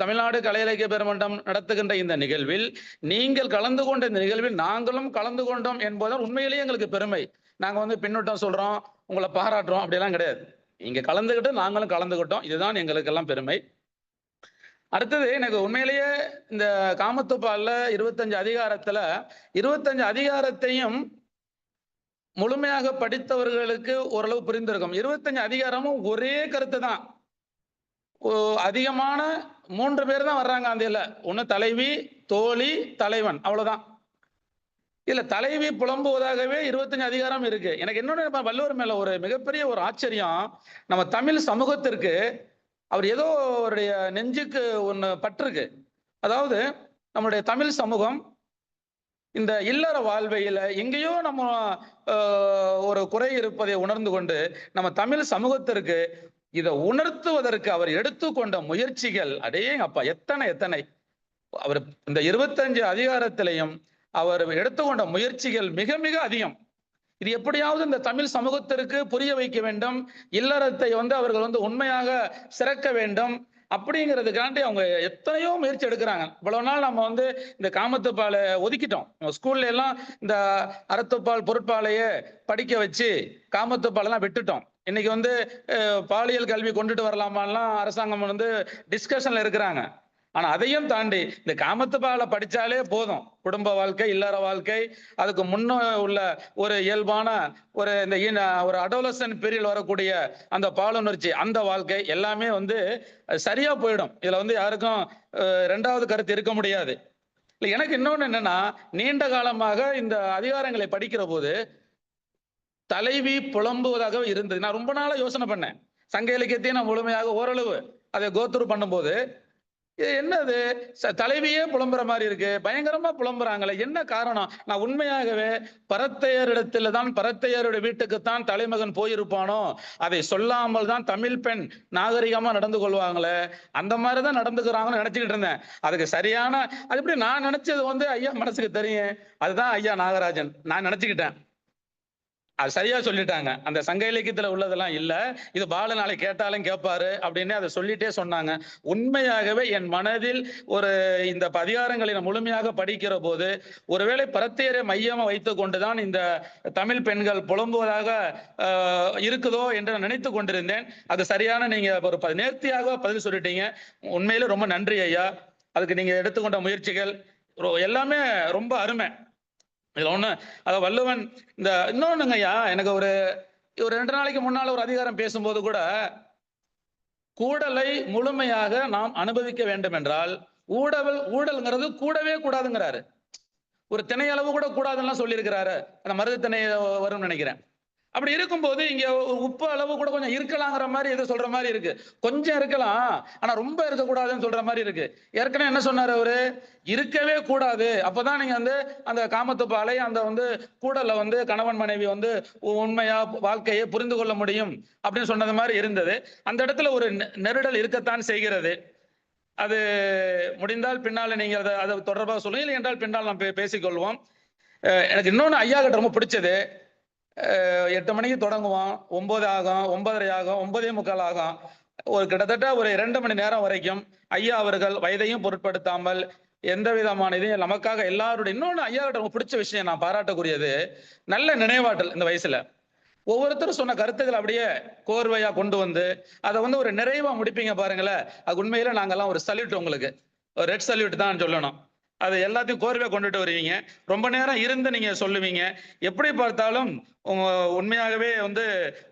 தமிழ்நாடு கலை இலக்கிய பெருமன்றம் நடத்துகின்ற இந்த நிகழ்வில் நீங்கள் கலந்து கொண்ட இந்த நிகழ்வில் நாங்களும் கலந்து கொண்டோம் என்பதுதான் உண்மையிலேயே எங்களுக்கு பெருமை. நாங்க வந்து பின்னூட்டம் சொல்றோம், உங்களை பாராட்டுறோம் அப்படியெல்லாம் கிடையாது. நீங்க கலந்துகிட்டு நாங்களும் கலந்துகிட்டோம், இதுதான் எங்களுக்கெல்லாம் பெருமை. அடுத்தது எனக்கு உண்மையிலேயே இந்த காமத்துப்பால்ல 25 அதிகாரத்துல 25 அதிகாரத்தையும் முழுமையாக படித்தவர்களுக்கு ஓரளவு புரிந்திருக்கும். 25 அதிகாரமும் ஒரே கருத்து தான். அதிகமான 3 பேர் தான் வர்றாங்க அந்த இல்ல. ஒண்ணு தலைவி, தோழி, தலைவன், அவ்வளவுதான். இல்ல தலைவி புலம்புவதாகவே 25 அதிகாரம் இருக்கு. எனக்கு இன்னொன்னு வள்ளுவர் மேல ஒரு மிகப்பெரிய ஒரு ஆச்சரியம். நம்ம தமிழ் சமூகத்திற்கு அவர் ஏதோ அவருடைய நெஞ்சுக்கு ஒண்ணு பட்டிருக்கு. அதாவது நம்முடைய தமிழ் சமூகம் இந்த இல்லற வாழ்வையில எங்கேயோ நம்ம ஒரு குறை இருப்பதை உணர்ந்து கொண்டு நம்ம தமிழ் சமூகத்திற்கு இதை உணர்த்துவதற்கு அவர் எடுத்துக்கொண்ட முயற்சிகள் அடேங்கப்பா எத்தனை அவர் இந்த 25 அதிகாரத்திலையும் அவர் எடுத்துக்கொண்ட முயற்சிகள் மிக மிக அதிகம். இது எப்படியாவது இந்த தமிழ் சமூகத்திற்கு புரிய வைக்க வேண்டும், இல்லறத்தை வந்து அவர்கள் வந்து உண்மையாக சிறக்க வேண்டும் அப்படிங்கிறதுக்காண்டி அவங்க எத்தனையோ முயற்சி எடுக்கிறாங்க. இவ்வளவு நாள் நம்ம வந்து இந்த காமத்துப்பாலை ஒதுக்கிட்டோம். ஸ்கூல்ல எல்லாம் இந்த அறத்துப்பால் பொருட்பாலையே படிக்க வச்சு காமத்துப்பாலெல்லாம் விட்டுட்டோம். இன்னைக்கு வந்து பாலியல் கல்வி கொண்டுட்டு வரலாமான்லாம் அரசாங்கம் வந்து டிஸ்கஷன்ல இருக்கிறாங்க. ஆனா அதையும் தாண்டி இந்த காமத்துப்பாலை படிச்சாலே போதும், குடும்ப வாழ்க்கை, இல்லற வாழ்க்கை, அதுக்கு முன்ன உள்ள ஒரு இயல்பான இந்த ஒரு அடோலசன் பீரியட் வரக்கூடிய அந்த பாலுணர்ச்சி, அந்த வாழ்க்கை எல்லாமே வந்து சரியா போயிடும். இதுல வந்து யாருக்கும் ரெண்டாவது கருத்து இருக்க முடியாது. இல்லை, எனக்கு இன்னொன்னு என்னன்னா, நீண்ட காலமாக இந்த அதிகாரங்களை படிக்கிற போது தலைவி புலம்புவதாக இருந்தது. நான் ரொம்ப நாளா யோசனை பண்ணேன். சங்க இலக்கியத்தையும் நான் முழுமையாக ஓரளவு அதை கோத்ரூ பண்ணும்போது என்னது தலைவியே புலம்புற மாதிரி இருக்கு, பயங்கரமா புலம்புறாங்களே, என்ன காரணம்? நான் உண்மையாகவே பரத்தையரிடத்துல தான், பரத்தையருடைய வீட்டுக்குத்தான் தலைமகன் போயிருப்பானோ, அதை சொல்லாமல் தான் தமிழ் பெண் நாகரிகமா நடந்து கொள்வாங்களே, அந்த மாதிரிதான் நடந்துக்கிறாங்கன்னு நினைச்சுக்கிட்டு இருந்தேன். அதுக்கு சரியான அது எப்படி நான் நினைச்சது வந்து ஐயா மனசுக்கு தெரியும். அதுதான் ஐயா நாகராஜன் நான் நினைச்சுக்கிட்டேன். அது சரியா சொல்லிட்டாங்க. அந்த சங்க இலக்கியத்துல உள்ளதெல்லாம் இல்ல, இது பால நாளை கேட்டாலும் கேட்பாரு அப்படின்னு அதை சொல்லிட்டே சொன்னாங்க. உண்மையாகவே என் மனதில் இந்த அதிகாரங்களை முழுமையாக படிக்கிற போது ஒருவேளை பரத்தையரை மையமா வைத்துக் கொண்டுதான் இந்த தமிழ் பெண்கள் புலம்புவதாக இருக்குதோ என்று நினைத்து கொண்டிருந்தேன். அது சரியான நீங்க ஒரு நேர்த்தியாக பதில் சொல்லிட்டீங்க. உண்மையில ரொம்ப நன்றி ஐயா. அதுக்கு நீங்க எடுத்துக்கொண்ட முயற்சிகள் எல்லாமே ரொம்ப அருமை. இதுல ஒண்ணு அத வள்ளுவன் இந்த இன்னொன்னுங்க ஐயா, எனக்கு ஒரு 2 நாளைக்கு முன்னால ஒரு அதிகாரம் பேசும்போது கூட, கூடலை முழுமையாக நாம் அனுபவிக்க வேண்டும் என்றால் ஊழல்ங்கிறது கூடவே கூடாதுங்கிறாரு. ஒரு திணை அளவு கூட கூடாதுன்னு சொல்லி இருக்கிறாரு. அந்த மருது திணை வரும்னு நினைக்கிறேன். அப்படி இருக்கும்போது இங்க உப்பு அளவு கூட கொஞ்சம் இருக்கலாங்கிற மாதிரி எது சொல்ற மாதிரி இருக்கு. கொஞ்சம் இருக்கலாம், ஆனா ரொம்ப இருக்கக்கூடாதுன்னு சொல்ற மாதிரி இருக்கு. ஏற்கனவே என்ன சொன்னாரு அவரு, இருக்கவே கூடாது, அப்பதான் நீங்க வந்து அந்த காமத்துப்பாலை அந்த வந்து கூடல வந்து கணவன் மனைவி வந்து உண்மையா வாழ்க்கையை புரிந்து கொள்ள முடியும் அப்படின்னு சொன்னது மாதிரி இருந்தது. அந்த இடத்துல ஒரு நெருடல் இருக்கத்தான் செய்கிறது. அது முடிந்தால் பின்னால நீங்க அதை தொடர்பாக சொல்லுங்க, இல்லை என்றால் பின்னால் நாம் பேசிக்கொள்வோம். எனக்கு இன்னொன்னு ஐயா கிட்ட ரொம்ப பிடிச்சது, 8 மணிக்கு தொடங்குவோம், 9 ஆகும், 9:30 ஆகும், 9:45 ஆகும். கிட்டத்தட்ட ஒரு 2 மணி நேரம் வரைக்கும் ஐயா அவர்கள் வயதையும் பொருட்படுத்தாமல் எந்த விதமான இதையும் நமக்காக எல்லாருடைய இன்னொன்று ஐயா கிட்ட ரொம்ப பிடிச்ச விஷயம் நான் பாராட்டக்கூடியது நல்ல நினைவாற்றல். இந்த வயசுல ஒவ்வொருத்தரும் சொன்ன கருத்துக்கள் அப்படியே கோர்வையா கொண்டு வந்து அதை வந்து ஒரு நிறைவா முடிப்பீங்க பாருங்களேன். அது உண்மையில நாங்கெல்லாம் ஒரு சல்யூட், உங்களுக்கு ஒரு ரெட் சல்யூட் தான் சொல்லணும். அதை எல்லாத்தையும் கோர்வையா கொண்டுட்டு வருவீங்க, ரொம்ப நேரம் இருந்து நீங்க சொல்லுவீங்க. எப்படி பார்த்தாலும் உண்மையாகவே வந்து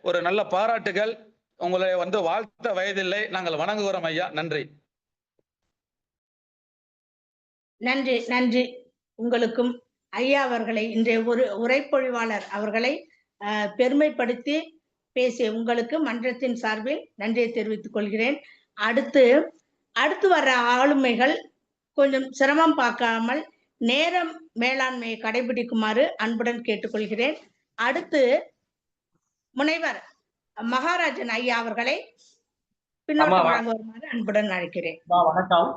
ஒரு நல்ல பாராட்டுகள். உங்களை வந்து வாழ்த்த வயதில்லை, நாங்கள் வணங்குகிறோம் ஐயா. நன்றி. நன்றி நன்றி. உங்களுக்கும் ஐயா அவர்களை, இன்றைய ஒரு உரைப்பொழிவாளர் அவர்களை பெருமைப்படுத்தி பேசிய உங்களுக்கு மன்றத்தின் சார்பில் நன்றியை தெரிவித்துக் கொள்கிறேன். அடுத்து வர்ற ஆளுமைகள் கொஞ்சம் சிரமம் பார்க்காமல் நேரம் மேலாண்மையை கடைபிடிக்குமாறு அன்புடன் கேட்டுக்கொள்கிறேன். அடுத்து முனைவர் மகாராஜன் ஐயா அவர்களை பின்னோட்டம் வழங்க வருமாறு அன்புடன் அழைக்கிறேன். வணக்கம்.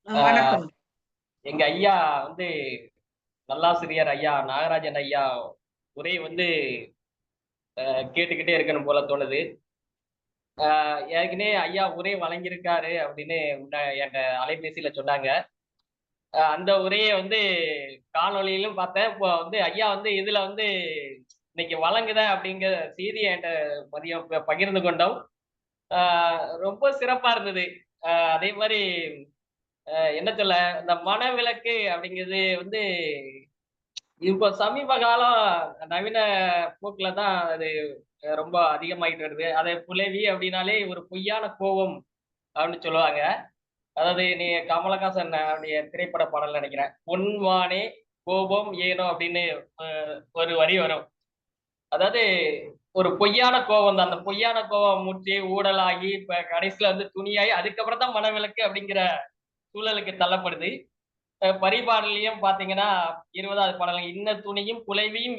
வணக்கம். எங்க ஐயா வந்து நல்லாசிரியர் ஐயா நாகராஜன் ஐயா உரை வந்து கேட்டுக்கிட்டே இருக்கணும் போல தோணுது. ஏற்கனவே ஐயா உரை வழங்கியிருக்காரு அப்படின்னு என்கிட்ட அலைபேசியில சொன்னாங்க. அந்த உரையை வந்து காணொலியிலும் பார்த்தேன். இப்போ வந்து ஐயா வந்து இதுல வந்து இன்னைக்கு வழங்குதேன் அப்படிங்கிற செய்தியை என்கிட்ட மதியம் பகிர்ந்து கொண்டோம். ரொம்ப சிறப்பா இருந்தது. அதே மாதிரி என்ன சொல்ல, இந்த மனவிலக்கு அப்படிங்கிறது வந்து இப்போ சமீப காலம் நவீன போக்குல தான் அது ரொம்ப அதிகமாயிட்டு வருது. அதை புலவி அப்படின்னாலே ஒரு பொய்யான கோபம் அப்படின்னு சொல்லுவாங்க. அதாவது நீ கமலஹாசன் அவருடைய திரைப்பட பாடல் நினைக்கிறேன், பொன்வானே கோபம் ஏனோ அப்படின்னு ஒரு வரி வரும். அதாவது ஒரு பொய்யான கோபம் தான். அந்த பொய்யான கோபம் முற்றி ஊடலாகி இப்ப கடைசியில வந்து துணியாகி அதுக்கப்புறம் தான் மனவிலக்கு அப்படிங்கிற சூழலுக்கு தள்ளப்படுது. பரிபாடலையும் பாத்தீங்கன்னா 20வது பாடல் இன்ன துணியும் புலைவியும்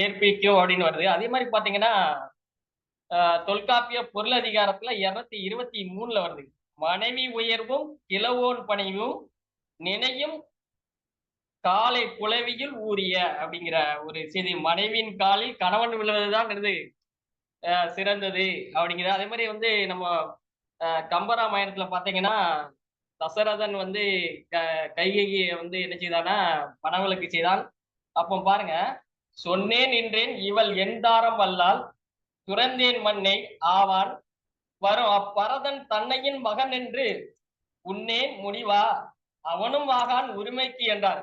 ஏற்பிக்கும் அப்படின்னு வருது. அதே மாதிரி பாத்தீங்கன்னா தொல்காப்பிய பொருள் அதிகாரத்துல 223ல வருது, மனைவி உயர்வும் கிழவோன் பணிவும் நினையும் காலை புலவியில் ஊறிய அப்படிங்கிற ஒரு செய்தி. மனைவியின் காலில் கணவன் விழுவதுதான் சிறந்தது அப்படிங்கிற. அதே மாதிரி வந்து நம்ம கம்பராமாயணத்துல பாத்தீங்கன்னா தசரதன் வந்து கைகையை வந்து என்ன செய்தானா மனவிலக்கு செய்தான். அப்போ பாருங்க, சொன்னேன் என்றேன் இவள் எந்தாரம் வல்லால் துறந்தேன் மண்ணை ஆவான் வரும் அப்பரதன் தன்னையின் மகன் என்று உன்னேன் முடிவா அவனும் ஆகான் உரிமைக்கு என்றார்.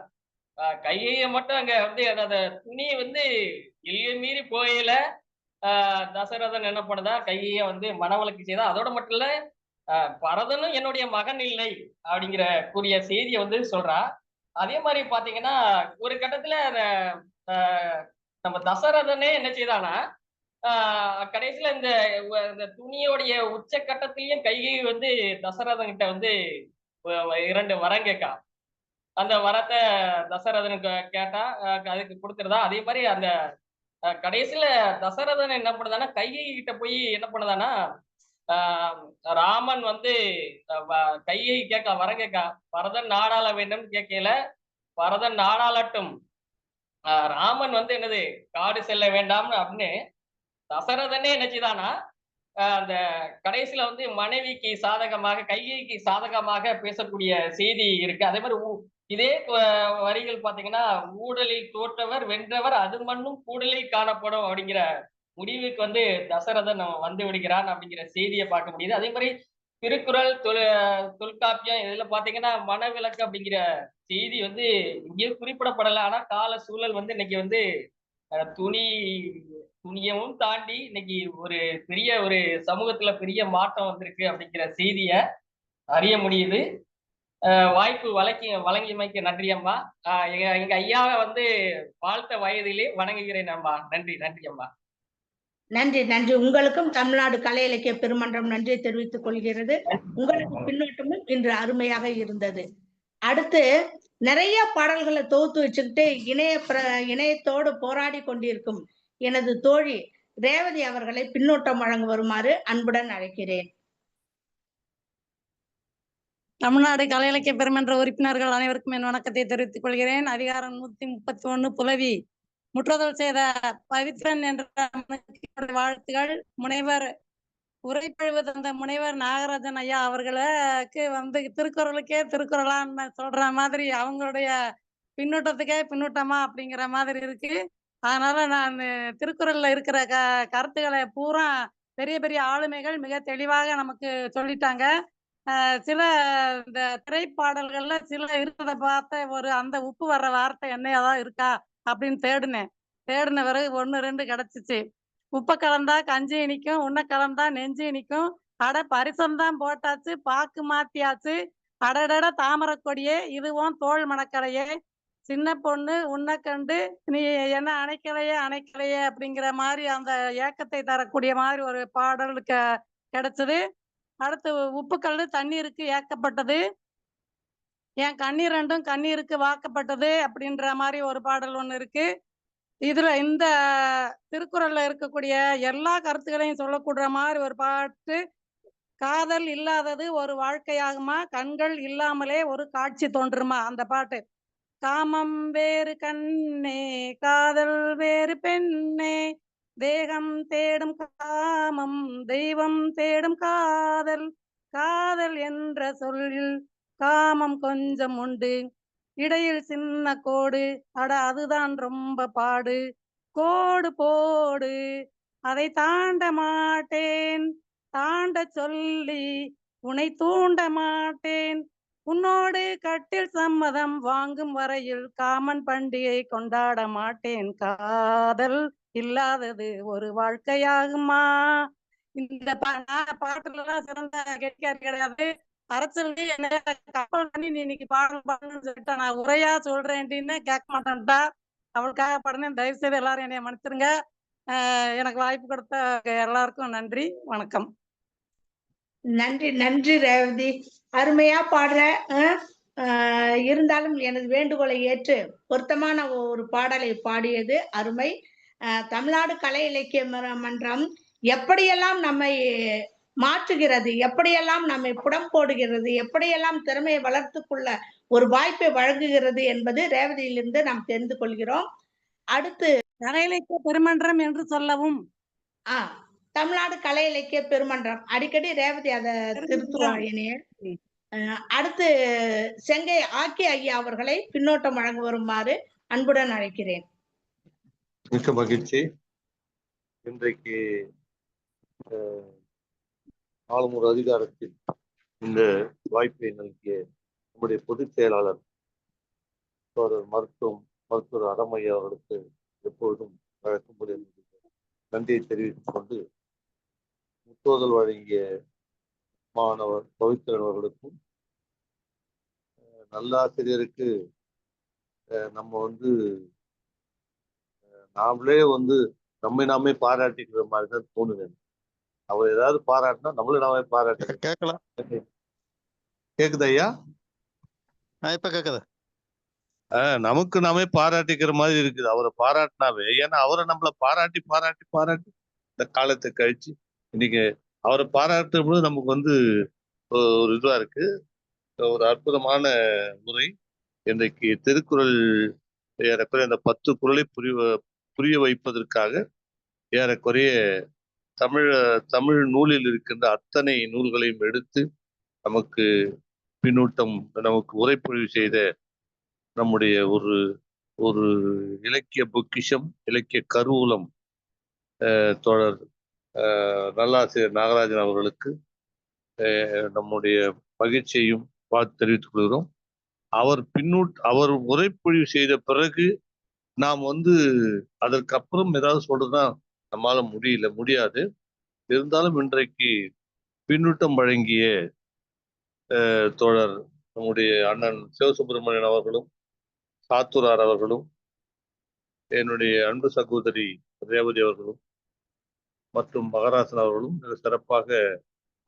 கைகையை மட்டும் அங்க வந்து அந்த துணியை வந்து எல்லை மீறி போயில தசரதன் என்ன பண்ணதா கைகையை வந்து மனவிலக்கு செய்தா. அதோட மட்டும் இல்ல, பரதனும் என்னுடைய மகன் இல்லை அப்படிங்கிற கூடிய செய்தியை வந்து சொல்றா. அதே மாதிரி பாத்தீங்கன்னா ஒரு கட்டத்துல நம்ம தசரதனே என்ன செய்தானா கடைசியில இந்த துணியோடைய உச்சக்கட்டத்திலயும் கைகை வந்து தசரதன் கிட்ட வந்து 2 வரம் கேட்கா. அந்த வரத்தை தசரதனுக்கு கேட்டா அதுக்கு கொடுத்துருதா. அதே மாதிரி அந்த கடைசியில தசரதன் என்ன பண்ணுதானா கைகை கிட்ட போய் என்ன பண்ணுதானா ராமன் வந்து கையை கேட்க வரம் கேட்கா, பரதன் நாடாள வேண்டும் கேட்கல, பரதன் நாடாளட்டும், ராமன் வந்து என்னது காடு செல்ல வேண்டாம் அப்படின்னு தசரதனே நினைச்சுதானா அந்த கடைசியில வந்து மனைவிக்கு சாதகமாக கைகைக்கு சாதகமாக பேசக்கூடிய செய்தி இருக்கு. அதே மாதிரி இதே வரிகள் பாத்தீங்கன்னா ஊடலில் தோற்றவர் வென்றவர் அது மண்ணும் கூடலில் காணப்படும் அப்படிங்கிற முடிவுக்கு வந்து தசரதன் வந்து விடுகிறான் அப்படிங்கிற செய்தியை பார்க்க முடியுது. அதே மாதிரி திருக்குறள் தொல்காப்பியம் இதுல பாத்தீங்கன்னா மனவிலக்கு அப்படிங்கிற செய்தி வந்து இங்கேயும் குறிப்பிடப்படலை. ஆனா கால சூழல் வந்து இன்னைக்கு வந்து துணியவும் தாண்டி இன்னைக்கு ஒரு பெரிய ஒரு சமூகத்துல பெரிய மாற்றம் வந்திருக்கு அப்படிங்கிற செய்திய அறிய முடியுது. வாய்ப்பு வழங்கியமைக்கு நன்றி அம்மா. எங்க ஐயாவை வந்து வாழ்த்த வயதிலே வணங்குகிறேன் அம்மா. நன்றி நன்றி அம்மா. நன்றி நன்றி. உங்களுக்கும் தமிழ்நாடு கலை இலக்கிய பெருமன்றம் நன்றியை தெரிவித்துக் கொள்கிறது. உங்களுக்கு பின்னோட்டமும் இன்று அருமையாக இருந்தது. அடுத்து நிறைய பாடல்களை தொகுத்து வச்சுக்கிட்டு இணையத்தோடு போராடி கொண்டிருக்கும் எனது தோழி ரேவதி அவர்களை பின்னோட்டம் வழங்க வருமாறு அன்புடன் அழைக்கிறேன். தமிழ்நாடு கலை இலக்கிய பெருமன்ற உறுப்பினர்கள் அனைவருக்கும் என் வணக்கத்தை தெரிவித்துக் கொள்கிறேன். அதிகாரம் 131 புலவி முற்றுதல் செய்த பவித்ரன் என்ற வாழ்த்துகள். முனைவர் உரைப்பழிவு தந்த முனைவர் நாகராஜன் ஐயா அவர்களுக்கு திருக்குறளுக்கே திருக்குறளான்னு சொல்ற மாதிரி அவங்களுடைய பின்னூட்டத்துக்கே பின்னூட்டமா அப்படிங்கிற மாதிரி இருக்கு. அதனால நான் திருக்குறள்ல இருக்கிற கருத்துக்களை பூரா பெரிய பெரிய ஆளுமைகள் மிக தெளிவாக நமக்கு சொல்லிட்டாங்க. சில இந்த திரைப்பாடல்கள்ல சில இருக்கிறத பார்த்த அந்த உப்பு வர்ற வார்த்தை என்னையாதான் இருக்கா அப்படின்னு தேடின பிறகு 1 2 கிடைச்சிச்சு. உப்ப கலந்தா கஞ்சி இனிக்கும், உன்ன கலந்தா நெஞ்சு இனிக்கும், அட பரிசம்தான் போட்டாச்சு பாக்கு மாத்தியாச்சு, அடடட தாமரை கொடியே இதுவும் தோல் மணக்கலையே, சின்ன பொண்ணு உன்னை கண்டு நீ என்ன அணைக்கலையே அப்படிங்கிற மாதிரி அந்த ஏக்கத்தை தரக்கூடிய மாதிரி ஒரு பாடல் கிடைச்சது. அடுத்து உப்புக்கல்லு தண்ணீருக்கு ஏக்கப்பட்டது, என் கண்ணீர் ரெண்டும் கண்ணீருக்கு வாக்கப்பட்டது அப்படின்ற மாதிரி ஒரு பாடல் ஒண்ணு இருக்கு. இதுல இந்த திருக்குறள்ல இருக்கக்கூடிய எல்லா கருத்துக்களையும் சொல்லக்கூடிய மாதிரி ஒரு பாட்டு, காதல் இல்லாதது ஒரு வாழ்க்கையாகுமா, கண்கள் இல்லாமலே ஒரு காட்சி தோன்றுமா, அந்த பாட்டு. காமம் வேறு கண்ணே காதல் வேறு பெண்ணே, தேகம் தேடும் காமம் தெய்வம் தேடும் காதல், காதல் என்ற சொல்லில் காமம் கொஞ்சம் உண்டு, இடையில் சின்ன கோடு, அட அதுதான் ரொம்ப பாடு, கோடு போடு அதை தாண்ட மாட்டேன், தாண்ட சொல்லி உன்னை தூண்ட மாட்டேன், உன்னோடு கட்டில் சம்மதம் வாங்கும் வரையில் காமன் பண்டிகை கொண்டாட மாட்டேன், காதல் இல்லாதது ஒரு வாழ்க்கையாகுமா. இந்த பாட்டுல எல்லாம் சிறந்த கெட்டிக்காரி கிடையாது. அரசு என்ன கப்பல் பண்ணி நீ இன்னைக்கு பாடணும்னு சொல்லிட்டா, நான் உரையா சொல்றேன்டின்னு கேட்க மாட்டேன்ட்டா. அவளுக்காக பாடினேன். தயவு செய்து எல்லாரும் என்னைய மன்னிச்சிருங்க. எனக்கு வாய்ப்பு கொடுத்த எல்லாருக்கும் நன்றி, வணக்கம். நன்றி ரேவதி, அருமையா பாடுற. இருந்தாலும் எனது வேண்டுகோளை ஏற்று பொருத்தமான ஒரு பாடலை பாடியது அருமை. தமிழ்நாடு கலை இலக்கிய மன்றம் எப்படியெல்லாம் நம்மை மாற்றுகிறது, எப்படியெல்லாம் நம்மை புடம் போடுகிறது, எப்படியெல்லாம் திறமையை வளர்த்துக்கொள்ள ஒரு வாய்ப்பை வழங்குகிறது என்பது ரேவதியிலிருந்து நாம் தெரிந்து கொள்கிறோம். அடுத்து கலை இலக்கிய பெருமன்றம் என்று சொல்லவும். தமிழ்நாடு கலை இலக்கிய பெருமன்றம், அடிக்கடி ரேவதி அதை திருத்துவாயினே. அடுத்து செங்கை ஆக்கி ஐயா அவர்களை பின்னோட்டம் வழங்க வருமாறு அன்புடன் அழைக்கிறேன். மிக்க மகிழ்ச்சி. இன்றைக்கு ஆளும் ஒரு அதிகாரத்தில் இந்த வாய்ப்பை நல்கிய நம்முடைய பொதுச் செயலாளர் மருத்துவர் அறமையா அவர்களுக்கு எப்பொழுதும் வழக்கம்போது நன்றியை தெரிவித்துக் கொண்டு, முத்தோதல் வழங்கிய மாணவர் பவித்திரன் அவர்களுக்கும், நல்லாசிரியருக்கு நம்ம நாமளே நம்மை நாமே பாராட்டிக்கிற மாதிரி தான் தோணுது. அவர் ஏதாவது பாராட்டினா நம்மளும் நாமே பாராட்ட கேட்கலாம். கேக்குது ஐயா? இப்ப கேக்குது. நமக்கு நாமே பாராட்டிக்கிற மாதிரி இருக்குது அவரை பாராட்டினாவே. ஏன்னா அவரை நம்மள பாராட்டி இந்த காலத்தை கழிச்சு இன்னைக்கு அவரை பாராட்டும் போது நமக்கு ஒரு இதுவா இருக்கு. ஒரு அற்புதமான முறை. இன்றைக்கு திருக்குறள் ஏறக்குறைய அந்த 10 குறளை புரிய வைப்பதற்காக ஏறக்குறைய தமிழ் நூலில் இருக்கின்ற அத்தனை நூல்களையும் எடுத்து நமக்கு பின்னூட்டம், நமக்கு உரைப்பொழிவு செய்த நம்முடைய ஒரு இலக்கிய பொக்கிஷம், இலக்கிய கருவூலம் தோழர் நல்லாசிரியர் நாகராஜன் அவர்களுக்கு நம்முடைய மகிழ்ச்சியையும் பார்த்து தெரிவித்துக் கொள்கிறோம். அவர் உரைப்பொழிவு செய்த பிறகு நாம் அதற்கப்புறம் ஏதாவது சொல்றதுதான் நம்மால முடியாது. இருந்தாலும் இன்றைக்கு பின்னூட்டம் வழங்கிய தோழர் நம்முடைய அண்ணன் சிவசுப்பிரமணியன் அவர்களும், சாத்தூரார் அவர்களும், என்னுடைய அன்பு சகோதரி ரேவதி அவர்களும் மற்றும் மகராசன் அவர்களும் மிக சிறப்பாக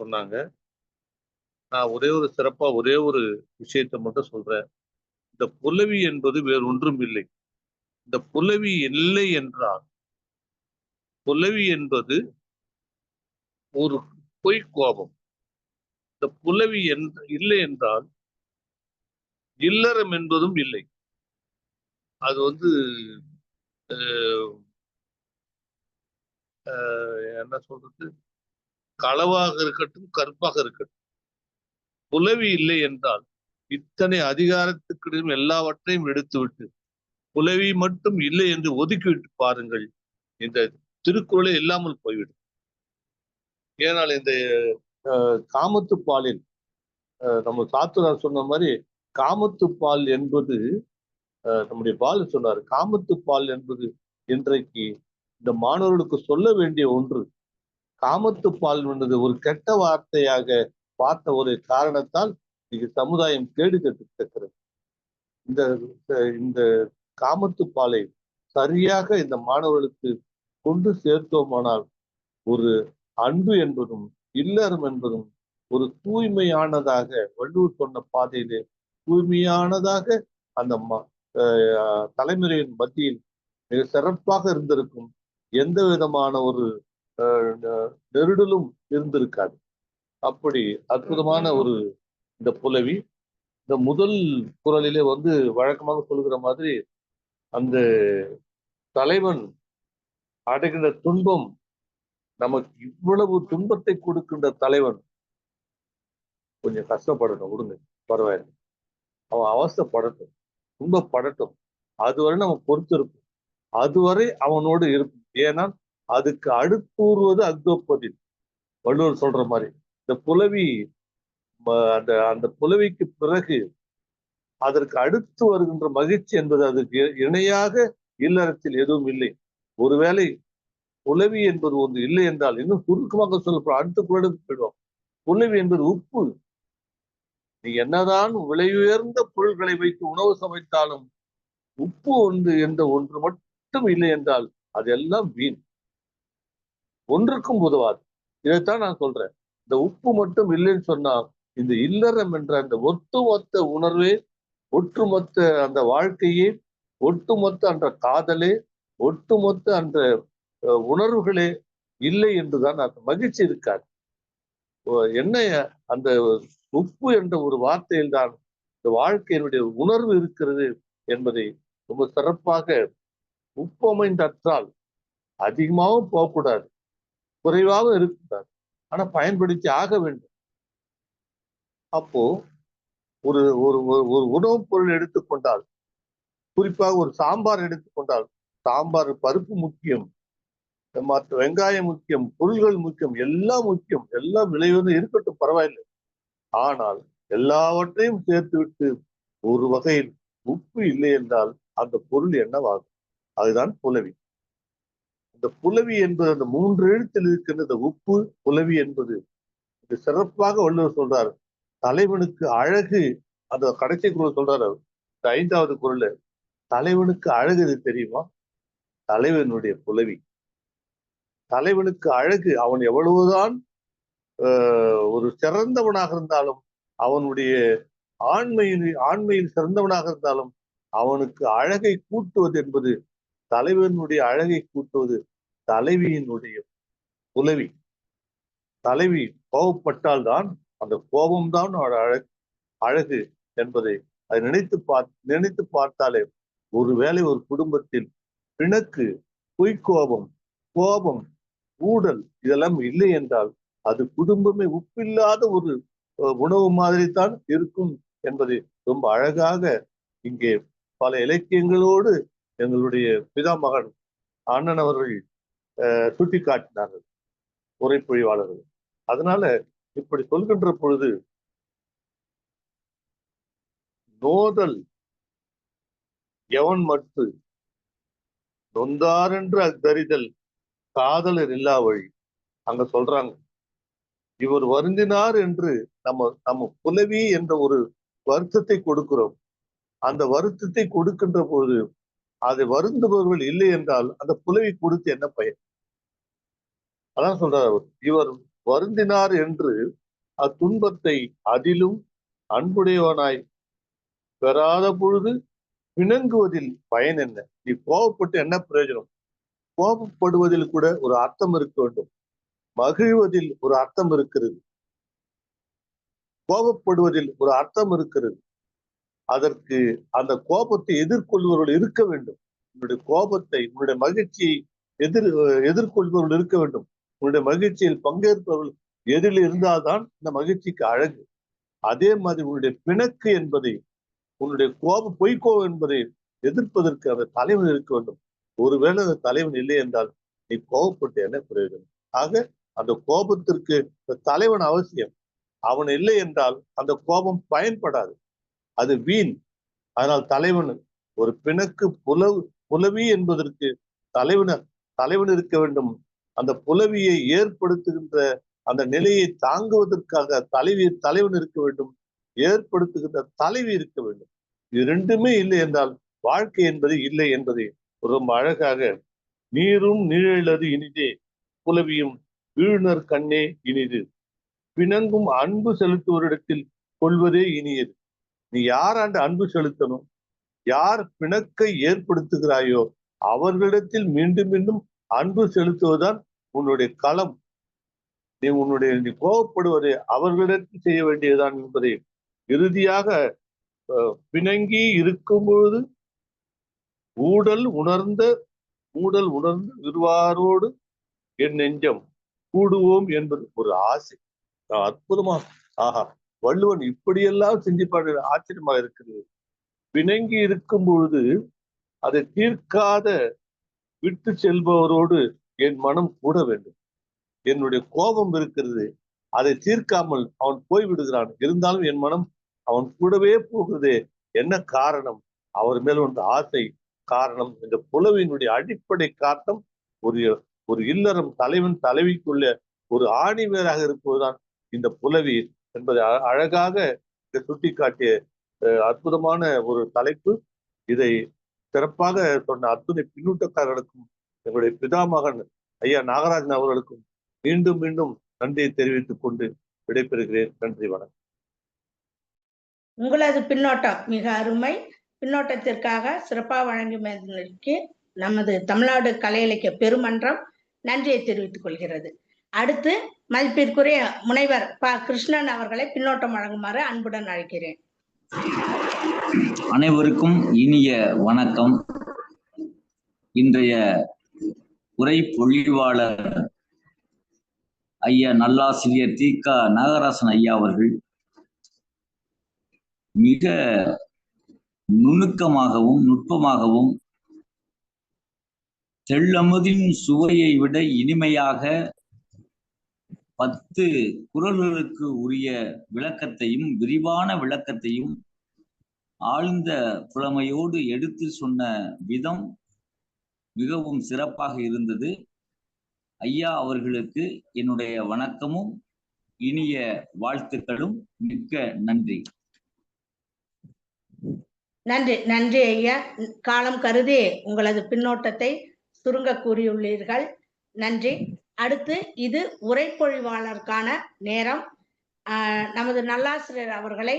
சொன்னாங்க. நான் ஒரே ஒரு விஷயத்தை மட்டும் சொல்றேன். இந்த புலவி என்பது வேறு ஒன்றும் இல்லை. இந்த புலவி இல்லை என்றால், புலவி என்பது ஒரு பொய்க்கோபம். இந்த புலவி இல்லை என்றால் இல்லறம் என்பதும் இல்லை. அது என்ன சொல்றது, களவாக இருக்கட்டும், கற்பாக இருக்கட்டும், புலவி இல்லை என்றால் இத்தனை அதிகாரத்துக்கிடையும் எல்லாவற்றையும் எடுத்துவிட்டு புலவி மட்டும் இல்லை என்று ஒதுக்கிவிட்டு பாருங்கள், இந்த திருக்குறளே இல்லாமல் போய்விடும். ஏனால் இந்த காமத்து பாலில் நம்ம சாத்துரார் சொன்ன மாதிரி காமத்து பால் என்பது நம்முடைய பால் சொன்னார், காமத்து பால் என்பது இன்றைக்கு இந்த மாணவர்களுக்கு சொல்ல வேண்டிய ஒன்று. காமத்து பால் என்பது ஒரு கெட்ட வார்த்தையாக பார்த்த ஒரு காரணத்தால் இது சமுதாயம் கேடு கெட்டிருக்கிறது. இந்த இந்த காமத்து பாலை சரியாக இந்த மாணவர்களுக்கு கொண்டு சேர்த்தோமானால் ஒரு அன்பு என்பதும் இல்லறம் என்பதும் ஒரு தூய்மையானதாக, வள்ளுவர் சொன்ன பாதையிலே தூய்மையானதாக அந்த தலைமுறையின் மத்தியில் மிக சிறப்பாக இருந்திருக்கும். எந்த விதமான ஒரு நெருடலும் இருந்திருக்காது. அப்படி அற்புதமான ஒரு இந்த புலவி இந்த முதல் குறளிலே வழக்கமாக சொல்லுகிற மாதிரி அந்த தலைவன் அடைகின்ற துன்பம், நமக்கு இவ்வளவு துன்பத்தை கொடுக்கின்ற தலைவன் கொஞ்சம் கஷ்டப்படட்டும், விடுங்க, பரவாயில்லை, அவன் அவஸ்தைப்படட்டும், துன்பப்படட்டும், அதுவரை நம்ம பொறுத்து இருப்போம், அதுவரை அவனோடு இருக்கும். ஏன்னா அதுக்கு அடுத்தூறுவது அக்தோப்பதில் வள்ளுவர் சொல்ற மாதிரி இந்த புலவி அந்த அந்த புலவிக்கு பிறகு அதற்கு அடுத்து வருகின்ற மகிழ்ச்சி என்பது அதுக்கு இணையாக இல்லறத்தில் எதுவும் இல்லை. ஒருவேளை புலவி என்பது ஒன்று இல்லை என்றால், இன்னும் சுருக்கமாக சொல்ல அடுத்த குறளுக்கு போயிடுவோம். புலவி என்பது உப்பு. நீ என்னதான் விலை உயர்ந்த பொருள்களை வைத்து உணவு சமைத்தாலும் உப்பு என்ற ஒன்று மட்டும் இல்லை என்றால் அதெல்லாம் வீண், ஒன்றுக்கும் உதவாது. இதைத்தான் நான் சொல்றேன். இந்த உப்பு மட்டும் இல்லைன்னு சொன்னா இந்த இல்லறம் என்ற அந்த ஒட்டுமொத்த உணர்வே, ஒட்டுமொத்த அந்த வாழ்க்கையே, ஒட்டுமொத்த அந்த காதலே, ஒட்டுமொத்த அந்த உணர்வுகளே இல்லை என்றுதான் அந்த மகிழ்ச்சி இருக்காது. என்ன அந்த உப்பு என்ற ஒரு வார்த்தையில் தான் இந்த வாழ்க்கையினுடைய உணர்வு இருக்கிறது என்பதை ரொம்ப சிறப்பாக, உப்பு அமைந்தற்றால் அதிகமாகவும் போகக்கூடாது, குறைவாகவும் இருக்கக்கூடாது, ஆனா பயன்படுத்தி ஆக வேண்டும். அப்போ ஒரு ஒரு ஒரு உணவுப் பொருள் எடுத்துக்கொண்டால், குறிப்பாக ஒரு சாம்பார் எடுத்துக்கொண்டால், சாம்பார் பருப்பு முக்கியம், மற்ற வெங்காயம் முக்கியம், பொருள்கள் முக்கியம், எல்லாம் முக்கியம், எல்லாம் விளைவது இருக்கட்டும், பரவாயில்லை. ஆனால் எல்லாவற்றையும் சேர்த்து விட்டு ஒரு வகையில் உப்பு இல்லை என்றால் அந்த பொருள் என்னவாகும்? அதுதான் புலவி. இந்த புலவி என்பது அந்த 3 எழுத்தில் இருக்கின்ற இந்த உப்பு புலவி என்பது சிறப்பாக வள்ளுவர் சொல்றாரு. தலைவனுக்கு அழகு, அந்த கடைசி குறள் சொல்றாரு, இந்த 5வது குறள், தலைவனுக்கு அழகு இது தெரியுமா? தலைவனுடைய புலவி. தலைவனுக்கு அழகு, அவன் எவ்வளவுதான் ஒரு சிறந்தவனாக இருந்தாலும், அவனுடைய ஆண்மையில் சிறந்தவனாக இருந்தாலும் அவனுக்கு அழகை கூட்டுவது என்பது, தலைவனுடைய அழகை கூட்டுவது தலைவியினுடைய புலவி. தலைவி கோபப்பட்டால்தான் அந்த கோபம்தான் அழகு என்பதை அதை நினைத்து பார்த்தாலே, ஒருவேளை ஒரு குடும்பத்தில் பிணக்கு, பொய்க்கோபம், கோபம், ஊடல் இதெல்லாம் இல்லை என்றால் அது குடும்பமே உப்பில்லாத ஒரு உணவு மாதிரி தான் இருக்கும் என்பதை ரொம்ப அழகாக இங்கே பல இலக்கியங்களோடு எங்களுடைய பிதாமகன் அண்ணன் அவர்கள் சுட்டி காட்டினார்கள், உரைப்பொழிவாளர்கள். அதனால இப்படி சொல்கின்ற பொழுது நோதல் எவன் மட்டு நொந்தாரென்று அத்தறிதல் காதலர் இல்லா வழி. அங்க சொல்றாங்க, இவர் வருந்தினார் என்று நம்ம புலவி என்ற ஒரு வருத்தத்தை கொடுக்கிறோம். அந்த வருத்தத்தை கொடுக்கின்ற போது அதை வருந்துபவர்கள் இல்லை என்றால் அந்த புலவி கொடுத்து என்ன பயன்? அதான் சொல்றார், இவர் வருந்தினார் என்று அத்துன்பத்தை அதிலும் அன்புடையவனாய் பெறாத பொழுது பிணங்குவதில் பயன் என்ன? நீ கோபப்பட்டு என்ன பிரயோஜனம்? கோபப்படுவதில் கூட ஒரு அர்த்தம் இருக்க வேண்டும், மகிழ்வதில் ஒரு அர்த்தம் இருக்கிறது, கோபப்படுவதில் ஒரு அர்த்தம் இருக்கிறது. அதற்கு அந்த கோபத்தை எதிர்கொள்பவர்கள் இருக்க வேண்டும். உன்னுடைய கோபத்தை, உன்னுடைய மகிழ்ச்சியை எதிர்கொள்பவர்கள் இருக்க வேண்டும். உன்னுடைய மகிழ்ச்சியில் பங்கேற்பவர்கள் எதில் இருந்தால்தான் இந்த மகிழ்ச்சிக்கு அழகு. அதே மாதிரி உன்னுடைய பிணக்கு என்பதை, உன்னுடைய பொய்க்கோபம் என்பதை எதிர்ப்பதற்கு அந்த தலைவன் இருக்க வேண்டும். ஒருவேளை அந்த தலைவன் இல்லை என்றால் நீ கோபப்பட்டு என்ன பிரயோஜனம்? ஆக அந்த கோபத்திற்கு தலைவன் அவசியம். அவன் இல்லை என்றால் அந்த கோபம் பயன்படாது, அது வீண். அதனால் தலைவன் ஒரு பிணக்கு புலவி என்பதற்கு தலைவன் இருக்க வேண்டும். அந்த புலவியை ஏற்படுத்துகின்ற அந்த நிலையை தாங்குவதற்காக தலைவன் இருக்க வேண்டும், ஏற்படுத்துகின்ற தலைவி இருக்க வேண்டும். இது ரெண்டுமே இல்லை என்றால் வாழ்க்கை என்பது இல்லை என்பதை ரொம்ப அழகாக, நீரும் நீழலது இனிதே புலவியும் வீழ்னர் கண்ணே இனிது, பிணங்கும் அன்பு செலுத்துவரிடத்தில் கொள்வதே இனியது. நீ யாராண்டு அன்பு செலுத்தணும்? யார் பிணக்கை ஏற்படுத்துகிறாயோ அவர்களிடத்தில் மீண்டும் மீண்டும் அன்பு செலுத்துவதுதான் உன்னுடைய களம். நீ கோபப்படுவதை அவர்களிடத்தில் செய்ய வேண்டியதுதான் என்பதை இறுதியாக, பிணங்கி இருக்கும் பொழுது ஊடல் உணர்ந்த இருவாரோடு என் நெஞ்சம் கூடுவோம் என்பது ஒரு ஆசை. அற்புதமா, ஆஹா, வள்ளுவன் இப்படியெல்லாம் சிந்திப்பாடு, ஆச்சரியமாக இருக்கிறது. பிணங்கி இருக்கும் பொழுது அதை தீர்க்காத விட்டு செல்பவரோடு என் மனம் கூட வேண்டும். என்னுடைய கோபம் இருக்கிறது, அதை தீர்க்காமல் அவன் போய் விடுகிறான், இருந்தாலும் என் மனம் அவன் கூடவே போகுது. என்ன காரணம்? அவர் மேல் ஒன்று ஆசை. காரணம், இந்த புலவியினுடைய அடிப்படை காரணம் ஒரு இல்லறம் தலைவன் தலைவிக்குள்ள ஒரு ஆணிவேராக இருப்பதுதான் இந்த புலவி என்பதை அழகாக சுட்டிக்காட்டிய அற்புதமான ஒரு தலைப்பு. இதை சிறப்பாக சொன்ன அத்துணை பின்னூட்டக்காரர்களுக்கும் எங்களுடைய பிதாமகன் ஐயா நாகராஜன் அவர்களுக்கும் மீண்டும் மீண்டும் நன்றியை தெரிவித்துக் கொண்டு விடைபெறுகிறேன். நன்றி, வணக்கம். உங்களது பின்னோட்டம் மிக அருமை. பின்னோட்டத்திற்காக சிறப்பாக வழங்கியதற்கு நமது தமிழ்நாடு கலை இலக்கிய பெருமன்றம் நன்றியை தெரிவித்துக் கொள்கிறது. அடுத்து மதிப்பிற்குரிய முனைவர் ப. கிருஷ்ணன் அவர்களை பின்னோட்டம் வழங்குமாறு அன்புடன் அழைக்கிறேன். அனைவருக்கும் இனிய வணக்கம். இன்றைய உரை பொழிவாளர் ஐயா நல்லாசிரியர் தி.க. நாகராசன் ஐயா அவர்கள் மிக நுணுக்கமாகவும் நுட்பமாகவும் தெள்ளமுதின் சுவையை விட இனிமையாக 10 குறள்களுக்கு உரிய விளக்கத்தையும் விரிவான விளக்கத்தையும் ஆழ்ந்த புலமையோடு எடுத்து சொன்ன விதம் மிகவும் சிறப்பாக இருந்தது. ஐயா அவர்களுக்கு என்னுடைய வணக்கமும் இனிய வாழ்த்துக்களும். மிக்க நன்றி. நன்றி நன்றி ஐயா. காலம் கருதி உங்களது பின்னோட்டத்தை சுருங்க கூறியுள்ளீர்கள். நன்றி. அடுத்து இது உரைப்பொழிவாளருக்கான நேரம். நமது நல்லாசிரியர் அவர்களை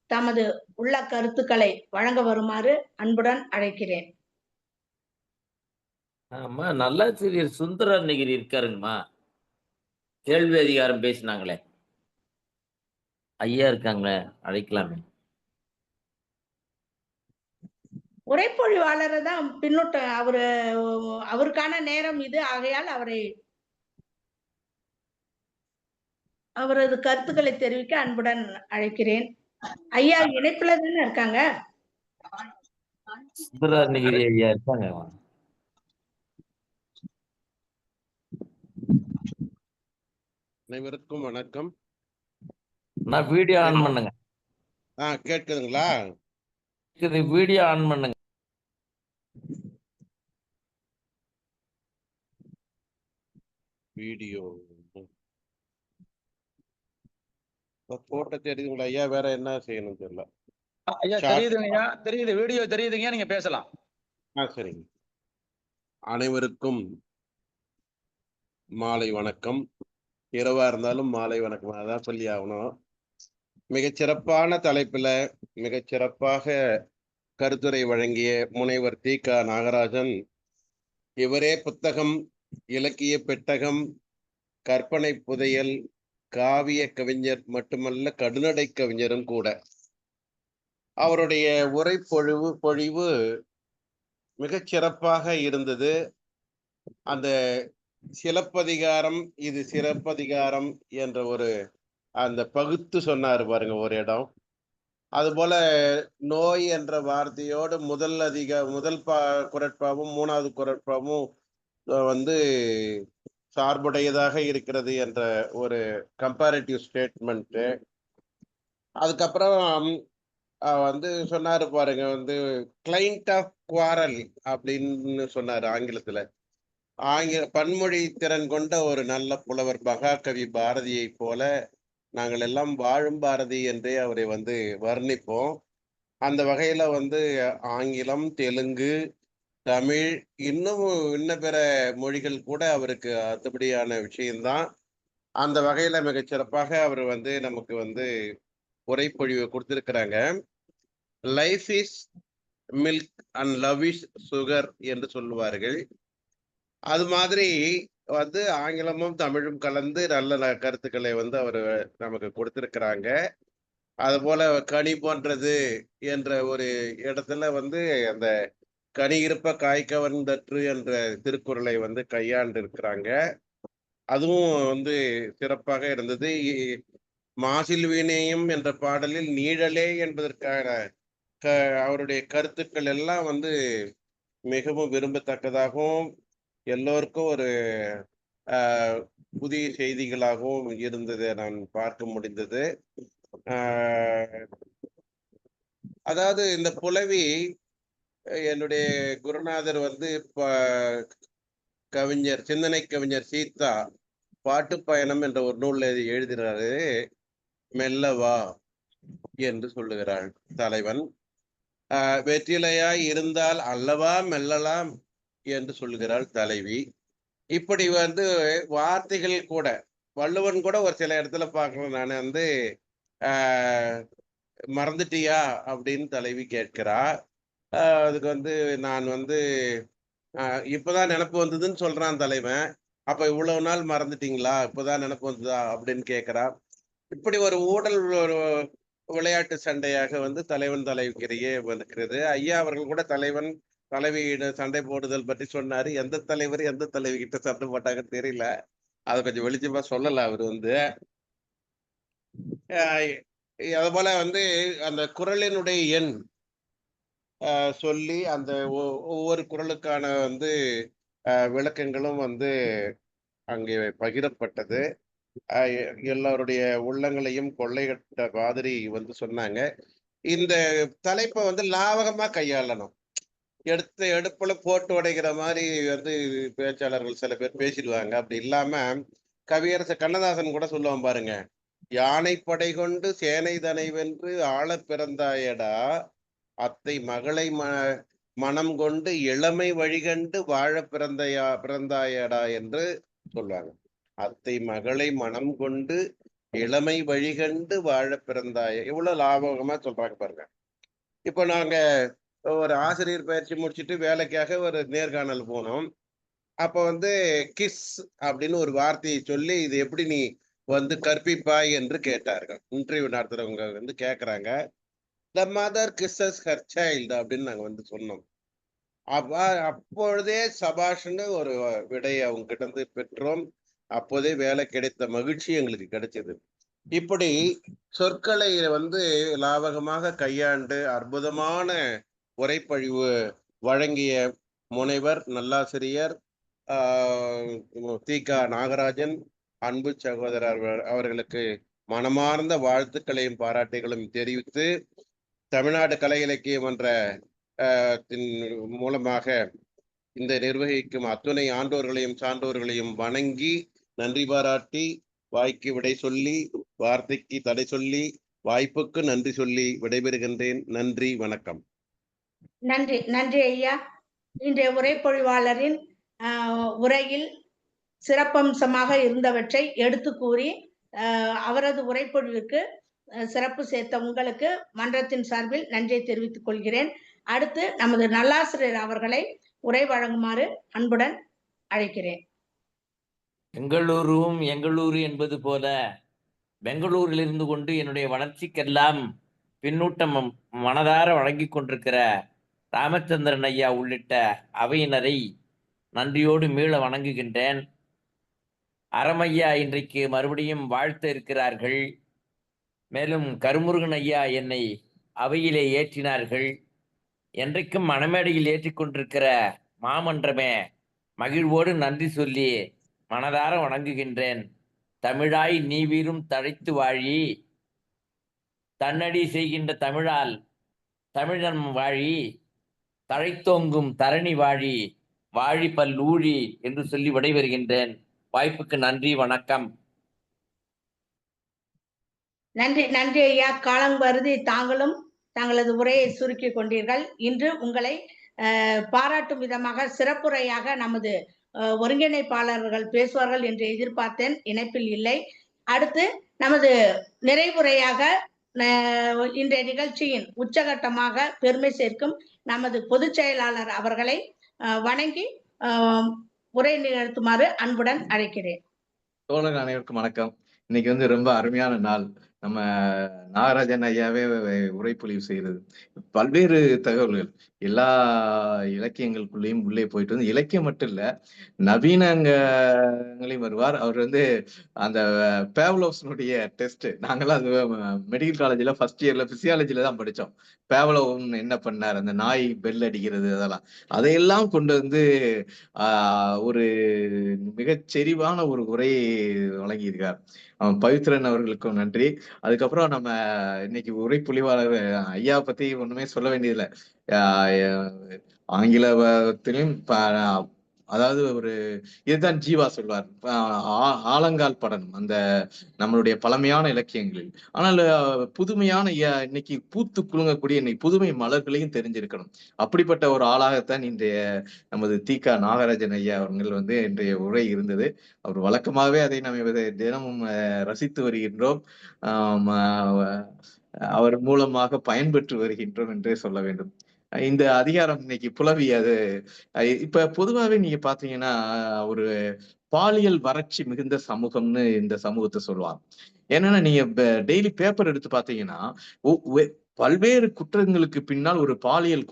தமது உள்ள கருத்துக்களை வழங்க வருமாறு அன்புடன் அழைக்கிறேன். ஆமா, நல்லாசிரியர் சுந்தரநகிரி இருக்காருங்கம்மா. கேள்வி அதிகாரம் பேசினாங்களே ஐயா இருக்காங்களே, அழைக்கலாமே. உரைப்பொழிவாளரை தான் பின்னோட்ட அவருக்கான நேரம் இது. ஆகையால் அவரது கருத்துக்களை தெரிவிக்க அன்புடன் அழைக்கிறேன். ஐயா இணைப்புல தானே இருக்காங்க? சுந்தரநகிரி ஐயா இருக்காங்க. அனைவருக்கும் வணக்கம். நான் வீடியோ ஆன் பண்ணுங்க. கேட்குதுங்களா? வீடியோ ஆன் பண்ணுங்க. வீடியோ போட்டோ தெரியுதுங்களா ஐயா? வேற என்ன செய்யணும் தெரியல. ஐயா தெரியுதுங்க, தெரியுது, வீடியோ தெரியுதுங்க, நீங்க பேசலாம். சரிங்க. அனைவருக்கும் மாலை வணக்கம். இரவா இருந்தாலும் மாலை வணக்கம், அதான் சொல்லி ஆகணும். மிகச்சிறப்பான தலைப்புல மிகச்சிறப்பாக கருத்துரை வழங்கிய முனைவர் தி.க. நாகராஜன், இவரே புத்தகம், இலக்கிய பெட்டகம், கற்பனை புதையல், காவிய கவிஞர் மட்டுமல்ல கடுநடை கவிஞரும் கூட. அவருடைய உரை பொழிவு மிகச்சிறப்பாக இருந்தது. அந்த சிலப்பதிகாரம் இது சிறப்பதிகாரம் என்ற ஒரு அந்த பகுத்து சொன்னாரு பாருங்க ஒரு இடம். அதுபோல நோய் என்ற வார்த்தையோடு முதல் குறட்பாவும் 3வது குறட்பாவும் வந்து சார்புடையதாக இருக்கிறது என்ற ஒரு கம்பேரிட்டிவ் ஸ்டேட்மெண்ட். அதுக்கப்புறம் வந்து சொன்னாரு பாருங்க, வந்து கிளைண்ட் ஆஃப் குவாரல் அப்படின்னு சொன்னாரு ஆங்கிலத்துல. பன்மொழி திறன் கொண்ட ஒரு நல்ல புலவர் மகாகவி பாரதியை போல நாங்கள் எல்லாம் வாழும் பாரதி என்றே அவரை வந்து வர்ணிப்போம். அந்த வகையில வந்து ஆங்கிலம், தெலுங்கு, தமிழ், இன்ன பிற மொழிகள் கூட அவருக்கு அத்துபடியான விஷயம்தான். அந்த வகையில மிகச்சிறப்பாக அவர் வந்து நமக்கு வந்து உரைப்பொழிவு கொடுத்திருக்கிறாங்க. Life is milk and love is sugar என்று சொல்லுவார்கள். அது மாதிரி வந்து ஆங்கிலமும் தமிழும் கலந்து நல்ல கருத்துக்களை வந்து அவர் நமக்கு கொடுத்திருக்கிறாங்க. அது போல கனி போன்றது என்ற ஒரு இடத்துல வந்து அந்த கனி இருப்ப காய் கவர்ந்தற்று என்ற திருக்குறளை வந்து கையாண்டு இருக்கிறாங்க. அதுவும் வந்து சிறப்பாக இருந்தது. மாசில் வீணேயம் என்ற பாடலில் நீழலே என்பதற்கான அவருடைய கருத்துக்கள் எல்லாம் வந்து மிகவும் விரும்பத்தக்கதாகவும் எல்லோருக்கும் ஒரு புதிய செய்திகளாகவும் இருந்ததை நான் பார்க்க முடிந்தது. அதாவது இந்த புலவி என்னுடைய குருநாதர் வந்து கவிஞர், சிந்தனை கவிஞர் சீதா பாட்டு பயணம் என்ற ஒரு நூல்ல எழுதுகிறாரு. மெல்லவா என்று சொல்லுகிறாள் தலைவன். வெற்றிலையாய் இருந்தால் அல்லவா மெல்லலாம் என்று சொல்லுகிறாள் தலைவி. இப்படி வந்து வார்த்தைகள் கூட வள்ளுவன் கூட ஒரு சில இடத்துல பார்க்கிறேன் நான் வந்து மறந்துட்டியா அப்படின்னு தலைவி கேட்கிறா. அதுக்கு வந்து நான் வந்து இப்பதான் நினப்பு வந்ததுன்னு சொல்றான் தலைவன். அப்ப இவ்வளவு நாள் மறந்துட்டீங்களா, இப்பதான் நினப்பு வந்ததா அப்படின்னு கேட்கிறா. இப்படி ஒரு ஊடல் ஒரு விளையாட்டு சண்டையாக வந்து தலைவன் தலைவிக்கிறையே இருக்கிறது. ஐயா அவர்கள் கூட தலைவன் தலைவியிட சண்டை போடுதல் பற்றி சொன்னாரு. எந்த தலைவர் எந்த தலைவி கிட்ட சண்டை போட்டாங்கன்னு தெரியல. அதை கொஞ்சம் வெளிச்சமா சொல்லல அவர் வந்து. அது போல வந்து அந்த குறளினுடைய எண் சொல்லி அந்த ஒவ்வொரு குறளுக்கான வந்து விளக்கங்களும் வந்து அங்கே பகிரப்பட்டது. எல்லாருடைய உள்ளங்களையும் கொள்ளையிட்ட மாதிரி வந்து சொன்னாங்க. இந்த தலைப்பை வந்து லாவகமா கையாளணும். எடுப்புல போட்டு உடைக்கிற மாதிரி வந்து பேச்சாளர்கள் சில பேர் பேசிடுவாங்க. அப்படி இல்லாம கவியரசு கண்ணதாசன் கூட சொல்லுவான் பாருங்க, யானை படை கொண்டு சேனை தனை வென்று ஆள பிறந்தாயடா, அத்தை மகளை மனம் கொண்டு இளமை வழிகண்டு வாழ பிறந்தாயடா என்று சொல்லுவாங்க. அத்தை மகளை மனம் கொண்டு இளமை வழிகண்டு வாழ பிறந்தாய. எவ்வளவு லாபகமா சொல்றாங்க பாருங்க. இப்போ நாங்க ஒரு ஆசிரியர் பயிற்சி முடிச்சுட்டு வேலைக்காக ஒரு நேர்காணல் போனோம். அப்ப வந்து கிஸ் அப்படின்னு ஒரு வார்த்தையை சொல்லி இது எப்படி நீ வந்து கற்பிப்பாய் என்று கேட்டார்கள். இன்டர்வியூ நடத்துறவங்க வந்து கேட்கறாங்க. The mother kisses her child அப்படின்னு நாங்க வந்து சொன்னோம். அப்பொழுதே சபாஷ்ன்னு ஒரு விடையை அவங்க கிட்ட இருந்து பெற்றோம். அப்போதே வேலை கிடைத்த மகிழ்ச்சி எங்களுக்கு கிடைச்சது. இப்படி சொற்களை வந்து லாவகமாக கையாண்டு அற்புதமான உரைப்பழிவு வழங்கிய முனைவர் நல்லாசிரியர் தி.க. நாகராஜன், அன்பு சகோதரர் அவர்களுக்கு மனமார்ந்த வாழ்த்துக்களையும் பாராட்டுகளையும் தெரிவித்து, தமிழ்நாடு கலை இலக்கிய மன்ற மூலமாக இந்த நிர்வகிக்கும் அத்துணை ஆண்டோர்களையும் சான்றோர்களையும் வணங்கி நன்றி பாராட்டி, வாய்க்கு விடை சொல்லி வார்த்தைக்கு தடை சொல்லி வாய்ப்புக்கு நன்றி சொல்லி விடைபெறுகின்றேன். நன்றி, வணக்கம். நன்றி நன்றி ஐயா. இன்றைய உரைப்பொழிவாளரின் உரையில் சிறப்பம்சமாக இருந்தவற்றை எடுத்து கூறி அவரது உரைப்பொழிவுக்கு சிறப்பு சேர்த்த உங்களுக்கு மன்றத்தின் சார்பில் நன்றியை தெரிவித்துக் கொள்கிறேன். அடுத்து நமது நல்லாசிரியர் அவர்களை உரை வழங்குமாறு அன்புடன் அழைக்கிறேன். எங்களூரும் எங்களூரு என்பது போல பெங்களூரில் இருந்து கொண்டு என்னுடைய வளர்ச்சிக்கெல்லாம் பின்னூட்டம் மனதார வழங்கி கொண்டிருக்கிற ராமச்சந்திரன் ஐயா உள்ளிட்ட அவையினரை நன்றியோடு மீள வணங்குகின்றேன். அறமையா இன்றைக்கு மறுபடியும் வாழ்த்த இருக்கிறார்கள். மேலும் கருமுருகன் ஐயா என்னை அவையிலே ஏற்றினார்கள். என்றைக்கும் மணமேடையில் ஏற்றிக்கொண்டிருக்கிற மாமன்றமே மகிழ்வோடு நன்றி சொல்லி மனதார வணங்குகின்றேன். தமிழாய் நீ வீரும் தழைத்து வாழி, தன்னடி செய்கின்ற தமிழால் தமிழன் வாழி, தழைத்தோங்கும் தரணி வாழி, வாழி பல்லூழி என்று சொல்லி விடைபெறுகின்றேன். வாய்ப்புக்கு நன்றி, வணக்கம். நன்றி நன்றி ஐயா. காலம் கருதி தாங்களும் தங்களது உரையை சுருக்கி கொண்டீர்கள். இன்று உங்களை பாராட்டும் விதமாக சிறப்புரையாக நமது ஒருங்கிணைப்பாளர்கள் பேசுவார்கள் என்று எதிர்பார்த்தேன். இணைப்பில் இல்லை. அடுத்து நமது நிறைவுரையாக இன்றைய நிகழ்ச்சியின் உச்சகட்டமாக பெருமை சேர்க்கும் நமது பொதுச் செயலாளர் அவர்களை வணங்கி உரை நிகழ்த்துமாறு அன்புடன் அழைக்கிறேன். தோழர் அனைவருக்கும் வணக்கம். இன்னைக்கு வந்து ரொம்ப அருமையான நாள். நம்ம நாகராஜன் ஐயாவே உரைப்பொழிவு செய்கிறது. பல்வேறு தகவல்கள் எல்லா இலக்கியங்களுக்குள்ளேயும் உள்ளே போயிட்டு வந்து இலக்கியம் மட்டும் இல்ல, நவீனங்களையும் வருவார். அவர் வந்து அந்த பேவ்லோவ்ஸ்னுடைய டெஸ்ட், நாங்களாம் அது மெடிக்கல் காலேஜ்ல ஃபர்ஸ்ட் இயர்ல பிசியாலஜில தான் படித்தோம். பேவ்லோவ் என்ன பண்ணார், அந்த நாய் பெல் அடிக்கிறது, அதெல்லாம் அதையெல்லாம் கொண்டு வந்து ஒரு மிகச் செறிவான ஒரு உரையை வழங்கியிருக்கார். பவித்ரன் அவர்களுக்கும் நன்றி. அதுக்கப்புறம் நம்ம இன்னைக்கு உரைப்பொழிவாளர் ஐயா பத்தி ஒண்ணுமே சொல்ல வேண்டியதில்லை. ஆங்கிலத்திலும் அதாவது ஒரு இதுதான் ஜீவா சொல்வார், ஆலங்கால் படம் அந்த நம்மளுடைய பழமையான இலக்கியங்களில். ஆனால் புதுமையான இன்னைக்கு பூத்து குலுங்கக்கூடிய இன்னைக்கு புதுமை மலர்களையும் தெரிஞ்சிருக்கணும். அப்படிப்பட்ட ஒரு ஆளாகத்தான் இன்றைய நமது தி.க. நாகராஜன் ஐயா அவர்கள் வந்து இன்றைய உரை இருந்தது. அவர் வழக்கமாகவே அதை நம்ம தினமும் ரசித்து வருகின்றோம். அவர் மூலமாக பயன்பெற்று வருகின்றோம் என்றே சொல்ல வேண்டும். இந்த அதிகாரம் இன்னைக்கு புலவி அது இப்ப பொதுவாகவே நீங்க பாத்தீங்கன்னா ஒரு பாலியல் வறட்சி மிகுந்த சமூகம்னு இந்த சமூகத்தை சொல்லுவாங்க. என்னன்னா நீங்க டெய்லி பேப்பர் எடுத்து பாத்தீங்கன்னா பல்வேறு குற்றங்களுக்கு பின்னால் ஒரு பாலியல்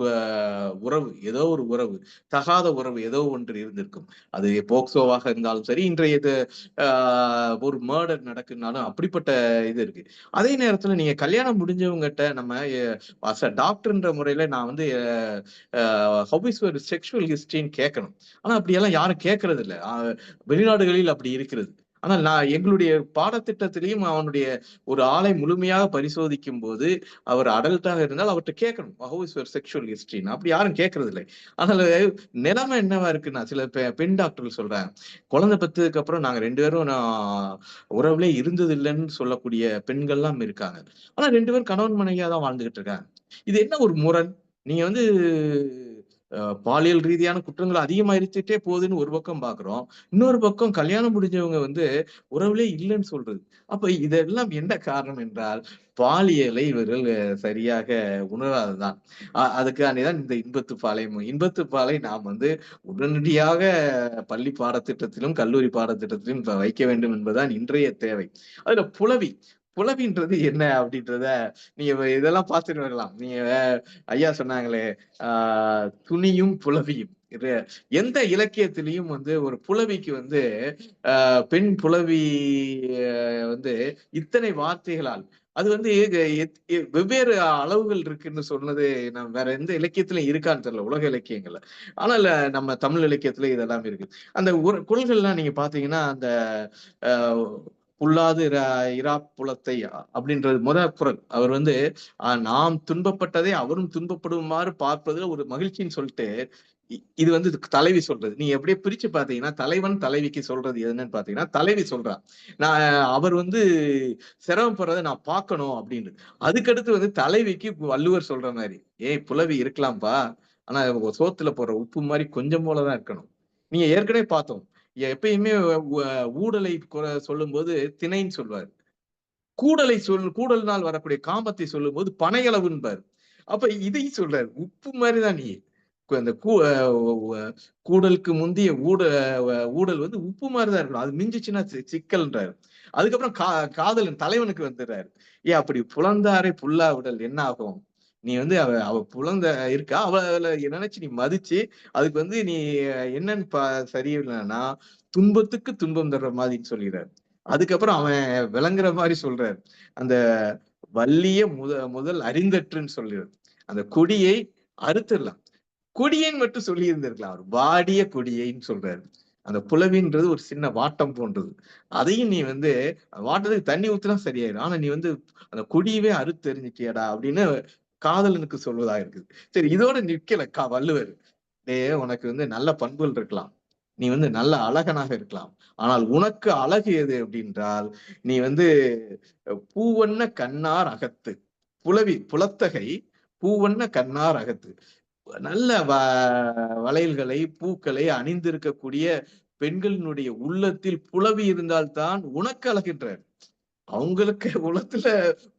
உறவு, ஏதோ ஒரு உறவு, தகாத உறவு ஏதோ ஒன்று இருந்திருக்கும். அது போக்சோவாக இருந்தாலும் சரி, இன்றைய ஒரு மர்டர் நடக்குனாலும் அப்படிப்பட்ட இது இருக்கு. அதே நேரத்துல நீங்க கல்யாணம் முடிஞ்சவங்ககிட்ட நம்ம டாக்டர்ன்ற முறையில நான் வந்து ஹவ் இஸ் யுவர் செக்ஷுவல் ஹிஸ்டரின்னு கேட்கணும். ஆனா அப்படியெல்லாம் யாரும் கேட்கறது இல்லை. வெளிநாடுகளில் அப்படி இருக்கிறது. ஆனால் நான் எங்களுடைய பாடத்திட்டத்திலையும் அவனுடைய ஒரு ஆளை முழுமையாக பரிசோதிக்கும் போது அவர் அடல்ட்டாக இருந்தால் அவர்கிட்ட கேட்கணும், ஹவ் இஸ் யுவர் செக்ஷுவல் ஹிஸ்டரின்னு. அப்படி யாரும் கேட்கறது இல்லை. அதனால நிலைமை என்னவா இருக்குன்னா, சில பெண் டாக்டர்கள் சொல்றாங்க, குழந்தை பெற்றதுக்கு அப்புறம் நாங்க 2 பேரும் உறவுலே இருந்தது இல்லைன்னு சொல்லக்கூடிய பெண்கள்லாம் இருக்காங்க. ஆனா 2 பேரும் கணவன் மனைவியா தான் வாழ்ந்துகிட்டு இருக்காங்க. இது என்ன ஒரு முரண்? நீங்க வந்து பாலியல் ரீதியான குற்றங்கள் அதிகமாயிருச்சுட்டே போகுதுன்னு ஒரு பக்கம் பாக்குறோம். இன்னொரு பக்கம் கல்யாணம் முடிஞ்சவங்க வந்து உறவுலே இல்லைன்னு சொல்றது. அப்ப இதெல்லாம் என்ன காரணம் என்றால் பாலியலை இவர்கள் சரியாக உணராதுதான். அதுக்கானதான் இந்த இன்பத்துப்பாலை நாம் வந்து உடனடியாக பள்ளி பாடத்திட்டத்திலும் கல்லூரி பாடத்திட்டத்திலும் வைக்க வேண்டும் என்பதுதான் இன்றைய தேவை. அதுல புலவின்றது என்ன அப்படின்றத நீங்க இதெல்லாம் பார்த்துட்டு வரலாம். நீங்க ஐயா சொன்னாங்களே துணியும் புலவியும், எந்த இலக்கியத்திலையும் வந்து ஒரு புலவிக்கு வந்து பெண் புலவி வந்து இத்தனை வார்த்தைகளால் அது வந்து வெவ்வேறு அளவுகள் இருக்குன்னு சொன்னது நான் வேற எந்த இலக்கியத்திலும் இருக்கான்னு தெரியல, உலக இலக்கியங்கள்ல. ஆனால் நம்ம தமிழ் இலக்கியத்துல இதெல்லாம் இருக்கு. அந்த குறள்கள்லாம் நீங்க பாத்தீங்கன்னா அந்த புல்லாது இராப்புலத்தை அப்படின்றது முதல் குறள். அவர் வந்து நாம் துன்பப்பட்டதை அவரும் துன்பப்படுமாறு பார்ப்பதுல ஒரு மகிழ்ச்சின்னு சொல்லிட்டு இது வந்து தலைவி சொல்றது. நீங்க எப்படியே பிரிச்சு பாத்தீங்கன்னா தலைவன் தலைவிக்கு சொல்றது என்னன்னு பாத்தீங்கன்னா தலைவி சொல்றா, நான் அவர் வந்து சிரமப்படுறதை நான் பார்க்கணும் அப்படின்னு. அதுக்கடுத்து வந்து தலைவிக்கு வள்ளுவர் சொல்ற மாதிரி, புலவி இருக்கலாம்ப்பா, ஆனா சோத்துல போடுற உப்பு மாதிரி கொஞ்சம் போலதான் இருக்கணும். நீங்க ஏற்கனவே பார்த்தோம், எப்பயுமே ஊடலை சொல்லும் போது திணைன்னு சொல்வார், கூடல்னால் வரக்கூடிய காமத்தை சொல்லும் போது பனையளவுன்பார். அப்ப இதையும் சொல்றாரு, உப்பு மாதிரிதான் நீ, அந்த கூடலுக்கு முந்தைய ஊடல் வந்து உப்பு மாதிரிதான் இருக்கணும், அது மிஞ்சிச்சுன்னா சிக்கல்ன்றாரு. அதுக்கப்புறம் காதலன் தலைவனுக்கு வந்துடுறாரு, அப்படி புலந்தாரை புல்லா விடல் என்ன ஆகும், நீ வந்து அவ புலந்த இருக்கா, அவளை நினைச்சு நீ மதிச்சு அதுக்கு வந்து நீ என்னன்னு சரியில்லைன்னா துன்பத்துக்கு துன்பம் தர்ற மாதிரி சொல்லிடுறாரு. அதுக்கப்புறம் அவன் விளங்குற மாதிரி சொல்றாரு. அந்த வள்ளிய முதல் அறிந்தற்றுன்னு சொல்லிடுறாரு. அந்த கொடியை அறுத்துடலாம். கொடியைன்னு மட்டும் சொல்லி இருந்திருக்கலாம். அவர் வாடிய கொடியைன்னு சொல்றாரு. அந்த புலவின்றது ஒரு சின்ன வாட்டம் போன்றது. அதையும் நீ வந்து வாட்டத்துக்கு தண்ணி ஊத்துனா சரியாயிடும். ஆனா நீ வந்து அந்த கொடியவே அறுத்தெறிஞ்சிட்டியடா அப்படின்னு காதலனுக்கு சொல்வதா இருக்குது. சரி, இதோட நிக்கல வள்ளுவர். உனக்கு வந்து நல்ல பண்புகள் இருக்கலாம், நீ வந்து நல்ல அழகனாக இருக்கலாம், ஆனால் உனக்கு அழகு எது அப்படின்றால் நீ வந்து பூவண்ண கண்ணார் அகத்து. புலத்தகை பூவண்ண கண்ணார் அகத்து. நல்ல வளையல்களை பூக்களை அணிந்திருக்கக்கூடிய பெண்களினுடைய உள்ளத்தில் புலவி இருந்தால்தான் உனக்கு அழகுன்றார். அவங்களுக்கு உள்ளத்துல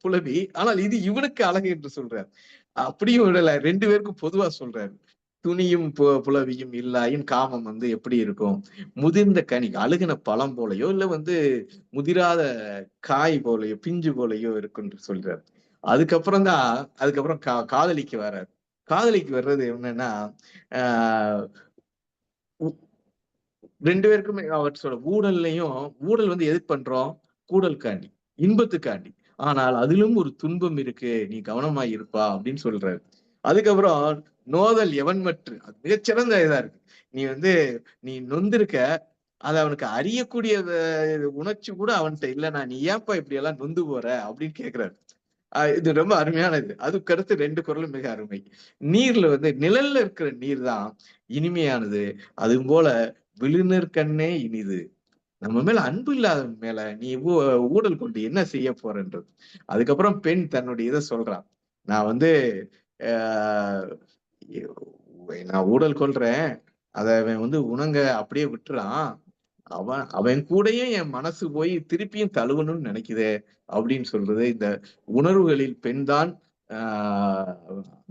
புலவி, ஆனால் இது இவனுக்கு அழகு என்று சொல்றார். அப்படியும் விடல, 2 பேருக்கும் பொதுவா சொல்றாரு. துணியும் புலவியும் இல்லாயின் காமம் வந்து எப்படி இருக்கும்? முதிர்ந்த கனி அழுகின பழம் போலையோ இல்ல வந்து முதிராத காய் போலையோ பிஞ்சு போலையோ இருக்குன்னு சொல்றாரு. அதுக்கப்புறம் காதலிக்கு வர்றாரு. காதலிக்கு வர்றது என்னன்னா, 2 பேருக்குமே அவற்றோட ஊழல் வந்து எதுக்கு பண்றோம்? கூடலுக்காண்டி, இன்பத்துக்காண்டி. ஆனால் அதிலும் ஒரு துன்பம் இருக்கு, நீ கவனமா இருப்பா அப்படின்னு சொல்றாரு. அதுக்கப்புறம் நோதல் எவன்மற்று, அது மிகச்சிறந்த இதா இருக்கு. நீ வந்து நீ நொந்திருக்க, அதை அவனுக்கு அறியக்கூடிய உணர்ச்சி கூட அவன்கிட்ட இல்லைன்னா நீ ஏன்பா இப்படி எல்லாம் நொந்து போற அப்படின்னு கேட்கிறாரு. இது ரொம்ப அருமையானது. அதுக்கு அடுத்து 2 குறளும் மிக அருமை. நீர்ல வந்து நிழல்ல இருக்கிற நீர் தான் இனிமையானது, அது போல விழுநீர் கண்ணே இனிது. நம்ம மேல அன்பு இல்லாத மேல நீ ஊடல் கொண்டு என்ன செய்ய போறன்றது. அதுக்கப்புறம் பெண் தன்னுடைய இதை சொல்றான். நான் வந்து நான் ஊடல் கொள்றேன், அத அவன் வந்து உணங்க அப்படியே விட்டுறான், அவன் கூடயே என் மனசு போய் திருப்பியும் தழுவணும்னு நினைக்குதே அப்படின்னு சொல்றது. இந்த உணர்வுகளில் பெண்தான்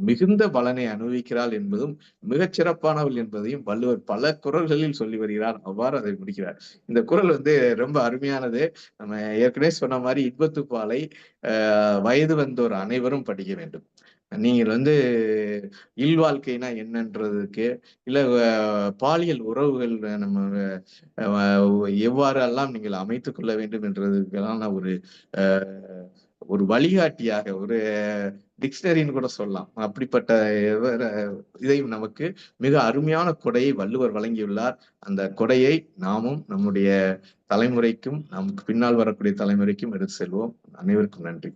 மிகுந்த பலனை அனுபவிக்கிறாள் என்பதும் மிகச் சிறப்பானவள் என்பதையும் வள்ளுவர் பல குறள்களில் சொல்லி வருகிறார். அவ்வாறு அதை முடிக்கிறார். இந்த குறள் வந்து ரொம்ப அருமையானது. நம்ம ஏற்கனவே சொன்ன மாதிரி இன்பத்துப்பாலை வயது வந்தோர் அனைவரும் படிக்க வேண்டும். நீங்கள் வந்து இல்வாழ்க்கைனா என்னன்றதுக்கு, இல்ல பாலியல் உறவுகள் நம்ம எவ்வாறு எல்லாம் நீங்கள் அமைத்துக் கொள்ள வேண்டும் என்றதுக்கெல்லாம் ஒரு வழிகாட்டியாக, ஒரு டிக்ஷனரின்னு கூட சொல்லலாம். அப்படிப்பட்ட இதையும் நமக்கு மிக அருமையான கொடையை வள்ளுவர் வழங்கியுள்ளார். அந்த கொடையை நாமும் நம்முடைய தலைமுறைக்கும் நமக்கு பின்னால் வரக்கூடிய தலைமுறைக்கும் எடுத்து செல்வோம். அனைவருக்கும் நன்றி.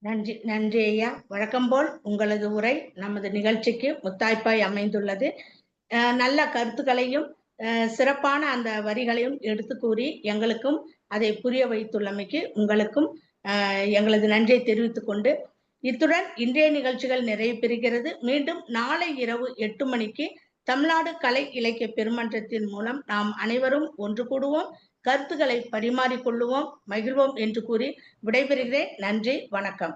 நன்றி நன்றி ஐயா. வழக்கம் போல் உங்களது உரை நமது நிகழ்ச்சிக்கு முத்தாய்ப்பாய் அமைந்துள்ளது. நல்ல கருத்துக்களையும் சிறப்பான அந்த வரிகளையும் எடுத்து கூறி எங்களுக்கும் அதை புரிய வைத்துள்ளமைக்கு உங்களுக்கும் எங்களது நன்றியை தெரிவித்துக் கொண்டு இத்துடன் இன்றைய நிகழ்ச்சிகள் நிறைவு பெறுகிறது. மீண்டும் நாளை இரவு 8 மணிக்கு தமிழ்நாடு கலை இலக்கிய பெருமன்றத்தின் மூலம் நாம் அனைவரும் ஒன்று கூடுவோம், கருத்துக்களை பரிமாறிக்கொள்ளுவோம், மகிழ்வோம் என்று கூறி விடைபெறுகிறேன். நன்றி, வணக்கம்.